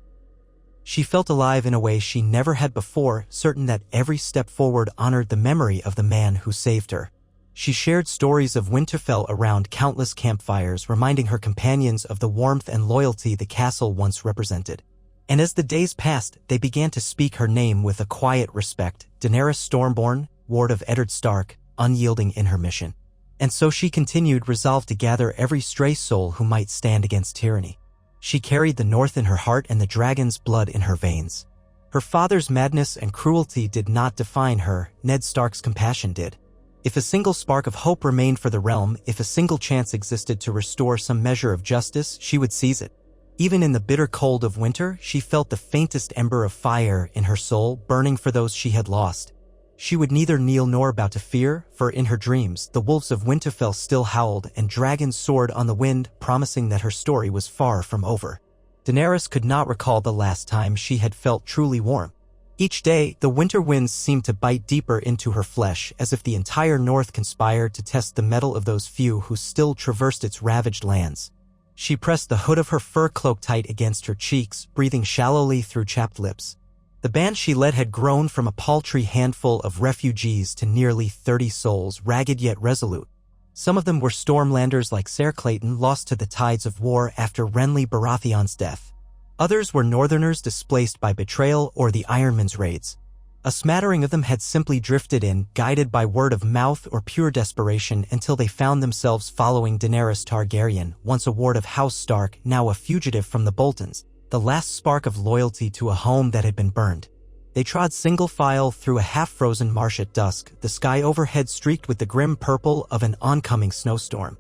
She felt alive in a way she never had before, certain that every step forward honored the memory of the man who saved her. She shared stories of Winterfell around countless campfires, reminding her companions of the warmth and loyalty the castle once represented. And as the days passed, they began to speak her name with a quiet respect, Daenerys Stormborn, ward of Eddard Stark, unyielding in her mission. And so she continued, resolved to gather every stray soul who might stand against tyranny. She carried the North in her heart and the dragon's blood in her veins. Her father's madness and cruelty did not define her, Ned Stark's compassion did. If a single spark of hope remained for the realm, if a single chance existed to restore some measure of justice, she would seize it. Even in the bitter cold of winter, she felt the faintest ember of fire in her soul, burning for those she had lost. She would neither kneel nor bow to fear, for in her dreams, the wolves of Winterfell still howled and dragons soared on the wind, promising that her story was far from over. Daenerys could not recall the last time she had felt truly warm. Each day, the winter winds seemed to bite deeper into her flesh, as if the entire north conspired to test the mettle of those few who still traversed its ravaged lands. She pressed the hood of her fur cloak tight against her cheeks, breathing shallowly through chapped lips. The band she led had grown from a paltry handful of refugees to nearly 30 souls, ragged yet resolute. Some of them were Stormlanders like Ser Clayton, lost to the tides of war after Renly Baratheon's death. Others were Northerners displaced by betrayal or the Ironman's raids. A smattering of them had simply drifted in, guided by word of mouth or pure desperation, until they found themselves following Daenerys Targaryen, once a ward of House Stark, now a fugitive from the Boltons, the last spark of loyalty to a home that had been burned. They trod single file through a half-frozen marsh at dusk, the sky overhead streaked with the grim purple of an oncoming snowstorm.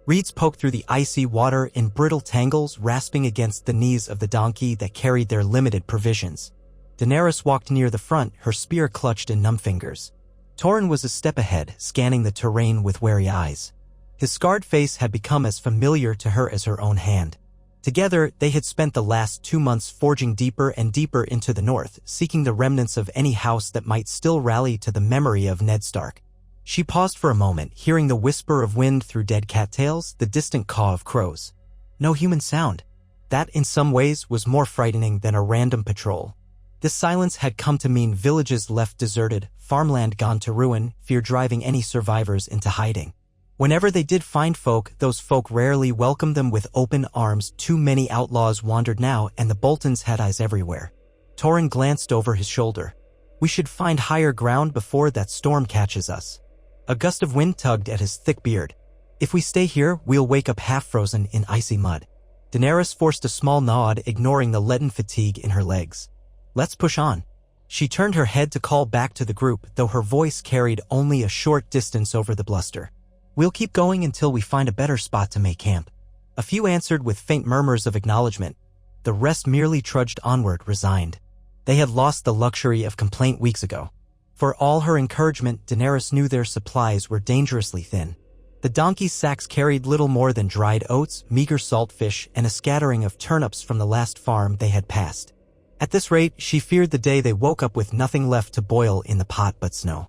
Reeds poked through the icy water in brittle tangles, rasping against the knees of the donkey that carried their limited provisions. Daenerys walked near the front, her spear clutched in numb fingers. Torrhen was a step ahead, scanning the terrain with wary eyes. His scarred face had become as familiar to her as her own hand. Together, they had spent the last 2 months forging deeper and deeper into the north, seeking the remnants of any house that might still rally to the memory of Ned Stark. She paused for a moment, hearing the whisper of wind through dead cattails, the distant caw of crows. No human sound. That, in some ways, was more frightening than a random patrol. This silence had come to mean villages left deserted, farmland gone to ruin, fear driving any survivors into hiding. Whenever they did find folk, those folk rarely welcomed them with open arms. Too many outlaws wandered now, and the Boltons had eyes everywhere. Torrhen glanced over his shoulder. We should find higher ground before that storm catches us. A gust of wind tugged at his thick beard. If we stay here, we'll wake up half-frozen in icy mud. Daenerys forced a small nod, ignoring the leaden fatigue in her legs. Let's push on. She turned her head to call back to the group, though her voice carried only a short distance over the bluster. We'll keep going until we find a better spot to make camp. A few answered with faint murmurs of acknowledgement. The rest merely trudged onward, resigned. They had lost the luxury of complaint weeks ago. For all her encouragement, Daenerys knew their supplies were dangerously thin. The donkey's sacks carried little more than dried oats, meager saltfish, and a scattering of turnips from the last farm they had passed. At this rate, she feared the day they woke up with nothing left to boil in the pot but snow.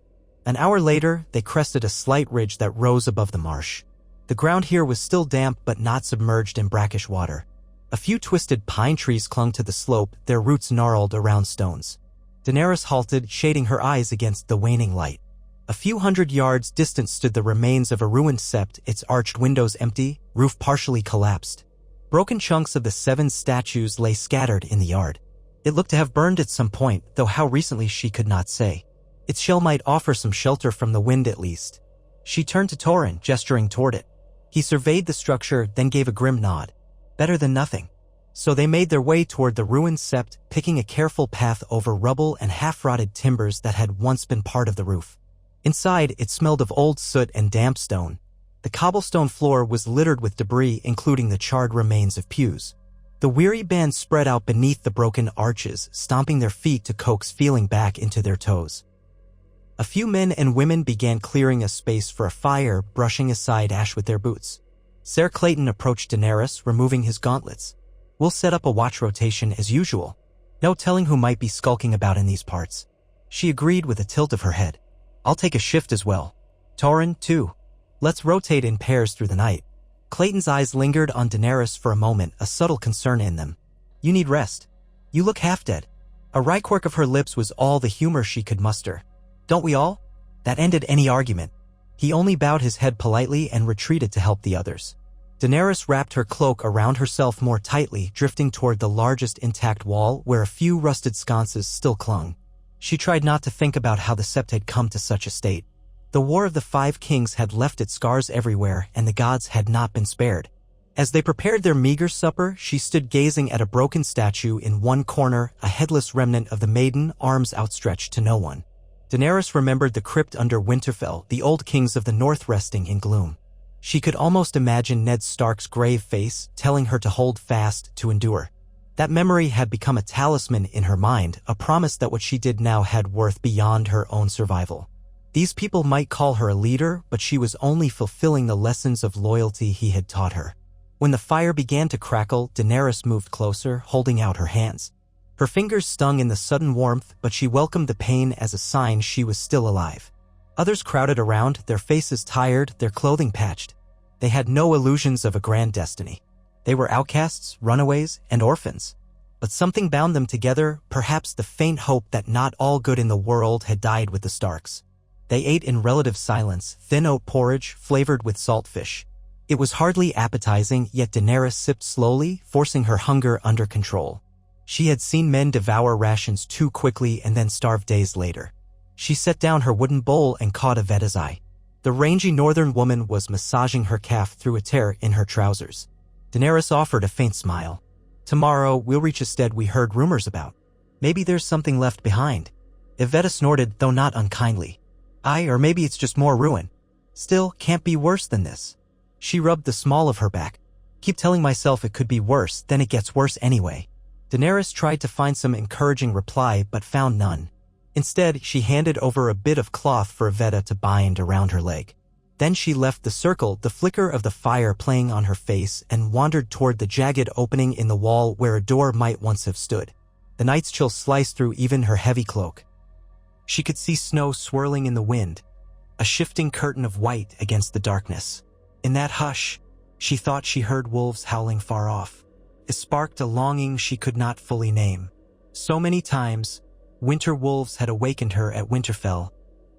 An hour later, they crested a slight ridge that rose above the marsh. The ground here was still damp but not submerged in brackish water. A few twisted pine trees clung to the slope, their roots gnarled around stones. Daenerys halted, shading her eyes against the waning light. A few hundred yards distant stood the remains of a ruined sept, its arched windows empty, roof partially collapsed. Broken chunks of the 7 statues lay scattered in the yard. It looked to have burned at some point, though how recently she could not say. Its shell might offer some shelter from the wind at least. She turned to Torrhen, gesturing toward it. He surveyed the structure, then gave a grim nod. Better than nothing. So they made their way toward the ruined sept, picking a careful path over rubble and half-rotted timbers that had once been part of the roof. Inside, it smelled of old soot and damp stone. The cobblestone floor was littered with debris, including the charred remains of pews. The weary band spread out beneath the broken arches, stomping their feet to coax feeling back into their toes. A few men and women began clearing a space for a fire, brushing aside ash with their boots. Ser Clayton approached Daenerys, removing his gauntlets. "We'll set up a watch rotation as usual. No telling who might be skulking about in these parts." She agreed with a tilt of her head. "I'll take a shift as well. Torrhen, too. Let's rotate in pairs through the night." Clayton's eyes lingered on Daenerys for a moment, a subtle concern in them. "You need rest. You look half dead." A wry quirk of her lips was all the humor she could muster. "Don't we all?" That ended any argument. He only bowed his head politely and retreated to help the others. Daenerys wrapped her cloak around herself more tightly, drifting toward the largest intact wall where a few rusted sconces still clung. She tried not to think about how the Sept had come to such a state. The War of the Five Kings had left its scars everywhere, and the gods had not been spared. As they prepared their meager supper, she stood gazing at a broken statue in one corner, a headless remnant of the maiden, arms outstretched to no one. Daenerys remembered the crypt under Winterfell, the old kings of the north resting in gloom. She could almost imagine Ned Stark's grave face, telling her to hold fast, to endure. That memory had become a talisman in her mind, a promise that what she did now had worth beyond her own survival. These people might call her a leader, but she was only fulfilling the lessons of loyalty he had taught her. When the fire began to crackle, Daenerys moved closer, holding out her hands. Her fingers stung in the sudden warmth, but she welcomed the pain as a sign she was still alive. Others crowded around, their faces tired, their clothing patched. They had no illusions of a grand destiny. They were outcasts, runaways, and orphans. But something bound them together, perhaps the faint hope that not all good in the world had died with the Starks. They ate in relative silence, thin oat porridge flavored with salt fish. It was hardly appetizing, yet Daenerys sipped slowly, forcing her hunger under control. She had seen men devour rations too quickly and then starve days later. She set down her wooden bowl and caught Yvette's eye. The rangy northern woman was massaging her calf through a tear in her trousers. Daenerys offered a faint smile. "Tomorrow, we'll reach a stead we heard rumors about. Maybe there's something left behind." Yvette snorted, though not unkindly. Or maybe it's just more ruin. Still, can't be worse than this." She rubbed the small of her back. "Keep telling myself it could be worse, then it gets worse anyway." Daenerys tried to find some encouraging reply, but found none. Instead, she handed over a bit of cloth for Yvette to bind around her leg. Then she left the circle, the flicker of the fire playing on her face, and wandered toward the jagged opening in the wall where a door might once have stood. The night's chill sliced through even her heavy cloak. She could see snow swirling in the wind, a shifting curtain of white against the darkness. In that hush, she thought she heard wolves howling far off. It sparked a longing she could not fully name. So many times, winter wolves had awakened her at Winterfell,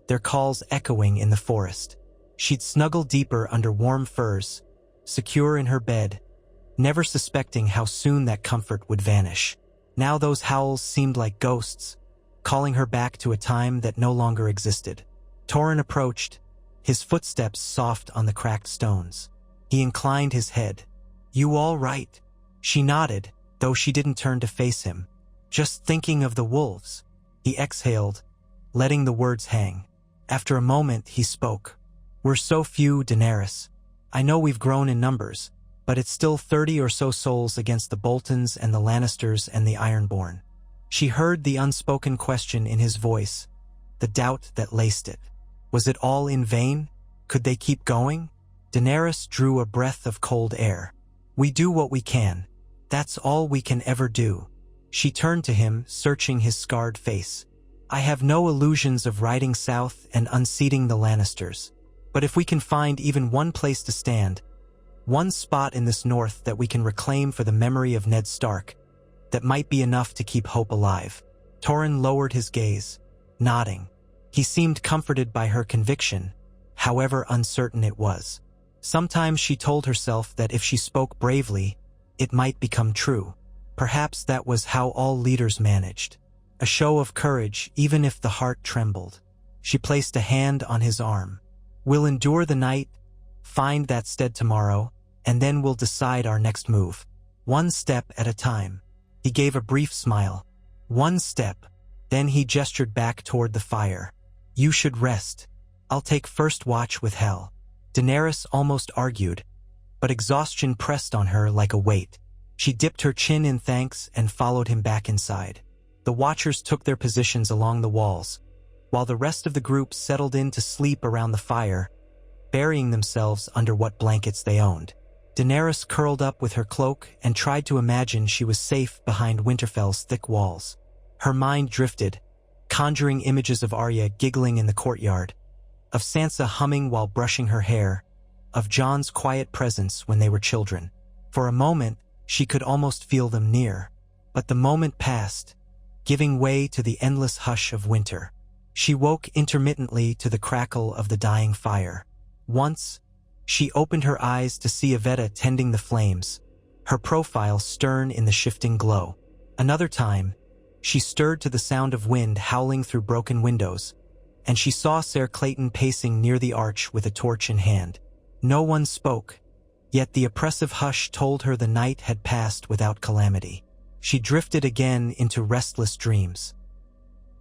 their calls echoing in the forest. She'd snuggle deeper under warm furs, secure in her bed, never suspecting how soon that comfort would vanish. Now those howls seemed like ghosts, calling her back to a time that no longer existed. Torrhen approached, his footsteps soft on the cracked stones. He inclined his head. "You all right?" She nodded, though she didn't turn to face him. "Just thinking of the wolves." He exhaled, letting the words hang. After a moment, he spoke. "We're so few, Daenerys. I know we've grown in numbers, but it's still 30 or so souls against the Boltons and the Lannisters and the Ironborn." She heard the unspoken question in his voice, the doubt that laced it. Was it all in vain? Could they keep going? Daenerys drew a breath of cold air. "We do what we can. That's all we can ever do." She turned to him, searching his scarred face. "I have no illusions of riding south and unseating the Lannisters. But if we can find even one place to stand, one spot in this north that we can reclaim for the memory of Ned Stark, that might be enough to keep hope alive." Torrhen lowered his gaze, nodding. He seemed comforted by her conviction, however uncertain it was. Sometimes she told herself that if she spoke bravely, it might become true. Perhaps that was how all leaders managed. A show of courage, even if the heart trembled. She placed a hand on his arm. "We'll endure the night, find that stead tomorrow, and then we'll decide our next move. One step at a time." He gave a brief smile. "One step." Then he gestured back toward the fire. "You should rest. I'll take first watch with Hel." Daenerys almost argued, but exhaustion pressed on her like a weight. She dipped her chin in thanks and followed him back inside. The watchers took their positions along the walls, while the rest of the group settled in to sleep around the fire, burying themselves under what blankets they owned. Daenerys curled up with her cloak and tried to imagine she was safe behind Winterfell's thick walls. Her mind drifted, conjuring images of Arya giggling in the courtyard, of Sansa humming while brushing her hair, of Jon's quiet presence when they were children. For a moment, she could almost feel them near, but the moment passed, giving way to the endless hush of winter. She woke intermittently to the crackle of the dying fire. Once, she opened her eyes to see Yvette tending the flames, her profile stern in the shifting glow. Another time, she stirred to the sound of wind howling through broken windows, and she saw Ser Clayton pacing near the arch with a torch in hand. No one spoke, yet the oppressive hush told her the night had passed without calamity. She drifted again into restless dreams.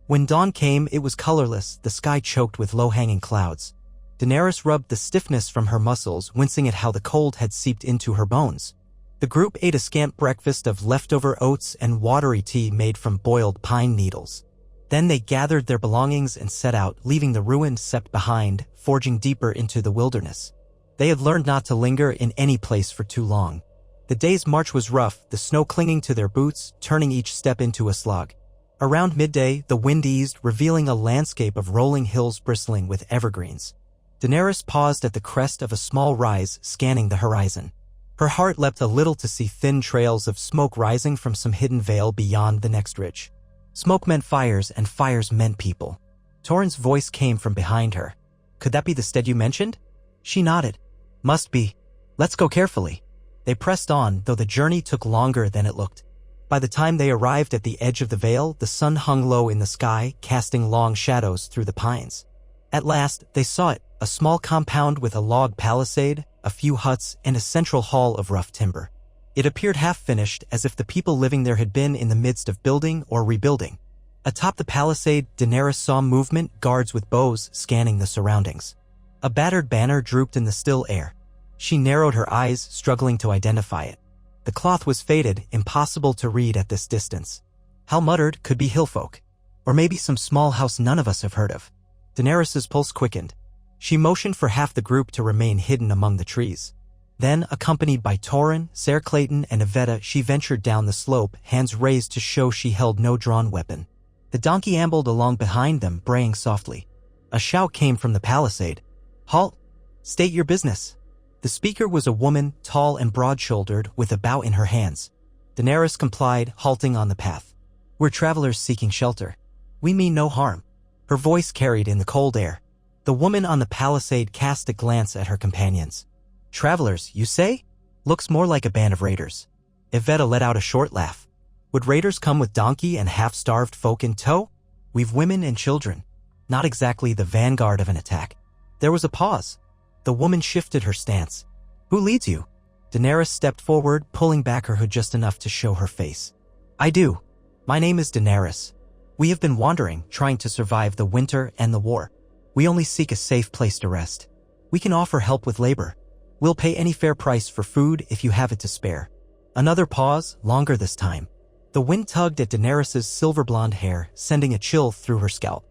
When dawn came, it was colorless, the sky choked with low-hanging clouds. Daenerys rubbed the stiffness from her muscles, wincing at how the cold had seeped into her bones. The group ate a scant breakfast of leftover oats and watery tea made from boiled pine needles. Then they gathered their belongings and set out, leaving the ruined sept behind, forging deeper into the wilderness. They had learned not to linger in any place for too long. The day's march was rough, the snow clinging to their boots, turning each step into a slog. Around midday, the wind eased, revealing a landscape of rolling hills bristling with evergreens. Daenerys paused at the crest of a small rise, scanning the horizon. Her heart leapt a little to see thin trails of smoke rising from some hidden vale beyond the next ridge. Smoke meant fires, and fires meant people. Torrhen's voice came from behind her. "Could that be the stead you mentioned?" She nodded. "Must be. Let's go carefully." They pressed on, though the journey took longer than it looked. By the time they arrived at the edge of the vale, the sun hung low in the sky, casting long shadows through the pines. At last, they saw it, a small compound with a log palisade, a few huts, and a central hall of rough timber. It appeared half-finished, as if the people living there had been in the midst of building or rebuilding. Atop the palisade, Daenerys saw movement, guards with bows scanning the surroundings. A battered banner drooped in the still air. She narrowed her eyes, struggling to identify it. The cloth was faded, impossible to read at this distance. Hal muttered, "Could be hillfolk. Or maybe some small house none of us have heard of." Daenerys' pulse quickened. She motioned for half the group to remain hidden among the trees. Then, accompanied by Torrhen, Ser Clayton, and Yvette, she ventured down the slope, hands raised to show she held no drawn weapon. The donkey ambled along behind them, braying softly. A shout came from the palisade. "Halt! State your business." The speaker was a woman, tall and broad-shouldered, with a bow in her hands. Daenerys complied, halting on the path. "We're travelers seeking shelter. We mean no harm." Her voice carried in the cold air. The woman on the palisade cast a glance at her companions. "Travelers, you say? Looks more like a band of raiders." Yvette let out a short laugh. "Would raiders come with donkey and half-starved folk in tow? We've women and children. Not exactly the vanguard of an attack." There was a pause. The woman shifted her stance. "Who leads you?" Daenerys stepped forward, pulling back her hood just enough to show her face. "I do. My name is Daenerys. We have been wandering, trying to survive the winter and the war. We only seek a safe place to rest. We can offer help with labor. We'll pay any fair price for food if you have it to spare." Another pause, longer this time. The wind tugged at Daenerys' silver-blonde hair, sending a chill through her scalp.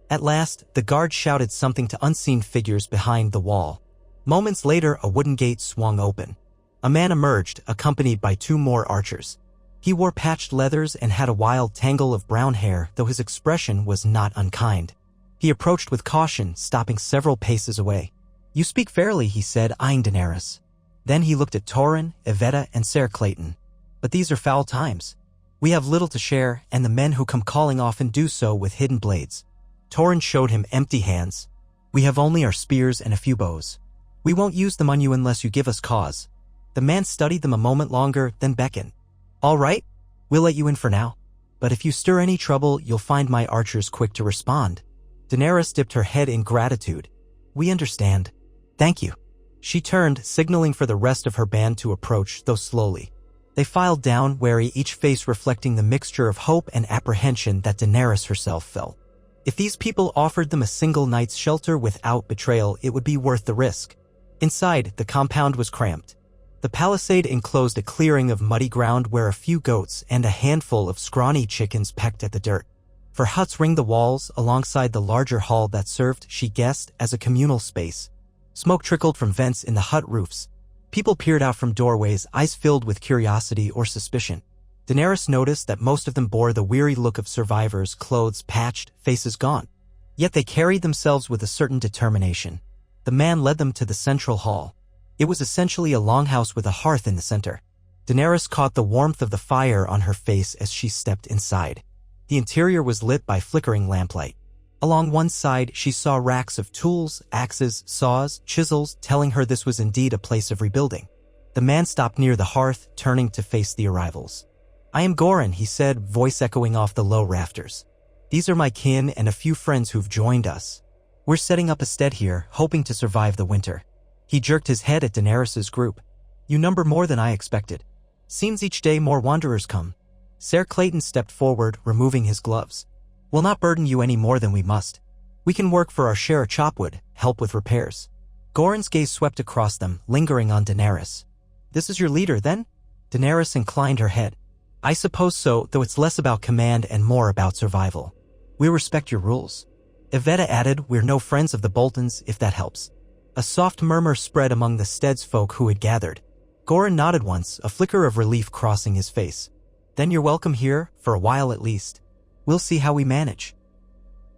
At last, the guard shouted something to unseen figures behind the wall. Moments later, a wooden gate swung open. A man emerged, accompanied by two more archers. He wore patched leathers and had a wild tangle of brown hair, though his expression was not unkind. He approached with caution, stopping several paces away. "You speak fairly," he said, eyeing Daenerys. Then he looked at Torrhen, Yvette, and Ser Clayton. "But these are foul times. We have little to share, and the men who come calling often do so with hidden blades." Torrhen showed him empty hands. "We have only our spears and a few bows. We won't use them on you unless you give us cause." The man studied them a moment longer, then beckoned. "All right, we'll let you in for now. But if you stir any trouble, you'll find my archers quick to respond." Daenerys dipped her head in gratitude. "We understand. Thank you." She turned, signaling for the rest of her band to approach, though slowly. They filed down, wary, each face reflecting the mixture of hope and apprehension that Daenerys herself felt. If these people offered them a single night's shelter without betrayal, it would be worth the risk. Inside, the compound was cramped. The palisade enclosed a clearing of muddy ground where a few goats and a handful of scrawny chickens pecked at the dirt. For huts ringed the walls alongside the larger hall that served, she guessed, as a communal space. Smoke trickled from vents in the hut roofs. People peered out from doorways, eyes filled with curiosity or suspicion. Daenerys noticed that most of them bore the weary look of survivors, clothes patched, faces gone. Yet they carried themselves with a certain determination. The man led them to the central hall. It was essentially a longhouse with a hearth in the center. Daenerys caught the warmth of the fire on her face as she stepped inside. The interior was lit by flickering lamplight. Along one side, she saw racks of tools, axes, saws, chisels, telling her this was indeed a place of rebuilding. The man stopped near the hearth, turning to face the arrivals. "I am Goran," he said, voice echoing off the low rafters. "These are my kin and a few friends who've joined us. We're setting up a stead here, hoping to survive the winter." He jerked his head at Daenerys' group. "You number more than I expected. Seems each day more wanderers come." Ser Clayton stepped forward, removing his gloves. "We'll not burden you any more than we must. We can work for our share of chopwood, help with repairs." Goran's gaze swept across them, lingering on Daenerys. "This is your leader, then?" Daenerys inclined her head. "I suppose so, though it's less about command and more about survival. We respect your rules." Yvette added, "We're no friends of the Boltons, if that helps." A soft murmur spread among the stead's folk who had gathered. Goran nodded once, a flicker of relief crossing his face. "Then you're welcome here, for a while at least. We'll see how we manage.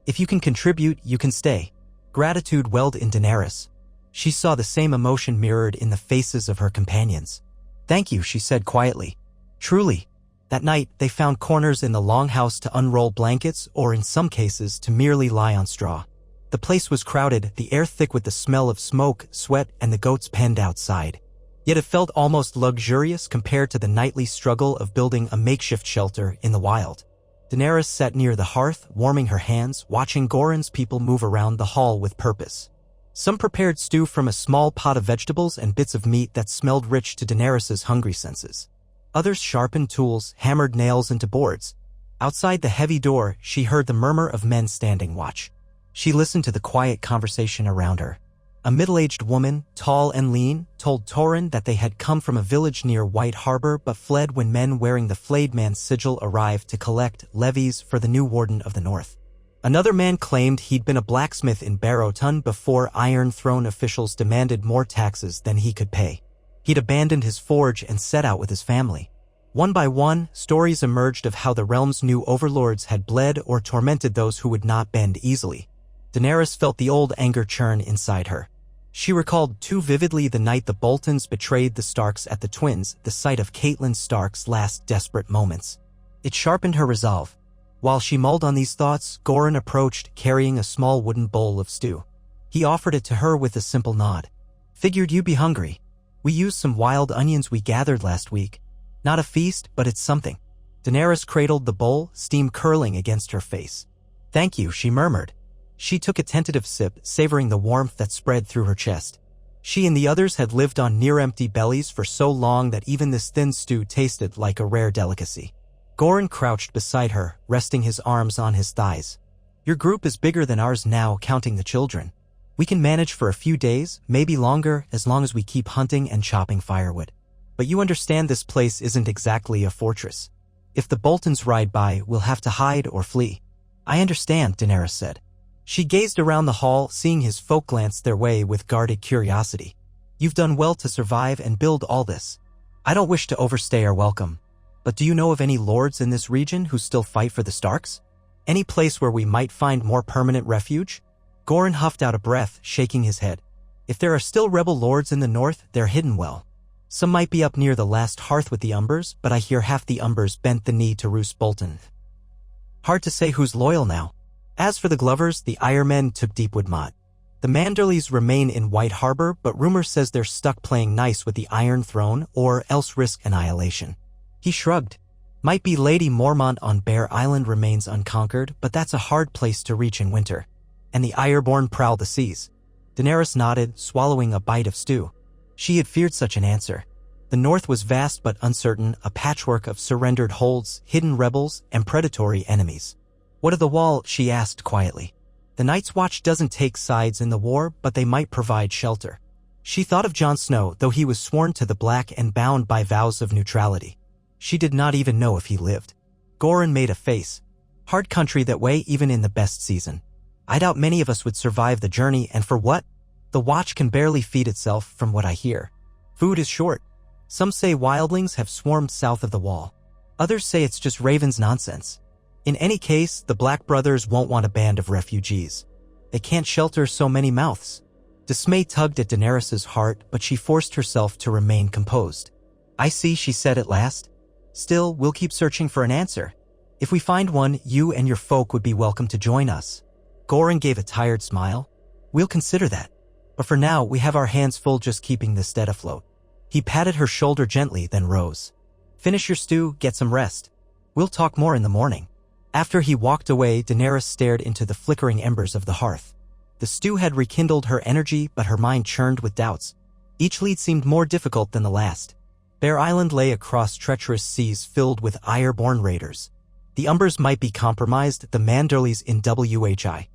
If you can contribute, you can stay." Gratitude welled in Daenerys. She saw the same emotion mirrored in the faces of her companions. "Thank you," she said quietly. "Truly." That night, they found corners in the longhouse to unroll blankets or, in some cases, to merely lie on straw. The place was crowded, the air thick with the smell of smoke, sweat, and the goats penned outside. Yet it felt almost luxurious compared to the nightly struggle of building a makeshift shelter in the wild. Daenerys sat near the hearth, warming her hands, watching Goran's people move around the hall with purpose. Some prepared stew from a small pot of vegetables and bits of meat that smelled rich to Daenerys' hungry senses. Others sharpened tools, hammered nails into boards. Outside the heavy door, she heard the murmur of men standing watch. She listened to the quiet conversation around her. A middle-aged woman, tall and lean, told Torrhen that they had come from a village near White Harbor but fled when men wearing the Flayed Man's sigil arrived to collect levies for the new Warden of the North. Another man claimed he'd been a blacksmith in Barrowton before Iron Throne officials demanded more taxes than he could pay. He'd abandoned his forge and set out with his family. One by one, stories emerged of how the realm's new overlords had bled or tormented those who would not bend easily. Daenerys felt the old anger churn inside her. She recalled too vividly the night the Boltons betrayed the Starks at the Twins, the sight of Catelyn Stark's last desperate moments. It sharpened her resolve. While she mulled on these thoughts, Goran approached, carrying a small wooden bowl of stew. He offered it to her with a simple nod. "Figured you'd be hungry. We used some wild onions we gathered last week. Not a feast, but it's something." Daenerys cradled the bowl, steam curling against her face. "Thank you," she murmured. She took a tentative sip, savoring the warmth that spread through her chest. She and the others had lived on near-empty bellies for so long that even this thin stew tasted like a rare delicacy. Goran crouched beside her, resting his arms on his thighs. "Your group is bigger than ours now, counting the children. We can manage for a few days, maybe longer, as long as we keep hunting and chopping firewood. But you understand this place isn't exactly a fortress. If the Boltons ride by, we'll have to hide or flee." "I understand," Daenerys said. She gazed around the hall, seeing his folk glance their way with guarded curiosity. "You've done well to survive and build all this. I don't wish to overstay our welcome. But do you know of any lords in this region who still fight for the Starks? Any place where we might find more permanent refuge?" Goran huffed out a breath, shaking his head. "If there are still rebel lords in the north, they're hidden well. Some might be up near the last hearth with the Umbers, but I hear half the Umbers bent the knee to Roose Bolton. Hard to say who's loyal now. As for the Glovers, the Ironmen took Deepwood Motte. The Manderleys remain in White Harbor, but rumor says they're stuck playing nice with the Iron Throne or else risk annihilation." He shrugged. "Might be Lady Mormont on Bear Island remains unconquered, but that's a hard place to reach in winter. And the Ironborn prowl the seas." Daenerys nodded, swallowing a bite of stew. She had feared such an answer. The north was vast but uncertain, a patchwork of surrendered holds, hidden rebels, and predatory enemies. "What of the wall?" she asked quietly. "The Night's Watch doesn't take sides in the war, but they might provide shelter." She thought of Jon Snow, though he was sworn to the Black and bound by vows of neutrality. She did not even know if he lived. Goran made a face. Hard country that way even in the best season. I doubt many of us would survive the journey, and for what? The Watch can barely feed itself, from what I hear. Food is short. Some say wildlings have swarmed south of the wall. Others say it's just Raven's nonsense. In any case, the Black brothers won't want a band of refugees. They can't shelter so many mouths. Dismay tugged at Daenerys' heart, but she forced herself to remain composed. I see, she said at last. Still, we'll keep searching for an answer. If we find one, you and your folk would be welcome to join us. Goran gave a tired smile. We'll consider that. But for now, we have our hands full just keeping the stead afloat. He patted her shoulder gently, then rose. Finish your stew, get some rest. We'll talk more in the morning. After he walked away, Daenerys stared into the flickering embers of the hearth. The stew had rekindled her energy, but her mind churned with doubts. Each lead seemed more difficult than the last. Bear Island lay across treacherous seas filled with ire-born raiders. The Umbers might be compromised, the Manderleys in White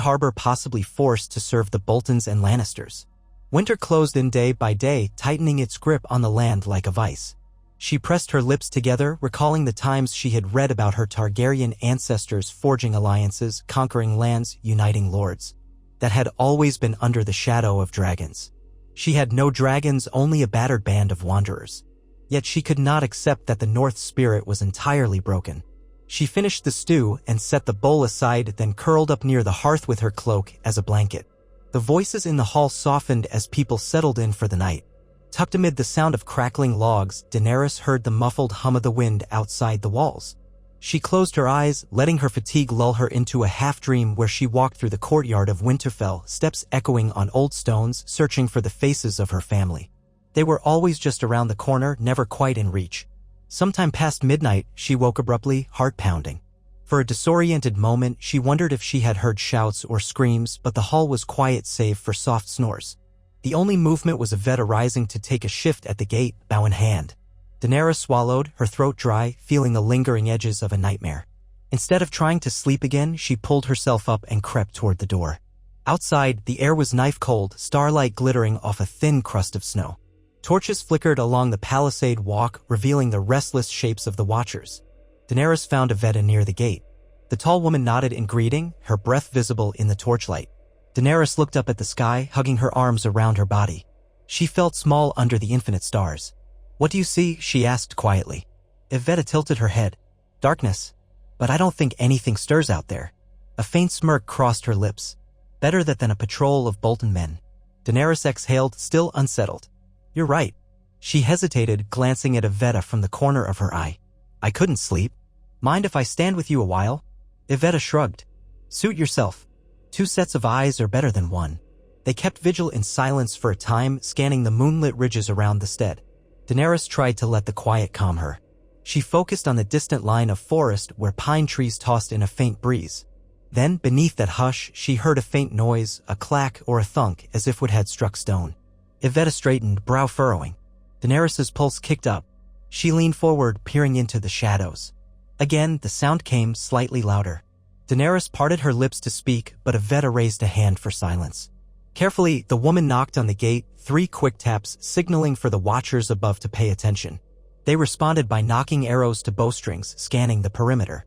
Harbor possibly forced to serve the Boltons and Lannisters. Winter closed in day by day, tightening its grip on the land like a vice. She pressed her lips together, recalling the times she had read about her Targaryen ancestors forging alliances, conquering lands, uniting lords. That had always been under the shadow of dragons. She had no dragons, only a battered band of wanderers. Yet she could not accept that the North spirit was entirely broken. She finished the stew and set the bowl aside, then curled up near the hearth with her cloak as a blanket. The voices in the hall softened as people settled in for the night. Tucked amid the sound of crackling logs, Daenerys heard the muffled hum of the wind outside the walls. She closed her eyes, letting her fatigue lull her into a half-dream where she walked through the courtyard of Winterfell, steps echoing on old stones, searching for the faces of her family. They were always just around the corner, never quite in reach. Sometime past midnight, she woke abruptly, heart pounding. For a disoriented moment, she wondered if she had heard shouts or screams, but the hall was quiet save for soft snores. The only movement was Yvette rising to take a shift at the gate, bow in hand. Daenerys swallowed, her throat dry, feeling the lingering edges of a nightmare. Instead of trying to sleep again, she pulled herself up and crept toward the door. Outside, the air was knife-cold, starlight glittering off a thin crust of snow. Torches flickered along the palisade walk, revealing the restless shapes of the watchers. Daenerys found Yvette near the gate. The tall woman nodded in greeting, her breath visible in the torchlight. Daenerys looked up at the sky, hugging her arms around her body. She felt small under the infinite stars. What do you see? She asked quietly. Yvette tilted her head. Darkness. But I don't think anything stirs out there. A faint smirk crossed her lips. Better that than a patrol of Bolton men. Daenerys exhaled, still unsettled. You're right. She hesitated, glancing at Yvette from the corner of her eye. I couldn't sleep. Mind if I stand with you a while? Yvette shrugged. Suit yourself. 2 sets of eyes are better than 1. They kept vigil in silence for a time, scanning the moonlit ridges around the stead. Daenerys tried to let the quiet calm her. She focused on the distant line of forest where pine trees tossed in a faint breeze. Then, beneath that hush, she heard a faint noise, a clack or a thunk, as if wood had struck stone. Yvette straightened, brow furrowing. Daenerys' pulse kicked up. She leaned forward, peering into the shadows. Again, the sound came, slightly louder. Daenerys parted her lips to speak, but Yvette raised a hand for silence. Carefully, the woman knocked on the gate, 3 quick taps, signaling for the watchers above to pay attention. They responded by knocking arrows to bowstrings, scanning the perimeter.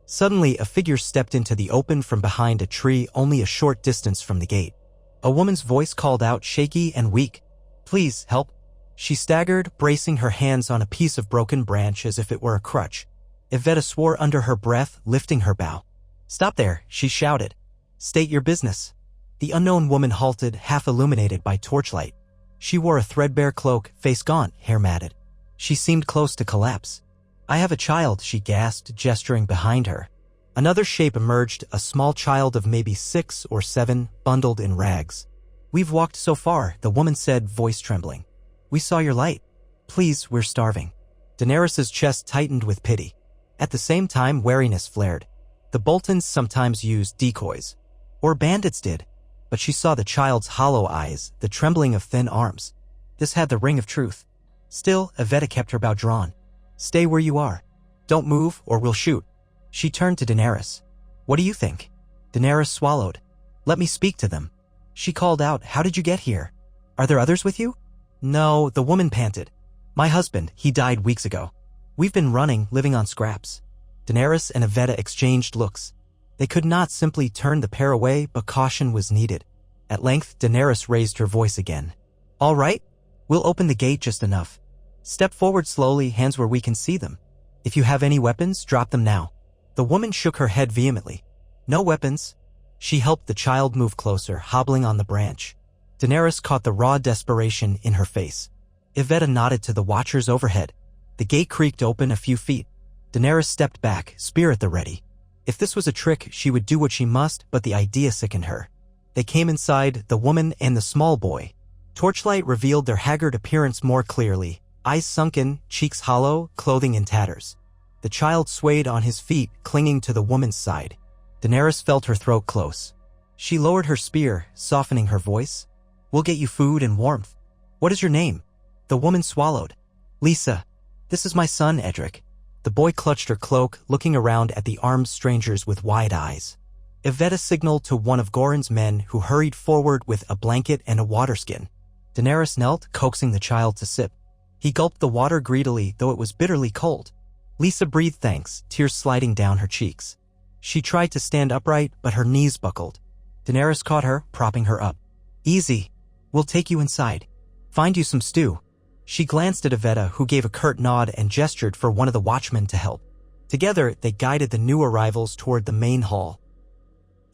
Suddenly, a figure stepped into the open from behind a tree only a short distance from the gate. A woman's voice called out, shaky and weak. Please, help. She staggered, bracing her hands on a piece of broken branch as if it were a crutch. Yvette swore under her breath, lifting her bow. Stop there, she shouted. State your business. The unknown woman halted, half illuminated by torchlight. She wore a threadbare cloak, face gaunt, hair matted. She seemed close to collapse. I have a child, she gasped, gesturing behind her. Another shape emerged, a small child of maybe 6 or 7, bundled in rags. We've walked so far, the woman said, voice trembling. We saw your light. Please, we're starving. Daenerys' chest tightened with pity. At the same time, wariness flared. The Boltons sometimes used decoys. Or bandits did. But she saw the child's hollow eyes, the trembling of thin arms. This had the ring of truth. Still, Yvette kept her bow drawn. Stay where you are. Don't move, or we'll shoot. She turned to Daenerys. What do you think? Daenerys swallowed. Let me speak to them. She called out, how did you get here? Are there others with you? No, the woman panted. My husband, he died weeks ago. We've been running, living on scraps. Daenerys and Yvette exchanged looks. They could not simply turn the pair away, but caution was needed. At length, Daenerys raised her voice again. All right, we'll open the gate just enough. Step forward slowly, hands where we can see them. If you have any weapons, drop them now. The woman shook her head vehemently. No weapons. She helped the child move closer, hobbling on the branch. Daenerys caught the raw desperation in her face. Yvette nodded to the watchers overhead. The gate creaked open a few feet. Daenerys stepped back, spear at the ready. If this was a trick, she would do what she must, but the idea sickened her. They came inside, the woman and the small boy. Torchlight revealed their haggard appearance more clearly, eyes sunken, cheeks hollow, clothing in tatters. The child swayed on his feet, clinging to the woman's side. Daenerys felt her throat close. She lowered her spear, softening her voice. We'll get you food and warmth. What is your name? The woman swallowed. Lisa. This is my son, Edric. The boy clutched her cloak, looking around at the armed strangers with wide eyes. Yvette signaled to one of Goran's men, who hurried forward with a blanket and a water skin. Daenerys knelt, coaxing the child to sip. He gulped the water greedily, though it was bitterly cold. Lisa breathed thanks, tears sliding down her cheeks. She tried to stand upright, but her knees buckled. Daenerys caught her, propping her up. Easy. We'll take you inside. Find you some stew. She glanced at Yvette, who gave a curt nod and gestured for one of the watchmen to help. Together, they guided the new arrivals toward the main hall.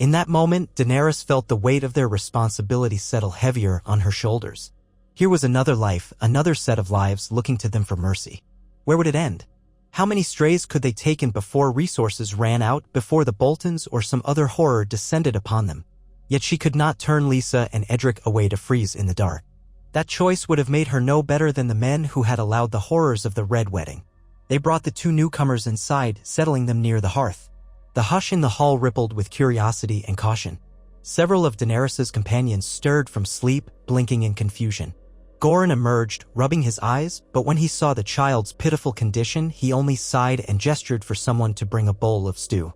In that moment, Daenerys felt the weight of their responsibility settle heavier on her shoulders. Here was another life, another set of lives looking to them for mercy. Where would it end? How many strays could they take in before resources ran out, before the Boltons or some other horror descended upon them? Yet she could not turn Lisa and Edric away to freeze in the dark. That choice would have made her no better than the men who had allowed the horrors of the Red Wedding. They brought the two newcomers inside, settling them near the hearth. The hush in the hall rippled with curiosity and caution. Several of Daenerys's companions stirred from sleep, blinking in confusion. Goran emerged, rubbing his eyes, but when he saw the child's pitiful condition, he only sighed and gestured for someone to bring a bowl of stew.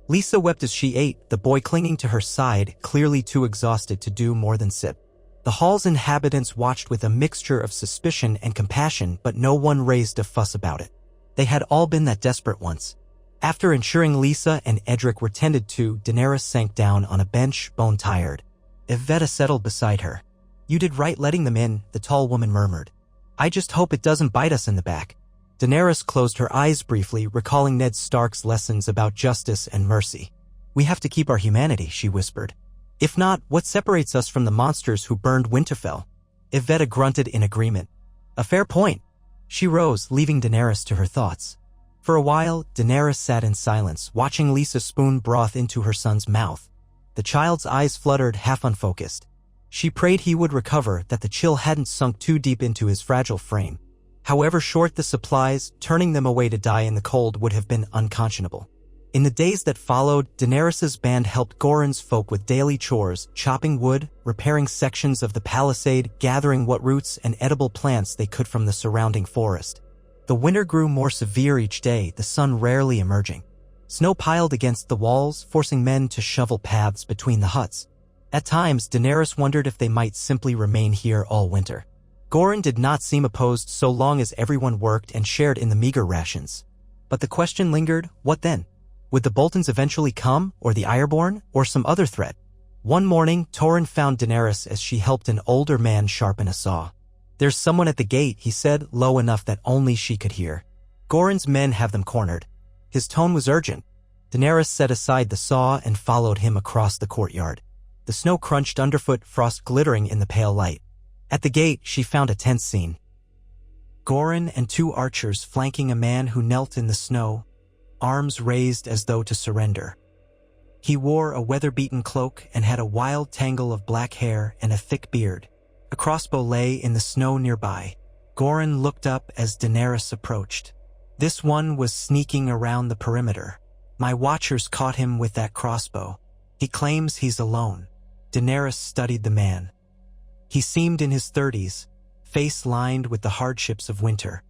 Lisa wept as she ate, the boy clinging to her side, clearly too exhausted to do more than sip. The hall's inhabitants watched with a mixture of suspicion and compassion, but no one raised a fuss about it. They had all been that desperate once. After ensuring Lisa and Edric were tended to, Daenerys sank down on a bench, bone-tired. Yvette settled beside her. You did right letting them in, the tall woman murmured. I just hope it doesn't bite us in the back. Daenerys closed her eyes briefly, recalling Ned Stark's lessons about justice and mercy. We have to keep our humanity, she whispered. If not, what separates us from the monsters who burned Winterfell? Yvette grunted in agreement. A fair point. She rose, leaving Daenerys to her thoughts. For a while, Daenerys sat in silence, watching Lisa spoon broth into her son's mouth. The child's eyes fluttered, half unfocused. She prayed he would recover, that the chill hadn't sunk too deep into his fragile frame. However short the supplies, turning them away to die in the cold would have been unconscionable. In the days that followed, Daenerys's band helped Goran's folk with daily chores, chopping wood, repairing sections of the palisade, gathering what roots and edible plants they could from the surrounding forest. The winter grew more severe each day, the sun rarely emerging. Snow piled against the walls, forcing men to shovel paths between the huts. At times, Daenerys wondered if they might simply remain here all winter. Goran did not seem opposed so long as everyone worked and shared in the meager rations. But the question lingered, what then? Would the Boltons eventually come, or the Ironborn, or some other threat? One morning, Torrhen found Daenerys as she helped an older man sharpen a saw. There's someone at the gate, he said, low enough that only she could hear. Goran's men have them cornered. His tone was urgent. Daenerys set aside the saw and followed him across the courtyard. The snow crunched underfoot, frost glittering in the pale light. At the gate, she found a tense scene. Goran and two archers flanking a man who knelt in the snow, arms raised as though to surrender. He wore a weather-beaten cloak and had a wild tangle of black hair and a thick beard. A crossbow lay in the snow nearby. Goran looked up as Daenerys approached. This one was sneaking around the perimeter. My watchers caught him with that crossbow. He claims he's alone. Daenerys studied the man. He seemed in his 30s, face lined with the hardships of winter.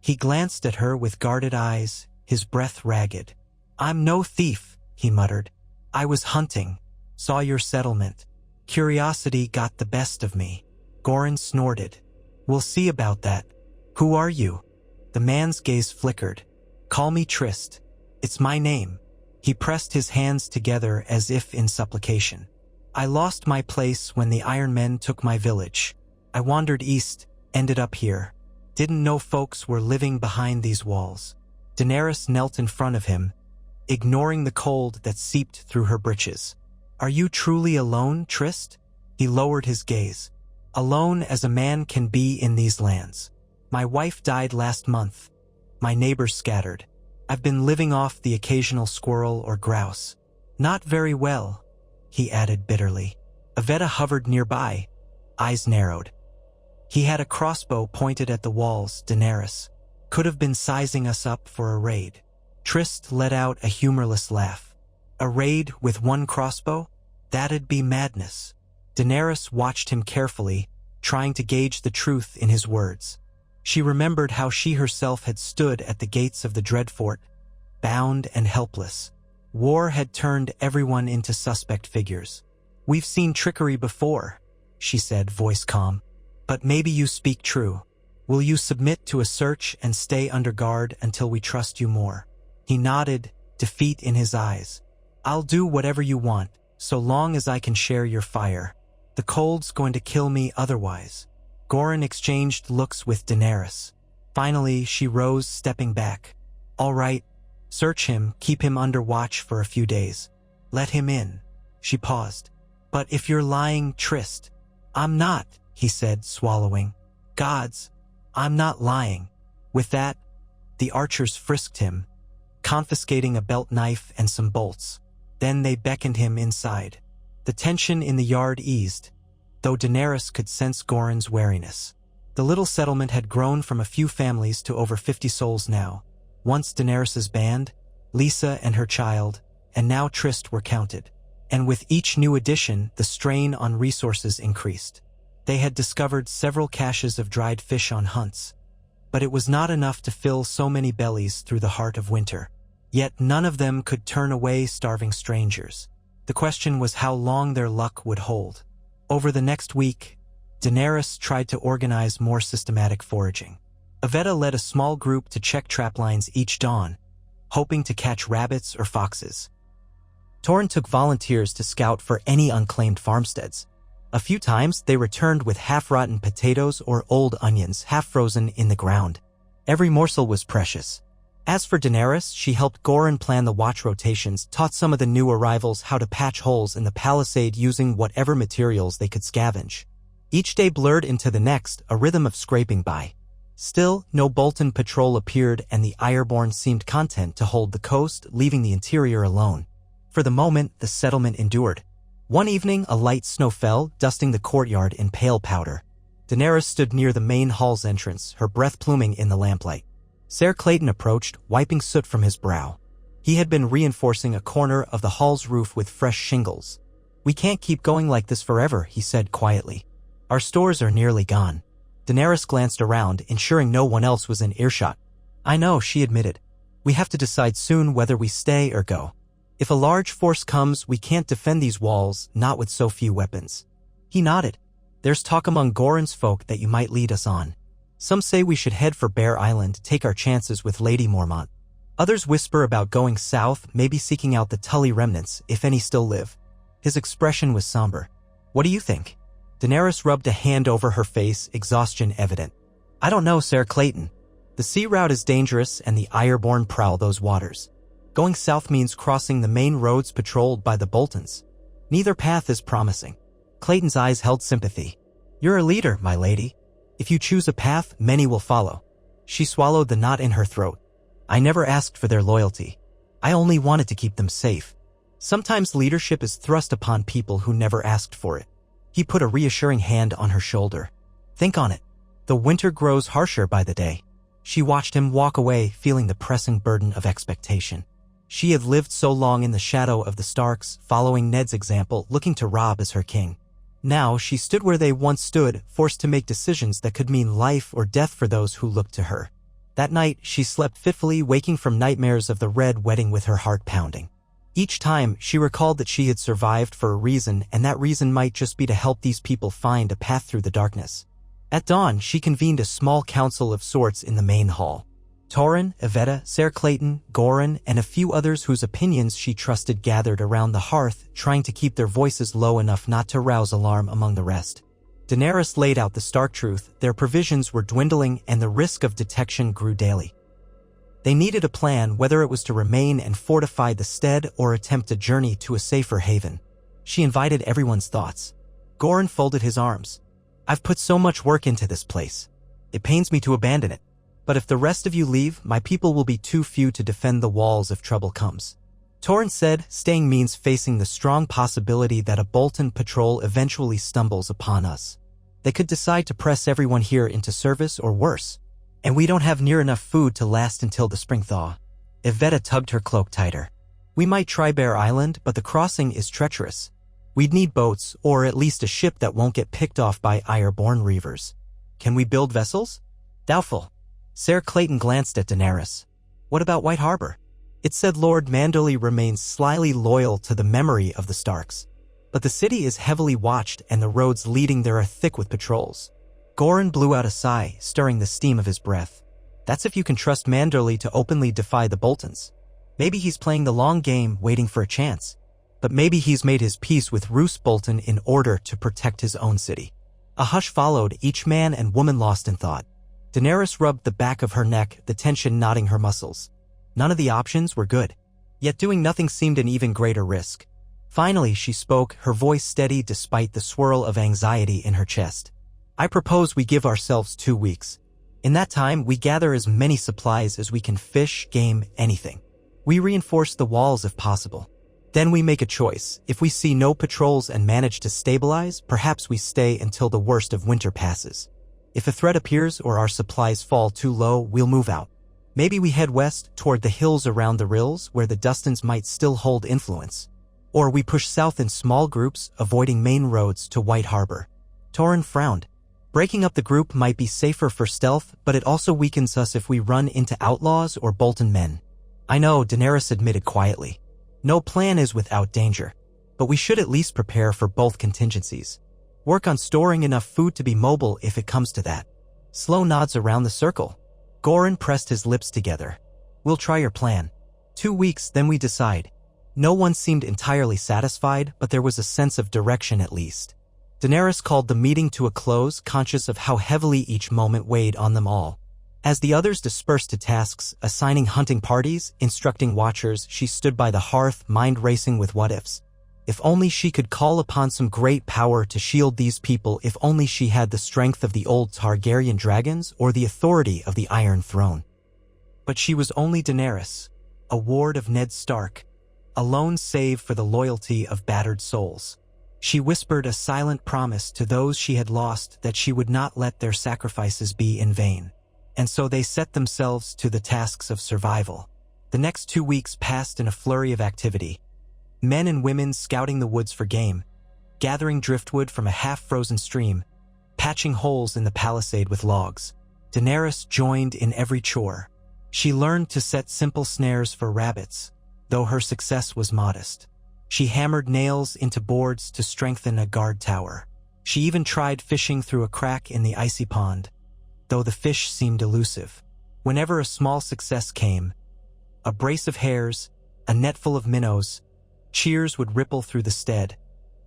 He glanced at her with guarded eyes, his breath ragged. I'm no thief, he muttered. I was hunting, saw your settlement. Curiosity got the best of me. Goran snorted. We'll see about that. Who are you? The man's gaze flickered. Call me Trist. It's my name. He pressed his hands together as if in supplication. I lost my place when the Iron Men took my village. I wandered east, ended up here. Didn't know folks were living behind these walls. Daenerys knelt in front of him, ignoring the cold that seeped through her breeches. Are you truly alone, Trist? He lowered his gaze. Alone as a man can be in these lands. My wife died last month. My neighbors scattered. I've been living off the occasional squirrel or grouse. Not very well, he added bitterly. Aveta hovered nearby, eyes narrowed. He had a crossbow pointed at the walls, Daenerys. Could have been sizing us up for a raid. Trist let out a humorless laugh. A raid with one crossbow? That'd be madness. Daenerys watched him carefully, trying to gauge the truth in his words. She remembered how she herself had stood at the gates of the Dreadfort, bound and helpless. War had turned everyone into suspect figures. We've seen trickery before, she said, voice calm. But maybe you speak true. Will you submit to a search and stay under guard until we trust you more? He nodded, defeat in his eyes. I'll do whatever you want, so long as I can share your fire. The cold's going to kill me otherwise. Goran exchanged looks with Daenerys. Finally, she rose, stepping back. All right, search him, keep him under watch for a few days. Let him in. She paused. But if you're lying, Trist. I'm not, he said, swallowing. Gods, I'm not lying. With that, the archers frisked him, confiscating a belt knife and some bolts. Then they beckoned him inside. The tension in the yard eased, though Daenerys could sense Goran's wariness. The little settlement had grown from a few families to over 50 souls now. Once Daenerys's band, Lisa and her child, and now Trist were counted. And with each new addition, the strain on resources increased. They had discovered several caches of dried fish on hunts, but it was not enough to fill so many bellies through the heart of winter. Yet none of them could turn away starving strangers. The question was how long their luck would hold. Over the next week, Daenerys tried to organize more systematic foraging. Aveta led a small group to check traplines each dawn, hoping to catch rabbits or foxes. Torrhen took volunteers to scout for any unclaimed farmsteads. A few times, they returned with half-rotten potatoes or old onions half-frozen in the ground. Every morsel was precious. As for Daenerys, she helped Goran plan the watch rotations, taught some of the new arrivals how to patch holes in the palisade using whatever materials they could scavenge. Each day blurred into the next, a rhythm of scraping by. Still, no Bolton patrol appeared and the Ironborn seemed content to hold the coast, leaving the interior alone. For the moment, the settlement endured. One evening, a light snow fell, dusting the courtyard in pale powder. Daenerys stood near the main hall's entrance, her breath pluming in the lamplight. Ser Clayton approached, wiping soot from his brow. He had been reinforcing a corner of the hall's roof with fresh shingles. We can't keep going like this forever, he said quietly. Our stores are nearly gone. Daenerys glanced around, ensuring no one else was in earshot. I know, she admitted. We have to decide soon whether we stay or go. If a large force comes, we can't defend these walls, not with so few weapons. He nodded. There's talk among Goran's folk that you might lead us on. Some say we should head for Bear Island, take our chances with Lady Mormont. Others whisper about going south, maybe seeking out the Tully remnants, if any still live. His expression was somber. What do you think? Daenerys rubbed a hand over her face, exhaustion evident. I don't know, Ser Clayton. The sea route is dangerous and the Ironborn prowl those waters. Going south means crossing the main roads patrolled by the Boltons. Neither path is promising. Clayton's eyes held sympathy. You're a leader, my lady. If you choose a path, many will follow. She swallowed the knot in her throat. I never asked for their loyalty. I only wanted to keep them safe. Sometimes leadership is thrust upon people who never asked for it. He put a reassuring hand on her shoulder. Think on it. The winter grows harsher by the day. She watched him walk away, feeling the pressing burden of expectation. She had lived so long in the shadow of the Starks, following Ned's example, looking to Robb as her king. Now she stood where they once stood, forced to make decisions that could mean life or death for those who looked to her. That night, she slept fitfully, waking from nightmares of the Red Wedding with her heart pounding. Each time, she recalled that she had survived for a reason, and that reason might just be to help these people find a path through the darkness. At dawn, she convened a small council of sorts in the main hall. Torrin, Evetta, Ser Clayton, Goran, and a few others whose opinions she trusted gathered around the hearth, trying to keep their voices low enough not to rouse alarm among the rest. Daenerys laid out the stark truth: their provisions were dwindling and the risk of detection grew daily. They needed a plan, whether it was to remain and fortify the stead or attempt a journey to a safer haven. She invited everyone's thoughts. Goran folded his arms. "I've put so much work into this place. It pains me to abandon it. But if the rest of you leave, my people will be too few to defend the walls if trouble comes." Torrin said, "Staying means facing the strong possibility that a Bolton patrol eventually stumbles upon us. They could decide to press everyone here into service or worse. And we don't have near enough food to last until the spring thaw." Evetta tugged her cloak tighter. "We might try Bear Island, but the crossing is treacherous. We'd need boats, or at least a ship that won't get picked off by Ironborn reavers. Can we build vessels?" "Doubtful." Ser Clayton glanced at Daenerys. "What about White Harbor?" It said Lord Manderley remains slyly loyal to the memory of the Starks. But the city is heavily watched and the roads leading there are thick with patrols. Goran blew out a sigh, stirring the steam of his breath. "That's if you can trust Manderley to openly defy the Boltons. Maybe he's playing the long game, waiting for a chance. But maybe he's made his peace with Roose Bolton in order to protect his own city." A hush followed, each man and woman lost in thought. Daenerys rubbed the back of her neck, the tension knotting her muscles. None of the options were good. Yet doing nothing seemed an even greater risk. Finally, she spoke, her voice steady despite the swirl of anxiety in her chest. "I propose we give ourselves 2 weeks. In that time, we gather as many supplies as we can: fish, game, anything. We reinforce the walls if possible. Then we make a choice. If we see no patrols and manage to stabilize, perhaps we stay until the worst of winter passes. If a threat appears or our supplies fall too low, we'll move out. Maybe we head west toward the hills around the rills where the Dustons might still hold influence. Or we push south in small groups, avoiding main roads to White Harbor." Torrin frowned. "Breaking up the group might be safer for stealth, but it also weakens us if we run into outlaws or Bolton men." "I know," Daenerys admitted quietly. "No plan is without danger. But we should at least prepare for both contingencies. Work on storing enough food to be mobile if it comes to that." Slow nods around the circle. Goran pressed his lips together. "We'll try your plan. 2 weeks, then we decide." No one seemed entirely satisfied, but there was a sense of direction at least. Daenerys called the meeting to a close, conscious of how heavily each moment weighed on them all. As the others dispersed to tasks, assigning hunting parties, instructing watchers, she stood by the hearth, mind racing with what-ifs. If only she could call upon some great power to shield these people, if only she had the strength of the old Targaryen dragons or the authority of the Iron Throne. But she was only Daenerys, a ward of Ned Stark, a lone save for the loyalty of battered souls. She whispered a silent promise to those she had lost that she would not let their sacrifices be in vain. And so they set themselves to the tasks of survival. The next 2 weeks passed in a flurry of activity. Men and women scouting the woods for game, gathering driftwood from a half-frozen stream, patching holes in the palisade with logs. Daenerys joined in every chore. She learned to set simple snares for rabbits, though her success was modest. She hammered nails into boards to strengthen a guard tower. She even tried fishing through a crack in the icy pond, though the fish seemed elusive. Whenever a small success came, a brace of hares, a net full of minnows, cheers would ripple through the stead,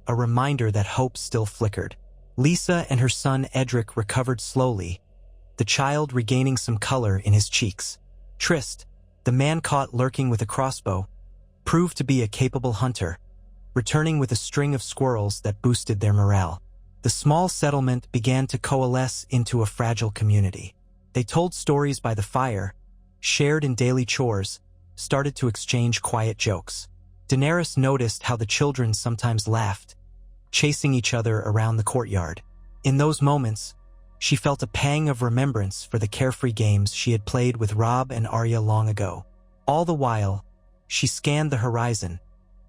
a reminder that hope still flickered. Lisa and her son Edric recovered slowly, the child regaining some color in his cheeks. Trist, the man caught lurking with a crossbow, proved to be a capable hunter, returning with a string of squirrels that boosted their morale. The small settlement began to coalesce into a fragile community. They told stories by the fire, shared in daily chores, started to exchange quiet jokes. Daenerys noticed how the children sometimes laughed, chasing each other around the courtyard. In those moments, she felt a pang of remembrance for the carefree games she had played with Robb and Arya long ago. All the while, she scanned the horizon,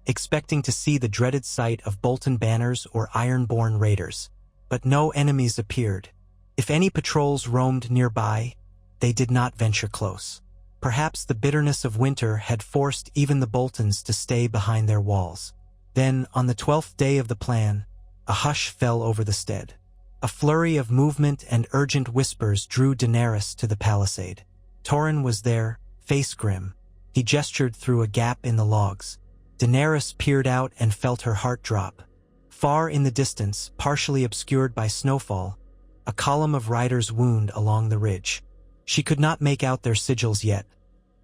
expecting to see the dreaded sight of Bolton banners or Ironborn raiders. But no enemies appeared. If any patrols roamed nearby, they did not venture close. Perhaps the bitterness of winter had forced even the Boltons to stay behind their walls. Then, on the 12th day of the plan, a hush fell over the stead. A flurry of movement and urgent whispers drew Daenerys to the palisade. Torrhen was there, face grim. He gestured through a gap in the logs. Daenerys peered out and felt her heart drop. Far in the distance, partially obscured by snowfall, a column of riders wound along the ridge. She could not make out their sigils yet,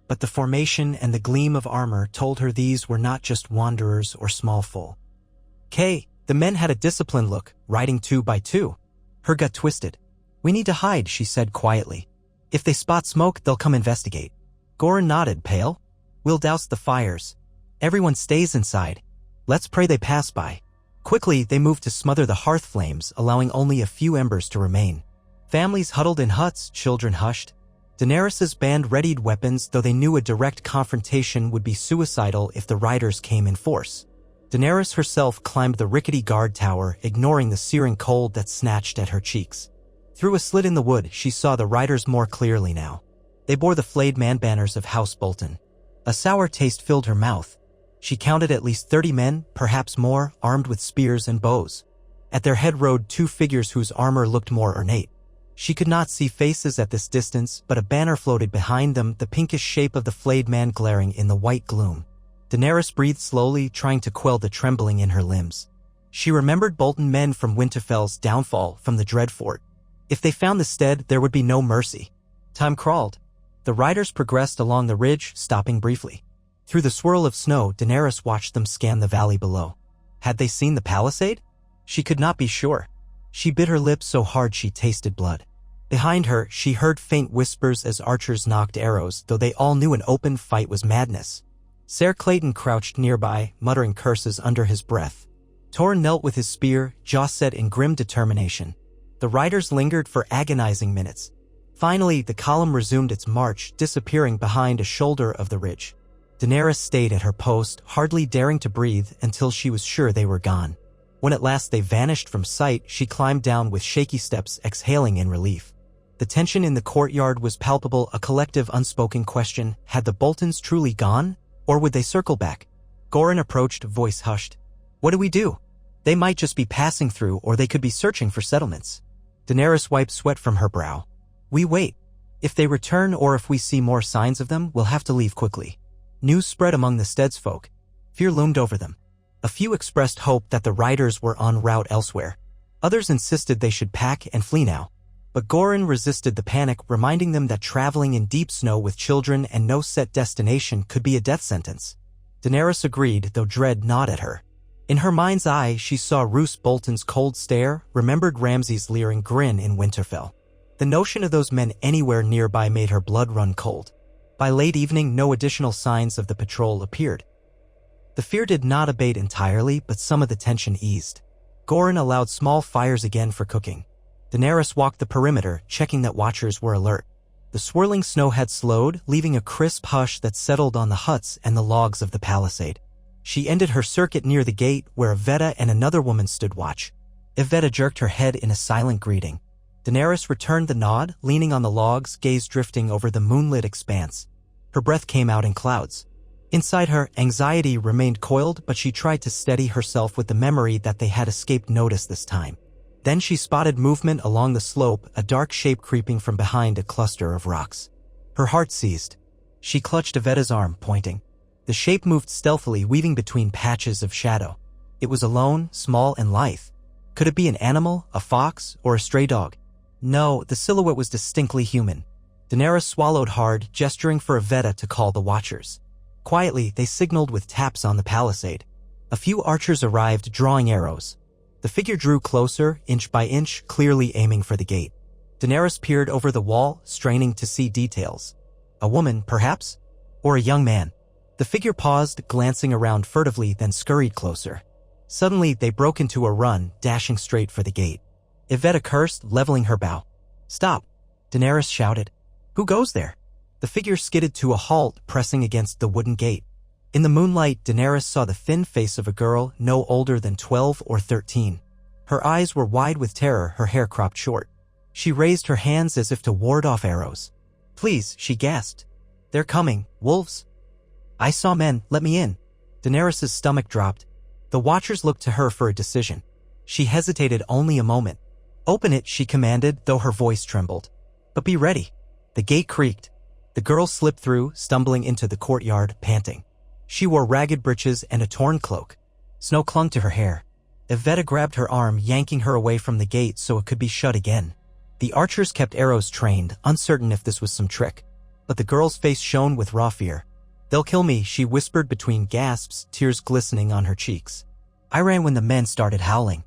but the formation and the gleam of armor told her these were not just wanderers or small foe. The men had a disciplined look, riding 2 by 2. Her gut twisted. "We need to hide," she said quietly. "If they spot smoke, they'll come investigate." Goran nodded, pale. "We'll douse the fires. Everyone stays inside. Let's pray they pass by." Quickly, they moved to smother the hearth flames, allowing only a few embers to remain. Families huddled in huts, children hushed. Daenerys's band readied weapons, though they knew a direct confrontation would be suicidal if the riders came in force. Daenerys herself climbed the rickety guard tower, ignoring the searing cold that snatched at her cheeks. Through a slit in the wood, she saw the riders more clearly now. They bore the flayed man banners of House Bolton. A sour taste filled her mouth. She counted at least 30 men, perhaps more, armed with spears and bows. At their head rode 2 figures whose armor looked more ornate. She could not see faces at this distance, but a banner floated behind them, the pinkish shape of the flayed man glaring in the white gloom. Daenerys breathed slowly, trying to quell the trembling in her limbs. She remembered Bolton men from Winterfell's downfall from the Dreadfort. If they found the stead, there would be no mercy. Time crawled. The riders progressed along the ridge, stopping briefly. Through the swirl of snow, Daenerys watched them scan the valley below. Had they seen the palisade? She could not be sure. She bit her lips so hard she tasted blood. Behind her, she heard faint whispers as archers knocked arrows, though they all knew an open fight was madness. Ser Clayton crouched nearby, muttering curses under his breath. Torrhen knelt with his spear, jaw set in grim determination. The riders lingered for agonizing minutes. Finally, the column resumed its march, disappearing behind a shoulder of the ridge. Daenerys stayed at her post, hardly daring to breathe until she was sure they were gone. When at last they vanished from sight, she climbed down with shaky steps, exhaling in relief. The tension in the courtyard was palpable, a collective unspoken question: had the Boltons truly gone? Or would they circle back? Goran approached, voice hushed. "What do we do? They might just be passing through, or they could be searching for settlements." Daenerys wiped sweat from her brow. "We wait. If they return or if we see more signs of them, we'll have to leave quickly." News spread among the stead's folk. Fear loomed over them. A few expressed hope that the riders were en route elsewhere. Others insisted they should pack and flee now. But Goran resisted the panic, reminding them that traveling in deep snow with children and no set destination could be a death sentence. Daenerys agreed, though dread gnawed at her. In her mind's eye, she saw Roose Bolton's cold stare, remembered Ramsay's leering grin in Winterfell. The notion of those men anywhere nearby made her blood run cold. By late evening, no additional signs of the patrol appeared. The fear did not abate entirely, but some of the tension eased. Goran allowed small fires again for cooking. Daenerys walked the perimeter, checking that watchers were alert. The swirling snow had slowed, leaving a crisp hush that settled on the huts and the logs of the palisade. She ended her circuit near the gate, where Yvetta and another woman stood watch. Yvetta jerked her head in a silent greeting. Daenerys returned the nod, leaning on the logs, gaze drifting over the moonlit expanse. Her breath came out in clouds. Inside her, anxiety remained coiled, but she tried to steady herself with the memory that they had escaped notice this time. Then she spotted movement along the slope, a dark shape creeping from behind a cluster of rocks. Her heart seized. She clutched Yvetta's arm, pointing. The shape moved stealthily, weaving between patches of shadow. It was alone, small and lithe. Could it be an animal, a fox, or a stray dog? No, the silhouette was distinctly human. Daenerys swallowed hard, gesturing for Yvetta to call the watchers. Quietly, they signaled with taps on the palisade. A few archers arrived, drawing arrows. The figure drew closer, inch by inch, clearly aiming for the gate. Daenerys peered over the wall, straining to see details. A woman, perhaps? Or a young man? The figure paused, glancing around furtively, then scurried closer. Suddenly, they broke into a run, dashing straight for the gate. Yvetta cursed, leveling her bow. "Stop!" Daenerys shouted. "Who goes there?" The figure skidded to a halt, pressing against the wooden gate. In the moonlight, Daenerys saw the thin face of a girl no older than 12 or 13. Her eyes were wide with terror, her hair cropped short. She raised her hands as if to ward off arrows. "Please," she gasped. "They're coming, wolves." "I saw men, let me in." Daenerys' stomach dropped. The Watchers looked to her for a decision. She hesitated only a moment. "Open it," she commanded, though her voice trembled. "But be ready." The gate creaked. The girl slipped through, stumbling into the courtyard, panting. She wore ragged breeches and a torn cloak. Snow clung to her hair. Yvetta grabbed her arm, yanking her away from the gate so it could be shut again. The archers kept arrows trained, uncertain if this was some trick. But the girl's face shone with raw fear. "They'll kill me," she whispered between gasps, tears glistening on her cheeks. "I ran when the men started howling."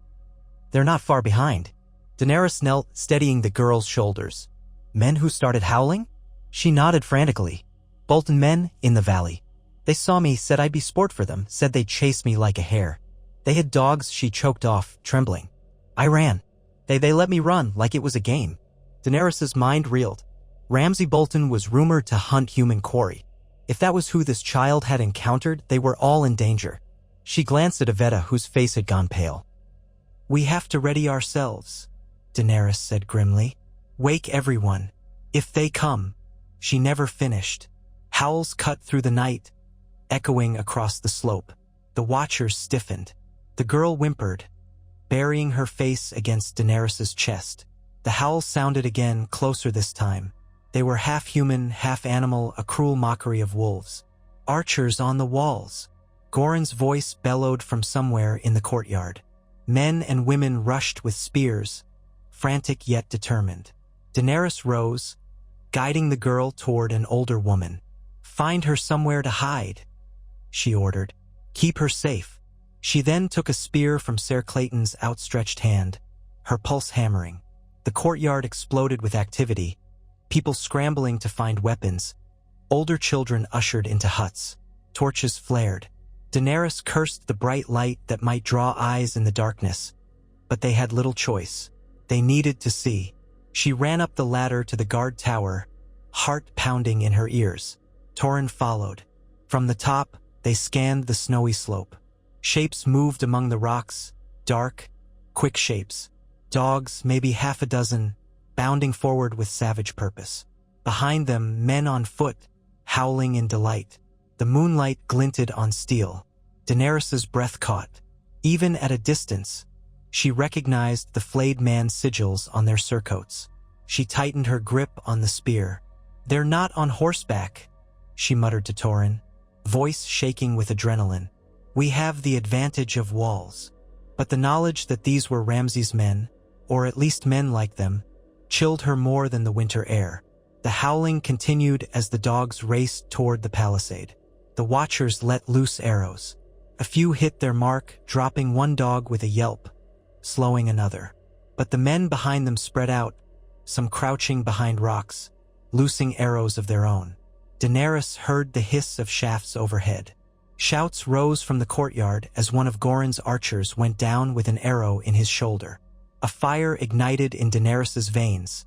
"They're not far behind." Daenerys knelt, steadying the girl's shoulders. "Men who started howling?" She nodded frantically. "Bolton men, in the valley. They saw me, said I'd be sport for them, said they'd chase me like a hare. They had dogs," she choked off, trembling. "I ran. They let me run, like it was a game." Daenerys' mind reeled. Ramsay Bolton was rumored to hunt human quarry. If that was who this child had encountered, they were all in danger. She glanced at Yvetta, whose face had gone pale. "We have to ready ourselves," Daenerys said grimly. "Wake everyone. If they come." She never finished. Howls cut through the night, echoing across the slope. The Watchers stiffened. The girl whimpered, burying her face against Daenerys' chest. The howls sounded again, closer this time. They were half human, half animal, a cruel mockery of wolves. "Archers on the walls." Goran's voice bellowed from somewhere in the courtyard. Men and women rushed with spears, frantic yet determined. Daenerys rose, guiding the girl toward an older woman. "Find her somewhere to hide," she ordered. "Keep her safe." She then took a spear from Ser Clayton's outstretched hand, her pulse hammering. The courtyard exploded with activity, people scrambling to find weapons. Older children ushered into huts. Torches flared. Daenerys cursed the bright light that might draw eyes in the darkness. But they had little choice. They needed to see. She ran up the ladder to the guard tower, heart pounding in her ears. Torrhen followed. From the top, they scanned the snowy slope. Shapes moved among the rocks, dark, quick shapes. Dogs, maybe half a dozen, bounding forward with savage purpose. Behind them, men on foot, howling in delight. The moonlight glinted on steel. Daenerys' breath caught. Even at a distance, she recognized the flayed man's sigils on their surcoats. She tightened her grip on the spear. "They're not on horseback," she muttered to Torrhen, voice shaking with adrenaline. "We have the advantage of walls." But the knowledge that these were Ramsay's men, or at least men like them, chilled her more than the winter air. The howling continued as the dogs raced toward the palisade. The Watchers let loose arrows. A few hit their mark, dropping one dog with a yelp, slowing another. But the men behind them spread out, some crouching behind rocks, loosing arrows of their own. Daenerys heard the hiss of shafts overhead. Shouts rose from the courtyard as one of Goran's archers went down with an arrow in his shoulder. A fire ignited in Daenerys' veins,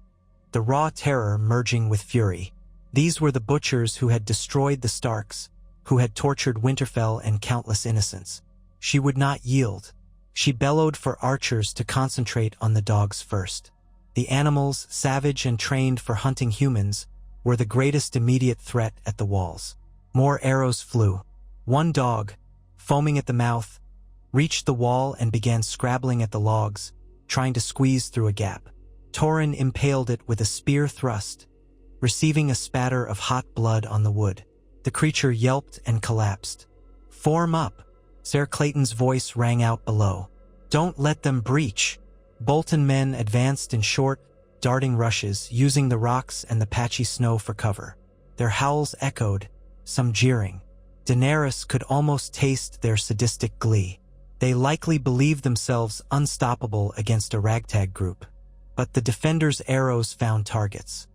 the raw terror merging with fury. These were the butchers who had destroyed the Starks, who had tortured Winterfell and countless innocents. She would not yield. She bellowed for archers to concentrate on the dogs first. The animals, savage and trained for hunting humans, were the greatest immediate threat at the walls. More arrows flew. One dog, foaming at the mouth, reached the wall and began scrabbling at the logs, trying to squeeze through a gap. Torrhen impaled it with a spear thrust, receiving a spatter of hot blood on the wood. The creature yelped and collapsed. "Form up," Ser Clayton's voice rang out below. "Don't let them breach." Bolton men advanced in short, darting rushes, using the rocks and the patchy snow for cover. Their howls echoed, some jeering. Daenerys could almost taste their sadistic glee. They likely believed themselves unstoppable against a ragtag group. But the defenders' arrows found targets.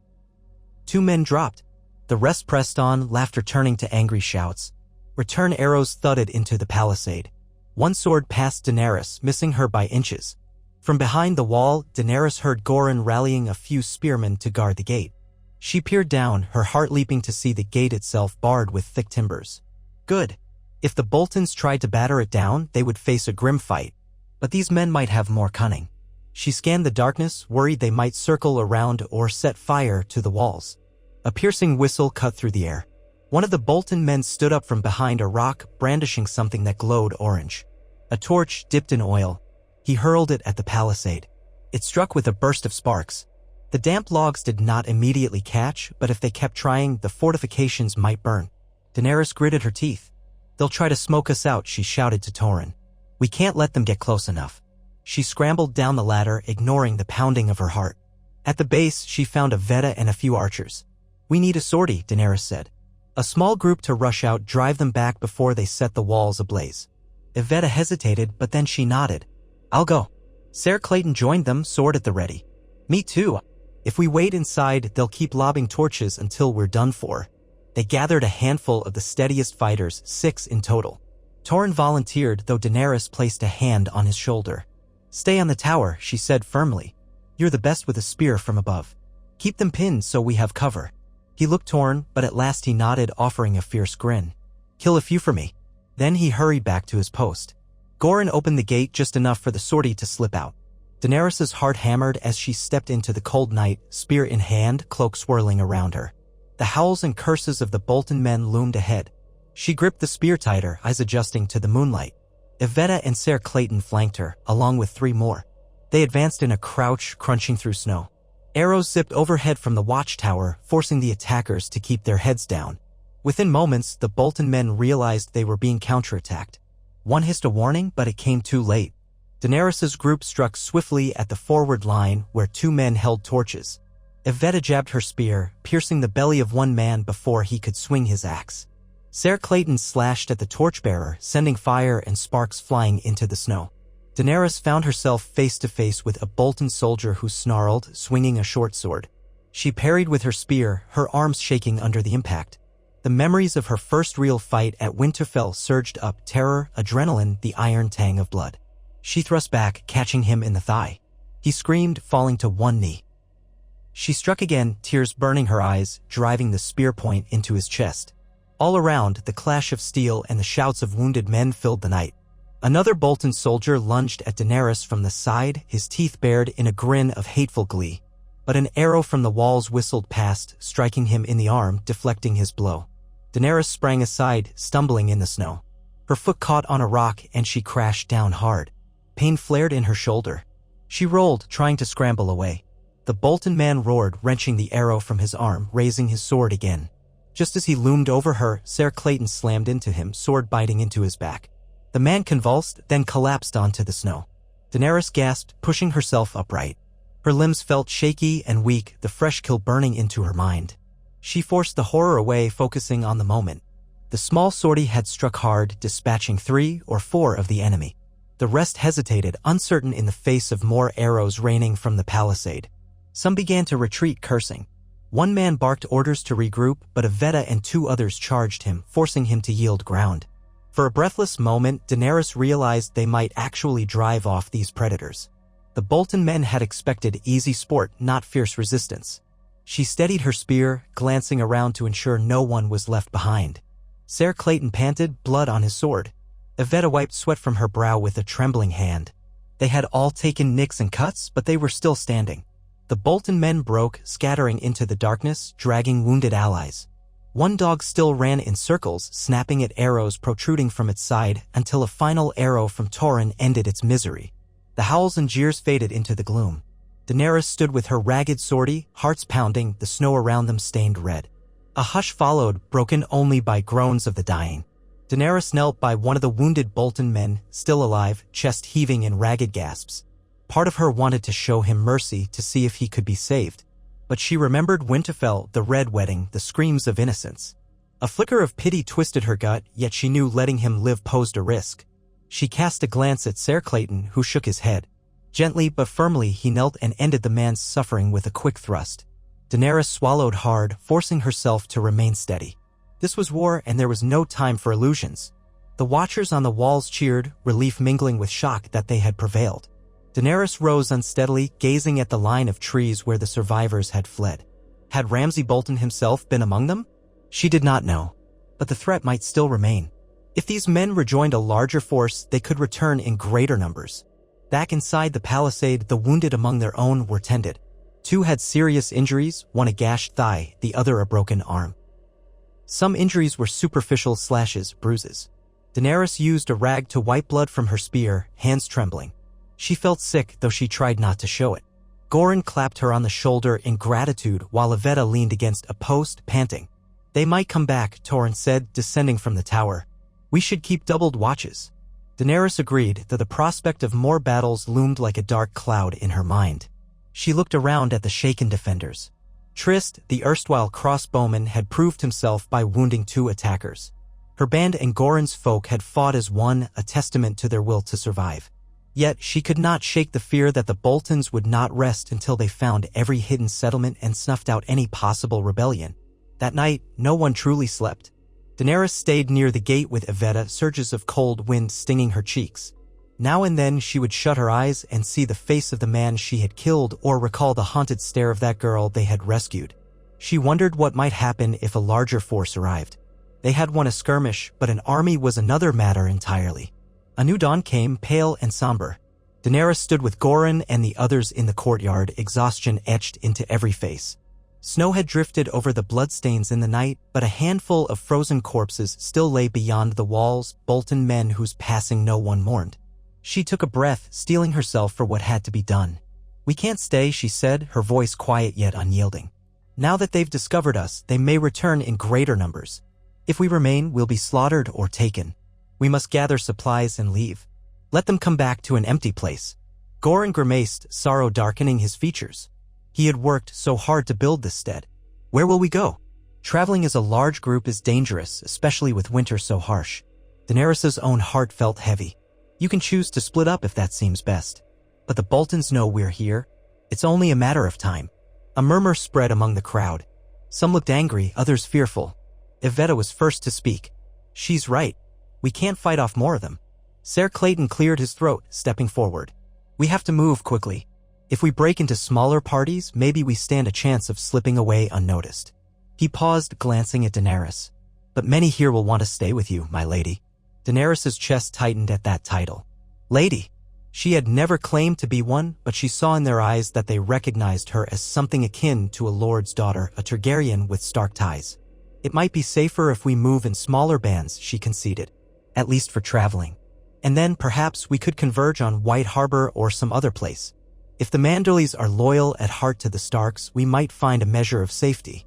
2 men dropped. The rest pressed on, laughter turning to angry shouts. Return arrows thudded into the palisade. One sword passed Daenerys, missing her by inches. From behind the wall, Daenerys heard Goran rallying a few spearmen to guard the gate. She peered down, her heart leaping to see the gate itself barred with thick timbers. Good. If the Boltons tried to batter it down, they would face a grim fight. But these men might have more cunning. She scanned the darkness, worried they might circle around or set fire to the walls. A piercing whistle cut through the air. One of the Bolton men stood up from behind a rock, brandishing something that glowed orange. A torch dipped in oil. He hurled it at the palisade. It struck with a burst of sparks. The damp logs did not immediately catch, but if they kept trying, the fortifications might burn. Daenerys gritted her teeth. "They'll try to smoke us out," she shouted to Torrhen. "We can't let them get close enough." She scrambled down the ladder, ignoring the pounding of her heart. At the base, she found a Veta and a few archers. "We need a sortie," Daenerys said. "A small group to rush out, drive them back before they set the walls ablaze." Yvetta hesitated, but then she nodded. "I'll go." Ser Clayton joined them, sword at the ready. "Me too. If we wait inside, they'll keep lobbing torches until we're done for." They gathered a handful of the steadiest fighters, 6 in total. Torrhen volunteered, though Daenerys placed a hand on his shoulder. "Stay on the tower," she said firmly. "You're the best with a spear from above. Keep them pinned so we have cover." He looked torn, but at last he nodded, offering a fierce grin. "Kill a few for me." Then he hurried back to his post. Goran opened the gate just enough for the sortie to slip out. Daenerys' heart hammered as she stepped into the cold night, spear in hand, cloak swirling around her. The howls and curses of the Bolton men loomed ahead. She gripped the spear tighter, eyes adjusting to the moonlight. Yvetta and Ser Clayton flanked her, along with 3 more. They advanced in a crouch, crunching through snow. Arrows zipped overhead from the watchtower, forcing the attackers to keep their heads down. Within moments, the Bolton men realized they were being counterattacked. One hissed a warning, but it came too late. Daenerys' group struck swiftly at the forward line, where 2 men held torches. Yvetta jabbed her spear, piercing the belly of one man before he could swing his axe. Ser Clayton slashed at the torchbearer, sending fire and sparks flying into the snow. Daenerys found herself face to face with a Bolton soldier who snarled, swinging a short sword. She parried with her spear, her arms shaking under the impact. The memories of her first real fight at Winterfell surged up, terror, adrenaline, the iron tang of blood. She thrust back, catching him in the thigh. He screamed, falling to one knee. She struck again, tears burning her eyes, driving the spear point into his chest. All around, the clash of steel and the shouts of wounded men filled the night. Another Bolton soldier lunged at Daenerys from the side, his teeth bared in a grin of hateful glee. But an arrow from the walls whistled past, striking him in the arm, deflecting his blow. Daenerys sprang aside, stumbling in the snow. Her foot caught on a rock and she crashed down hard. Pain flared in her shoulder. She rolled, trying to scramble away. The Bolton man roared, wrenching the arrow from his arm, raising his sword again. Just as he loomed over her, Ser Clayton slammed into him, sword biting into his back. The man convulsed, then collapsed onto the snow. Daenerys gasped, pushing herself upright. Her limbs felt shaky and weak, the fresh kill burning into her mind. She forced the horror away, focusing on the moment. The small sortie had struck hard, dispatching 3 or 4 of the enemy. The rest hesitated, uncertain in the face of more arrows raining from the palisade. Some began to retreat, cursing. One man barked orders to regroup, but Yvetta and 2 others charged him, forcing him to yield ground. For a breathless moment, Daenerys realized they might actually drive off these predators. The Bolton men had expected easy sport, not fierce resistance. She steadied her spear, glancing around to ensure no one was left behind. Ser Clayton panted, blood on his sword. Yvetta wiped sweat from her brow with a trembling hand. They had all taken nicks and cuts, but they were still standing. The Bolton men broke, scattering into the darkness, dragging wounded allies. One dog still ran in circles, snapping at arrows protruding from its side, until a final arrow from Torrhen ended its misery. The howls and jeers faded into the gloom. Daenerys stood with her ragged sortie, hearts pounding, the snow around them stained red. A hush followed, broken only by groans of the dying. Daenerys knelt by one of the wounded Bolton men, still alive, chest heaving in ragged gasps. Part of her wanted to show him mercy to see if he could be saved. But she remembered Winterfell, the Red Wedding, the screams of innocence. A flicker of pity twisted her gut, yet she knew letting him live posed a risk. She cast a glance at Ser Clayton, who shook his head. Gently but firmly he knelt and ended the man's suffering with a quick thrust. Daenerys swallowed hard, forcing herself to remain steady. This was war, and there was no time for illusions. The watchers on the walls cheered, relief mingling with shock that they had prevailed. Daenerys rose unsteadily, gazing at the line of trees where the survivors had fled. Had Ramsay Bolton himself been among them? She did not know. But the threat might still remain. If these men rejoined a larger force, they could return in greater numbers. Back inside the palisade, the wounded among their own were tended. 2 had serious injuries, one a gashed thigh, the other a broken arm. Some injuries were superficial slashes, bruises. Daenerys used a rag to wipe blood from her spear, hands trembling. She felt sick, though she tried not to show it. Goran clapped her on the shoulder in gratitude while Evetta leaned against a post, panting. "They might come back," Torrent said, descending from the tower. "We should keep doubled watches." Daenerys agreed, though the prospect of more battles loomed like a dark cloud in her mind. She looked around at the shaken defenders. Trist, the erstwhile crossbowman, had proved himself by wounding 2 attackers. Her band and Goran's folk had fought as one, a testament to their will to survive. Yet she could not shake the fear that the Boltons would not rest until they found every hidden settlement and snuffed out any possible rebellion. That night, no one truly slept. Daenerys stayed near the gate with Evetta, surges of cold wind stinging her cheeks. Now and then she would shut her eyes and see the face of the man she had killed or recall the haunted stare of that girl they had rescued. She wondered what might happen if a larger force arrived. They had won a skirmish, but an army was another matter entirely. A new dawn came, pale and somber. Daenerys stood with Goran and the others in the courtyard, exhaustion etched into every face. Snow had drifted over the bloodstains in the night, but a handful of frozen corpses still lay beyond the walls, Bolton men whose passing no one mourned. She took a breath, steeling herself for what had to be done. "We can't stay," she said, her voice quiet yet unyielding. "Now that they've discovered us, they may return in greater numbers. If we remain, we'll be slaughtered or taken. We must gather supplies and leave. Let them come back to an empty place." Goran grimaced, sorrow darkening his features. He had worked so hard to build this stead. "Where will we go?" "Traveling as a large group is dangerous, especially with winter so harsh." Daenerys' own heart felt heavy. "You can choose to split up if that seems best. But the Boltons know we're here. It's only a matter of time." A murmur spread among the crowd. Some looked angry, others fearful. Evetta was first to speak. "She's right. We can't fight off more of them." Ser Clayton cleared his throat, stepping forward. "We have to move quickly. If we break into smaller parties, maybe we stand a chance of slipping away unnoticed." He paused, glancing at Daenerys. "But many here will want to stay with you, my lady." Daenerys' chest tightened at that title. Lady. She had never claimed to be one, but she saw in their eyes that they recognized her as something akin to a lord's daughter, a Targaryen with Stark ties. "It might be safer if we move in smaller bands," she conceded. "At least for traveling. And then perhaps we could converge on White Harbor or some other place. If the Manderleys are loyal at heart to the Starks, we might find a measure of safety.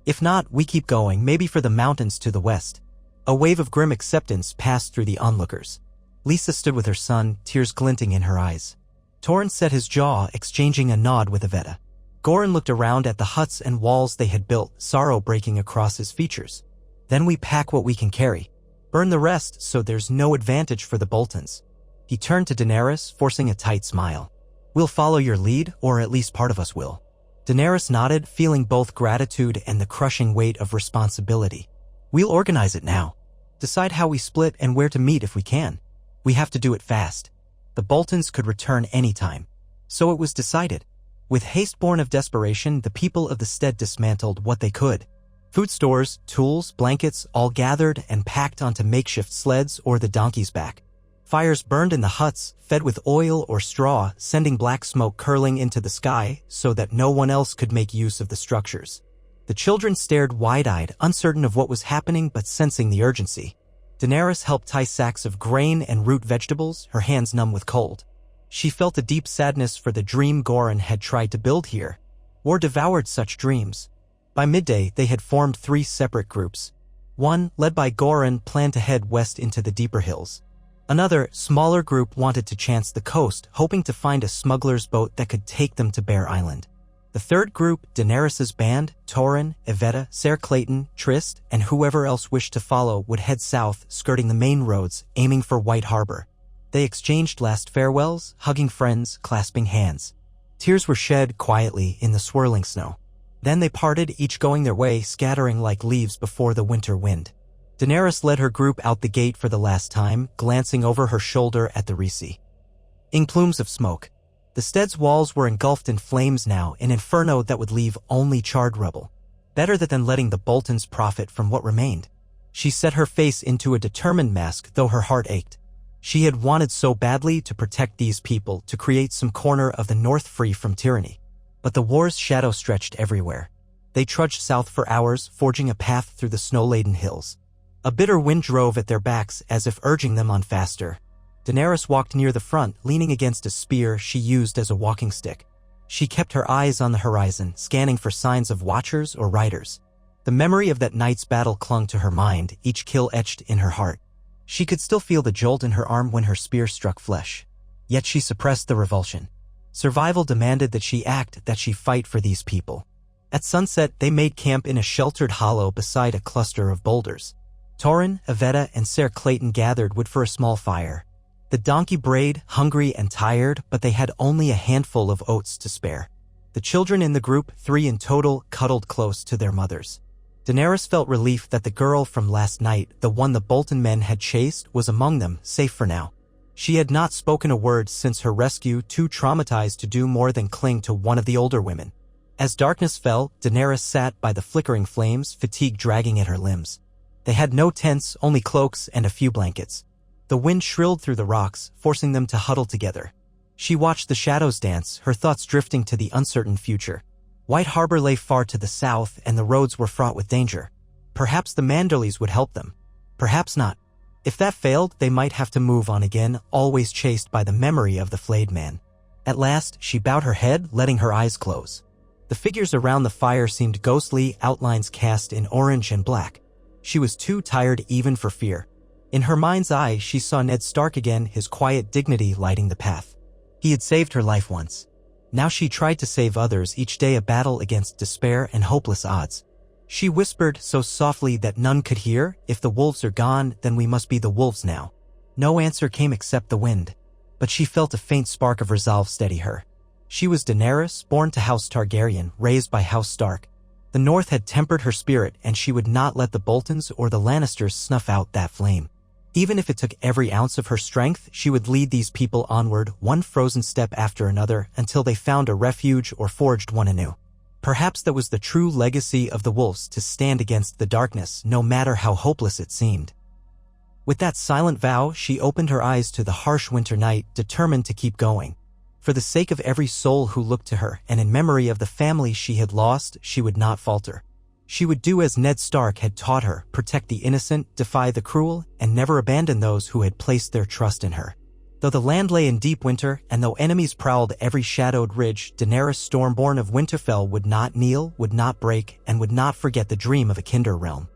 If not, we keep going, maybe for the mountains to the west." A wave of grim acceptance passed through the onlookers. Lisa stood with her son, tears glinting in her eyes. Torrent set his jaw, exchanging a nod with Evetta. Goran looked around at the huts and walls they had built, sorrow breaking across his features. "Then we pack what we can carry. Burn the rest so there's no advantage for the Boltons." He turned to Daenerys, forcing a tight smile. "We'll follow your lead, or at least part of us will." Daenerys nodded, feeling both gratitude and the crushing weight of responsibility. "We'll organize it now. Decide how we split and where to meet if we can. We have to do it fast. The Boltons could return any time." So it was decided. With haste born of desperation, the people of the stead dismantled what they could. Food stores, tools, blankets, all gathered and packed onto makeshift sleds or the donkey's back. Fires burned in the huts, fed with oil or straw, sending black smoke curling into the sky so that no one else could make use of the structures. The children stared wide-eyed, uncertain of what was happening but sensing the urgency. Daenerys helped tie sacks of grain and root vegetables, her hands numb with cold. She felt a deep sadness for the dream Goran had tried to build here. War devoured such dreams. By midday, they had formed 3 separate groups. One, led by Goran, planned to head west into the deeper hills. Another, smaller group wanted to chance the coast, hoping to find a smuggler's boat that could take them to Bear Island. The third group, Daenerys' band, Torrent, Evetta, Ser Clayton, Trist, and whoever else wished to follow, would head south, skirting the main roads, aiming for White Harbor. They exchanged last farewells, hugging friends, clasping hands. Tears were shed quietly in the swirling snow. Then they parted, each going their way, scattering like leaves before the winter wind. Daenerys led her group out the gate for the last time, glancing over her shoulder at the Risi. In plumes of smoke. The stead's walls were engulfed in flames now, an inferno that would leave only charred rubble. Better that than letting the Boltons profit from what remained. She set her face into a determined mask, though her heart ached. She had wanted so badly to protect these people, to create some corner of the North free from tyranny. But the war's shadow stretched everywhere. They trudged south for hours, forging a path through the snow-laden hills. A bitter wind drove at their backs as if urging them on faster. Daenerys walked near the front, leaning against a spear she used as a walking stick. She kept her eyes on the horizon, scanning for signs of watchers or riders. The memory of that night's battle clung to her mind, each kill etched in her heart. She could still feel the jolt in her arm when her spear struck flesh. Yet she suppressed the revulsion. Survival demanded that she act, that she fight for these people. At sunset, they made camp in a sheltered hollow beside a cluster of boulders. Torrin, Yvetta, and Ser Clayton gathered wood for a small fire. The donkey brayed, hungry and tired, but they had only a handful of oats to spare. The children in the group, 3 in total, cuddled close to their mothers. Daenerys felt relief that the girl from last night, the one the Bolton men had chased, was among them, safe for now. She had not spoken a word since her rescue, too traumatized to do more than cling to one of the older women. As darkness fell, Daenerys sat by the flickering flames, fatigue dragging at her limbs. They had no tents, only cloaks and a few blankets. The wind shrilled through the rocks, forcing them to huddle together. She watched the shadows dance, her thoughts drifting to the uncertain future. White Harbor lay far to the south, and the roads were fraught with danger. Perhaps the Manderleys would help them. Perhaps not. If that failed, they might have to move on again, always chased by the memory of the flayed man. At last, she bowed her head, letting her eyes close. The figures around the fire seemed ghostly, outlines cast in orange and black. She was too tired even for fear. In her mind's eye, she saw Ned Stark again, his quiet dignity lighting the path. He had saved her life once. Now she tried to save others, each day a battle against despair and hopeless odds. She whispered so softly that none could hear, "If the wolves are gone, then we must be the wolves now." No answer came except the wind. But she felt a faint spark of resolve steady her. She was Daenerys, born to House Targaryen, raised by House Stark. The North had tempered her spirit, and she would not let the Boltons or the Lannisters snuff out that flame. Even if it took every ounce of her strength, she would lead these people onward, one frozen step after another, until they found a refuge or forged one anew. Perhaps that was the true legacy of the wolves, to stand against the darkness, no matter how hopeless it seemed. With that silent vow, she opened her eyes to the harsh winter night, determined to keep going. For the sake of every soul who looked to her, and in memory of the family she had lost, she would not falter. She would do as Ned Stark had taught her, protect the innocent, defy the cruel, and never abandon those who had placed their trust in her. Though the land lay in deep winter, and though enemies prowled every shadowed ridge, Daenerys Stormborn of Winterfell would not kneel, would not break, and would not forget the dream of a kinder realm.